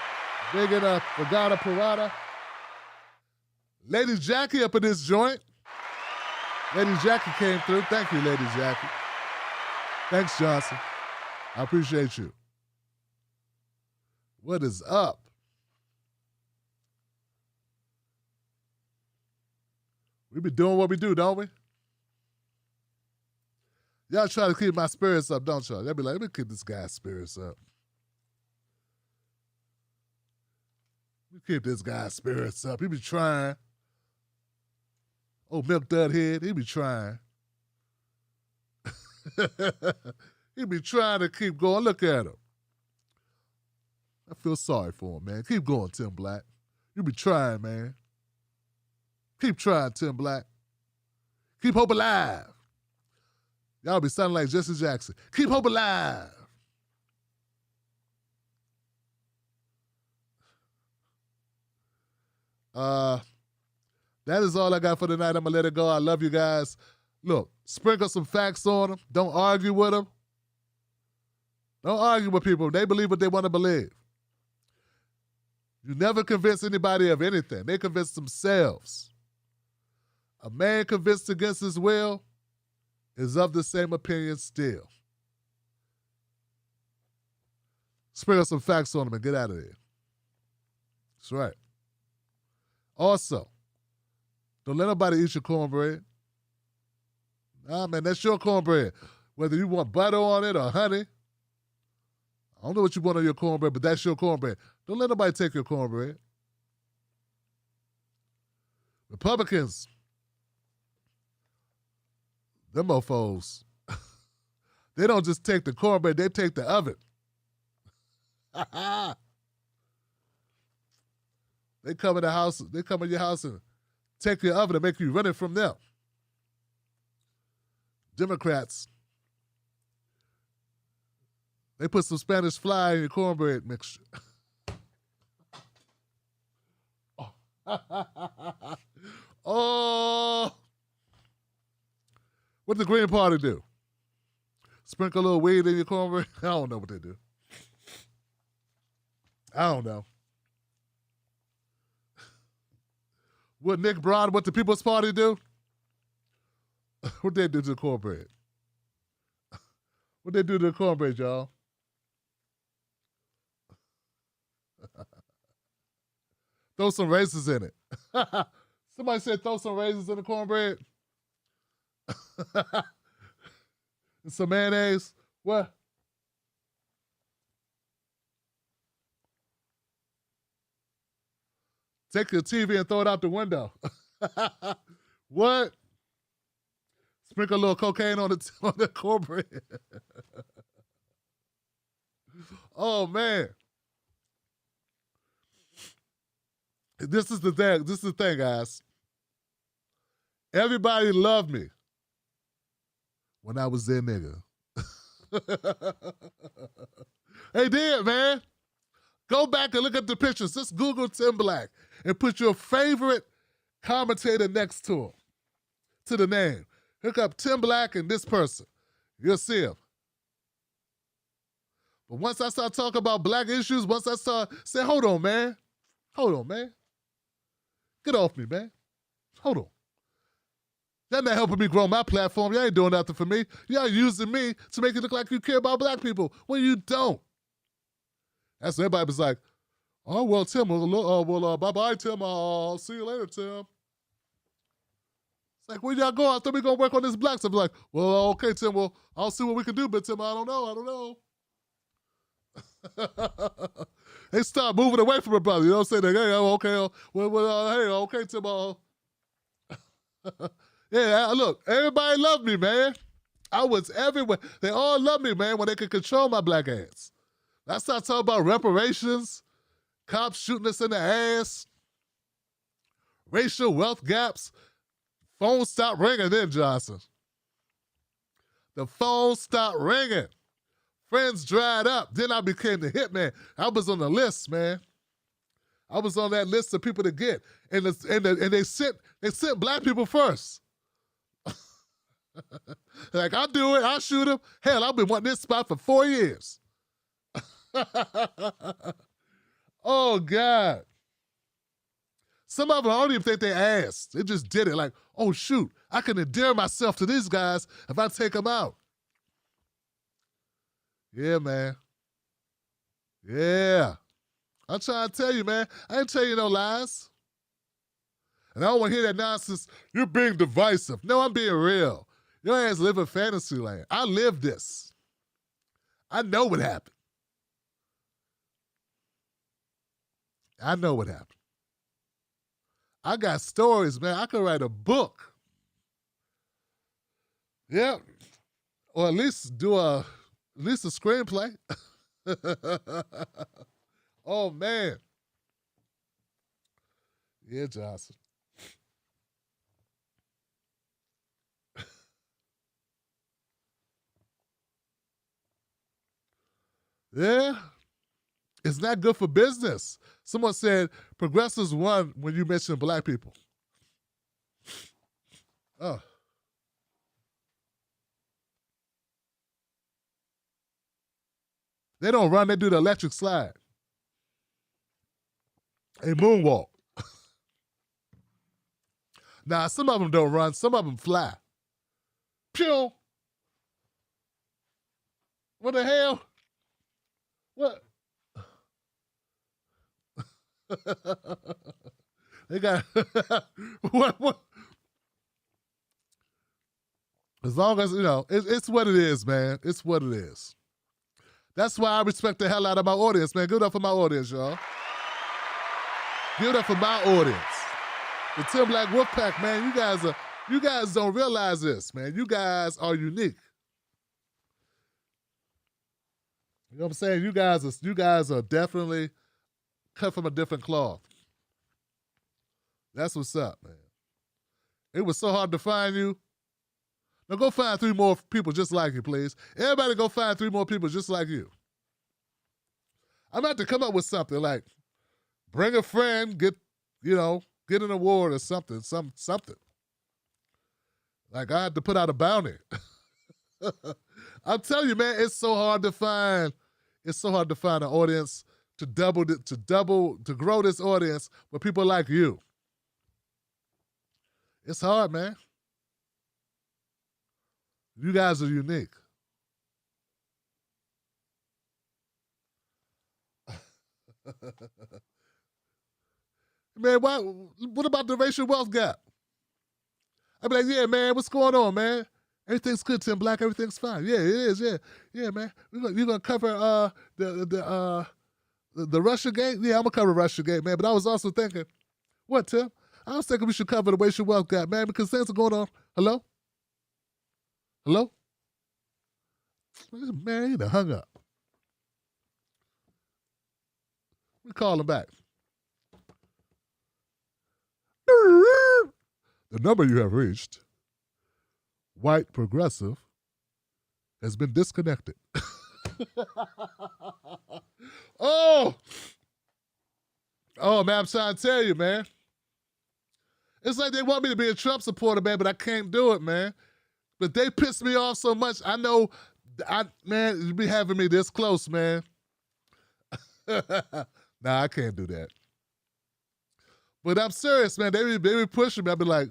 Big enough, Pagata Parada. Lady Jackie up in this joint. Lady Jackie came through. Thank you, Lady Jackie. Thanks, Johnson. I appreciate you. What is up? We be doing what we do, don't we? Y'all try to keep my spirits up, don't y'all? Y'all be like, let me keep this guy's spirits up. Let me keep this guy's spirits up. He be trying. Oh, Milk Dud Head, he be trying. He be trying to keep going. Look at him. I feel sorry for him, man. Keep going, Tim Black. You be trying, man. Keep trying, Tim Black. Keep hope alive. Y'all be sounding like Jesse Jackson. Keep hope alive. That is all I got for tonight. I'm going to let it go. I love you guys. Look, sprinkle some facts on them. Don't argue with them. Don't argue with people. They believe what they want to believe. You never convince anybody of anything. They convince themselves. A man convinced against his will is of the same opinion still. Sprinkle some facts on them and get out of there. That's right. Also, don't let nobody eat your cornbread. Nah, man, that's your cornbread. Whether you want butter on it or honey. I don't know what you want on your cornbread, but that's your cornbread. Don't let nobody take your cornbread. Republicans, them mofos, they don't just take the cornbread, they take the oven. They come in the house, they come in your house and take your oven and make you run it from them. Democrats, they put some Spanish fly in your cornbread mixture. Oh, what the Green Party do? Sprinkle a little weed in your cornbread? I don't know what they do. I don't know. What Nick Brown, what the People's Party do? What they do to the cornbread? What they do to the cornbread, y'all? Throw some raisins in it. Somebody said throw some raisins in the cornbread. And some mayonnaise. What? Take your TV and throw it out the window. What? Sprinkle a little cocaine on the cornbread. Oh, man. This is the thing. This is the thing, guys. Everybody loved me when I was their nigga. They did, man. Go back and look at the pictures. Just Google Tim Black and put your favorite commentator next to him, to the name. Look up Tim Black and this person. You'll see him. But once I start talking about black issues, once I start saying, hold on, man. Hold on, man. Get off me, man. Hold on. Y'all not helping me grow my platform. Y'all ain't doing nothing for me. Y'all using me to make it look like you care about black people when you don't. That's when everybody was like, oh, well, Tim, bye-bye, Tim. I'll see you later, Tim. It's like, where y'all go? I thought we going to work on this black stuff. I'm like, well, okay, Tim, well, I'll see what we can do, but Tim, I don't know. They start moving away from it, brother. You know what I'm saying? Like, hey, okay, hey, okay, Tim. Yeah, look, everybody loved me, man. I was everywhere. They all loved me, man, when they could control my black ass. I start talking about reparations, cops shooting us in the ass, racial wealth gaps. Phone stopped ringing then, Johnson. The phone stopped ringing. Friends dried up. Then I became the hitman. I was on the list, man. I was on that list of people to get. And they sent black people first. Like, I'll do it. I'll shoot him. Hell, I've been wanting this spot for 4 years. Oh, God. Some of them, I don't even think they asked. They just did it like, oh, shoot, I can endear myself to these guys if I take them out. Yeah, man. Yeah. I'm trying to tell you, man. I ain't tell you no lies. And I don't want to hear that nonsense. You're being divisive. No, I'm being real. Your ass live in fantasy land. I live this. I know what happened. I know what happened. I got stories, man. I could write a book. Yeah. Or at least do a screenplay. Oh, man. Yeah, Johnson. Yeah. It's not good for business. Someone said progressives won when you mentioned black people. Oh. They don't run, they do the electric slide. A moonwalk. Nah, some of them don't run, some of them fly. Pew! What the hell? What? They got what? As long as, it's what it is, man. It's what it is. That's why I respect the hell out of my audience, man. Give it up for my audience, y'all. Give it up for my audience. The Tim Black Wolfpack, man, you guys don't realize this, man. You guys are unique. You know what I'm saying? You guys are definitely cut from a different cloth. That's what's up, man. It was so hard to find you. Now go find 3 more people just like you, please. Everybody go find 3 more people just like you. I'm about to come up with something like bring a friend, get an award or something. Like I had to put out a bounty. I'm telling you, man, it's so hard to find. It's so hard to find an audience to grow this audience with people like you. It's hard, man. You guys are unique. Man, what about the racial wealth gap? I'd be like, yeah, man, what's going on, man? Everything's good, Tim Black. Everything's fine. Yeah, it is. Yeah, man. You're gonna cover the Russia Gate. Yeah, I'm gonna cover Russia Gate, man. But I was also thinking, what, Tim? I was thinking we should cover the racial wealth gap, man, because things are going on. Hello? Man, he done hung up. We call him back. The number you have reached, white progressive, has been disconnected. Oh, man, I'm trying to tell you, man. It's like they want me to be a Trump supporter, man, but I can't do it, man. But they piss me off so much. I know, man, you be having me this close, man. Nah, I can't do that. But I'm serious, man. They be pushing me. I'll be like,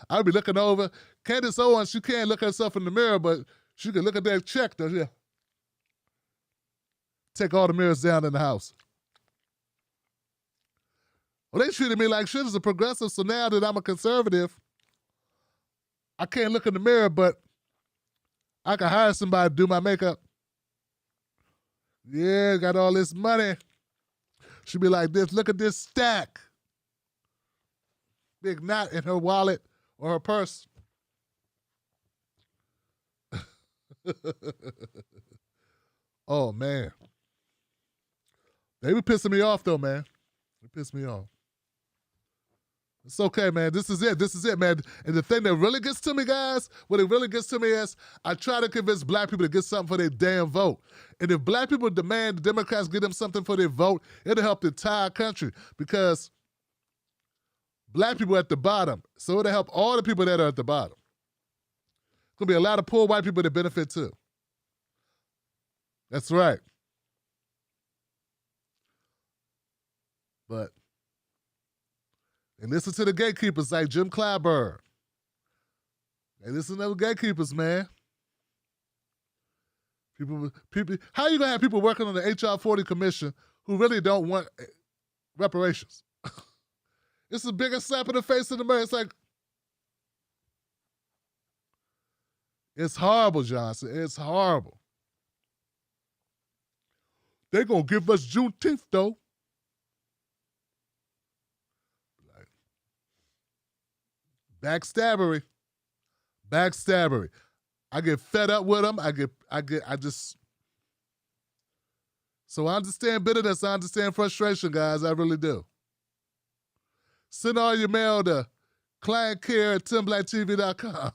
I'll be looking over. Candace Owens, she can't look herself in the mirror, but she can look at that check, though. Yeah. Take all the mirrors down in the house. Well, they treated me like shit as a progressive, so now that I'm a conservative, I can't look in the mirror, but I can hire somebody to do my makeup. Yeah, got all this money. She'd be like this, look at this stack. Big knot in her wallet or her purse. Oh, man. They be pissing me off, though, man. They piss me off. It's okay, man. This is it, man. And the thing that really gets to me, guys, what it really gets to me is I try to convince black people to get something for their damn vote. And if black people demand the Democrats give them something for their vote, it'll help the entire country because black people are at the bottom. So it'll help all the people that are at the bottom. Gonna be a lot of poor white people that benefit too. That's right. But they listen to the gatekeepers like Jim Clyburn. They listen to the gatekeepers, man. People. How you gonna have people working on the HR 40 commission who really don't want reparations? It's the biggest slap in the face in America. It's like, it's horrible, Johnson. It's horrible. They're gonna give us Juneteenth though. Backstabbery. I get fed up with them. So I understand bitterness. I understand frustration, guys. I really do. Send all your mail to clientcare@timblacktv.com.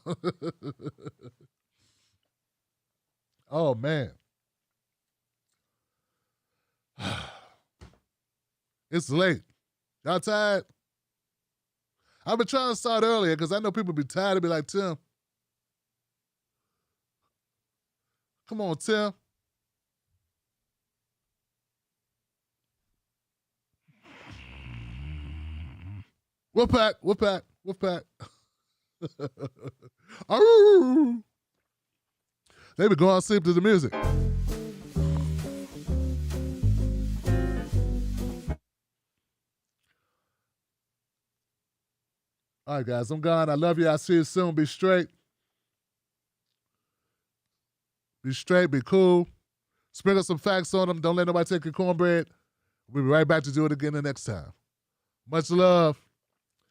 Oh, man. It's late. Y'all tired? I've been trying to start earlier because I know people be tired and be like, Tim. Come on, Tim. We're back. They be going to sleep to the music. All right, guys, I'm gone. I love you. I'll see you soon. Be straight. Be straight. Be cool. Sprinkle some facts on them. Don't let nobody take your cornbread. We'll be right back to do it again the next time. Much love.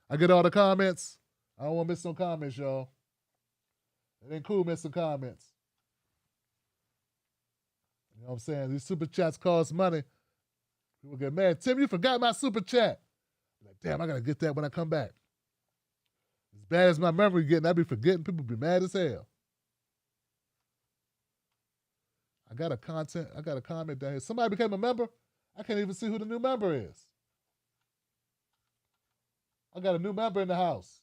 I get all the comments. I don't want to miss no comments, y'all. It ain't cool missing comments. You know what I'm saying? These super chats cost money. People get mad. Tim, you forgot my super chat. I'm like, damn, I got to get that when I come back. As bad as my memory getting, I be forgetting. People be mad as hell. I got a comment down here. Somebody became a member. I can't even see who the new member is. I got a new member in the house.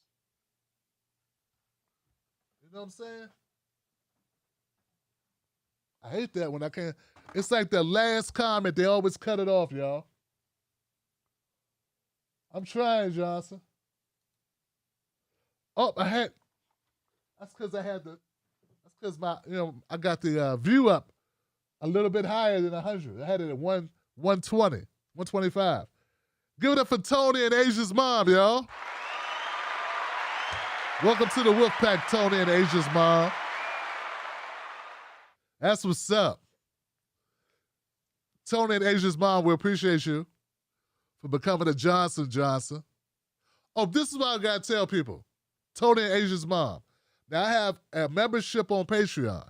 You know what I'm saying? I hate that when I can't. It's like the last comment. They always cut it off, y'all. I'm trying, Johnson. Oh, that's because I got the view up a little bit higher than 100. I had it at 120, 125. Give it up for Tony and Asia's mom, y'all. Welcome to the Wolfpack, Tony and Asia's mom. That's what's up. Tony and Asia's mom, we appreciate you for becoming a Johnson. Oh, this is what I got to tell people. Tony and Asia's mom. Now, I have a membership on Patreon.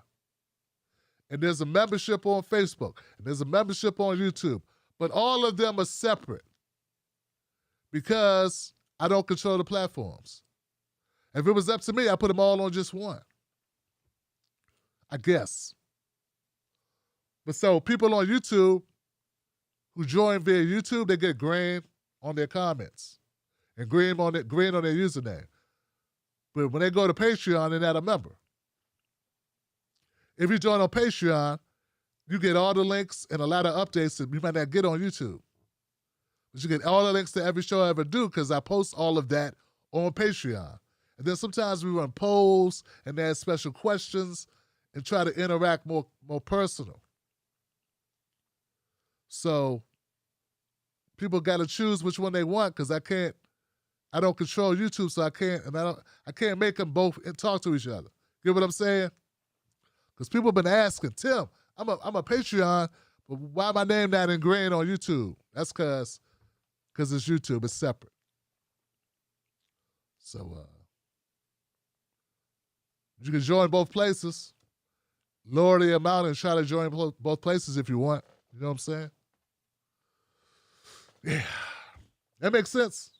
And there's a membership on Facebook. And there's a membership on YouTube. But all of them are separate because I don't control the platforms. If it was up to me, I'd put them all on just one. I guess. But so people on YouTube who join via YouTube, they get green on their comments and green on their username. But when they go to Patreon, they're not a member. If you join on Patreon, you get all the links and a lot of updates that you might not get on YouTube. But you get all the links to every show I ever do because I post all of that on Patreon. And then sometimes we run polls and ask special questions and try to interact more personal. So people got to choose which one they want because I don't control YouTube, so I can't make them both talk to each other. Get what I'm saying? Because people have been asking, Tim, I'm a Patreon, but why my name not in green on YouTube? That's because it's YouTube. It's separate. So you can join both places. Lower the amount and try to join both places if you want. You know what I'm saying? Yeah. That makes sense.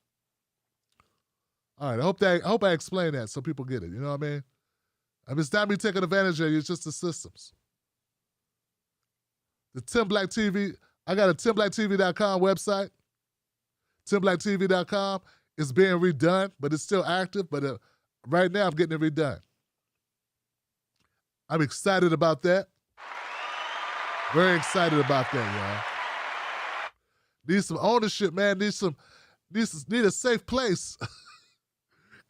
All right, I hope I explained that so people get it. You know what I mean? It's not me taking advantage of you, it's just the systems. The Tim Black TV, I got a timblacktv.com website. timblacktv.com is being redone, but it's still active. But right now, I'm getting it redone. I'm excited about that. Very excited about that, y'all. Need some ownership, man. Need a safe place.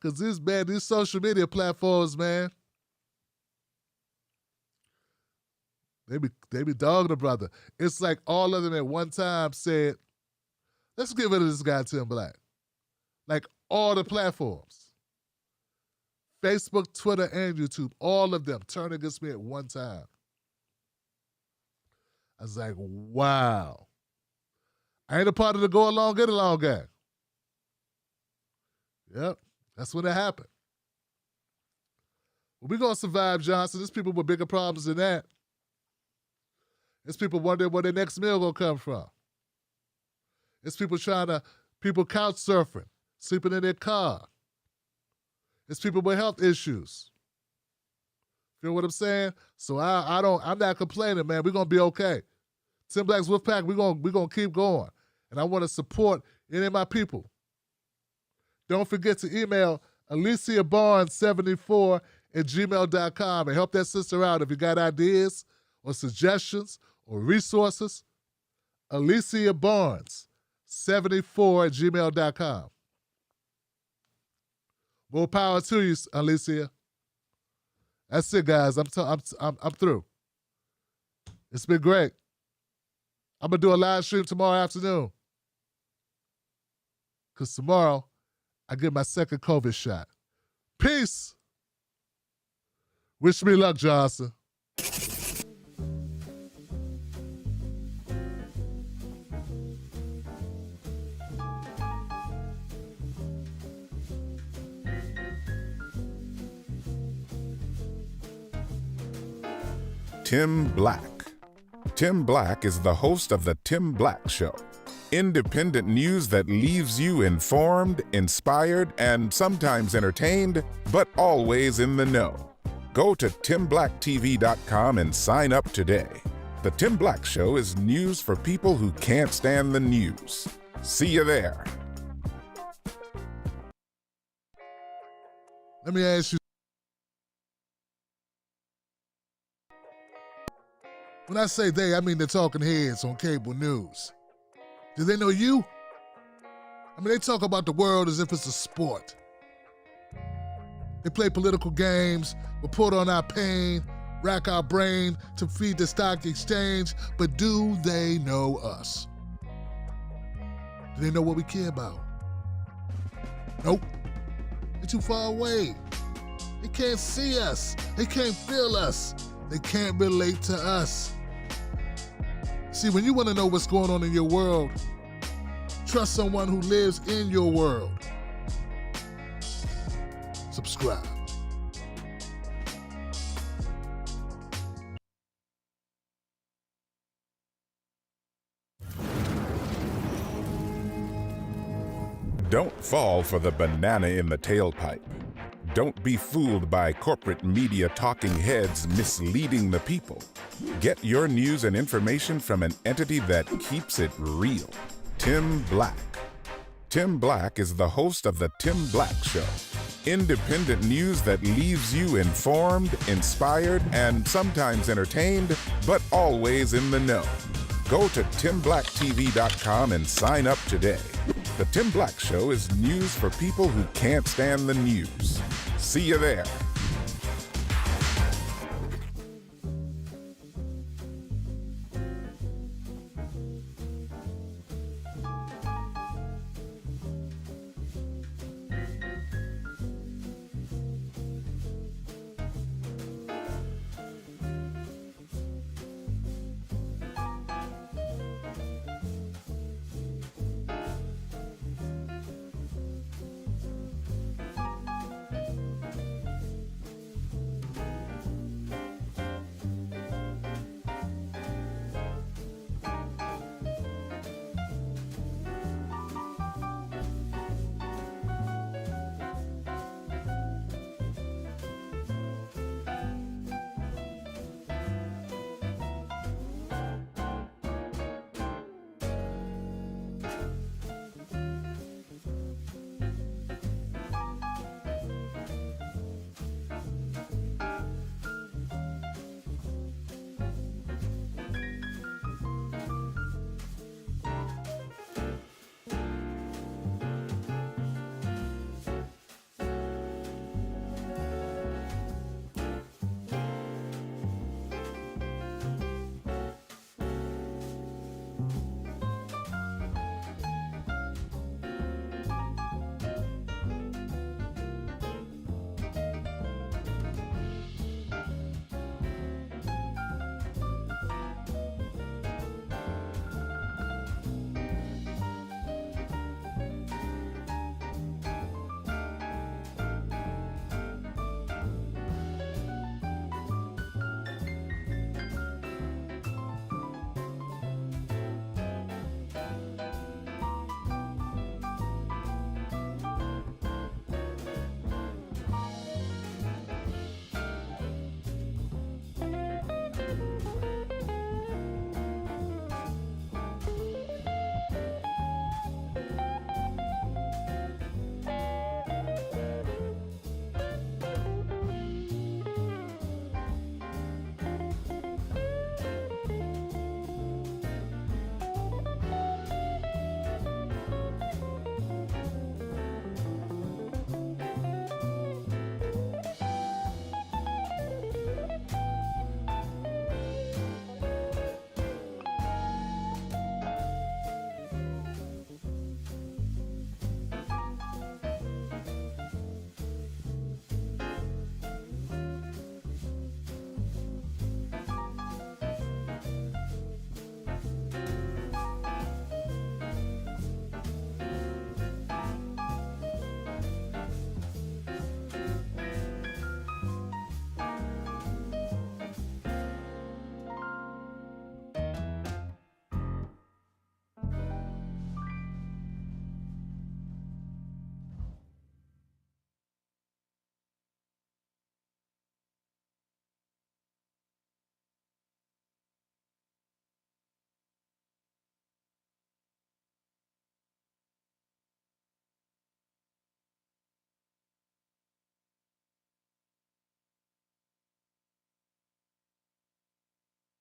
Cause these social media platforms, man, they be dogging the brother. It's like all of them at one time said, let's get rid of this guy, Tim Black. Like all the platforms. Facebook, Twitter, and YouTube, all of them turned against me at one time. I was like, wow. I ain't a part of the go along, get along gang. Yep, that's when it happened. Well, we're going to survive, Johnson. There's people with bigger problems than that. There's people wondering where their next meal going to come from. There's people people couch surfing, sleeping in their car. It's people with health issues. Feel what I'm saying? So I'm not complaining, man. We're gonna be okay. Tim Black's Wolfpack, we're gonna keep going. And I want to support any of my people. Don't forget to email AliciaBarnes74@gmail.com and help that sister out if you got ideas or suggestions or resources. AliciaBarnes74@gmail.com. More power to you, Alicia. That's it, guys. I'm through. It's been great. I'm gonna do a live stream tomorrow afternoon. Cause tomorrow I get my second COVID shot. Peace. Wish me luck, Johnson. Tim Black. Tim Black is the host of The Tim Black Show. Independent news that leaves you informed, inspired, and sometimes entertained, but always in the know. Go to timblacktv.com and sign up today. The Tim Black Show is news for people who can't stand the news. See you there. Let me ask you. When I say they, I mean the talking heads on cable news. Do they know you? I mean, they talk about the world as if it's a sport. They play political games, report on our pain, rack our brain to feed the stock exchange, but do they know us? Do they know what we care about? Nope. They're too far away. They can't see us. They can't feel us. They can't relate to us. See, when you want to know what's going on in your world, trust someone who lives in your world. Subscribe. Don't fall for the banana in the tailpipe. Don't be fooled by corporate media talking heads misleading the people. Get your news and information from an entity that keeps it real. Tim Black. Tim Black is the host of The Tim Black Show. Independent news that leaves you informed, inspired, and sometimes entertained, but always in the know. Go to timblacktv.com and sign up today. The Tim Black Show is news for people who can't stand the news. See you there.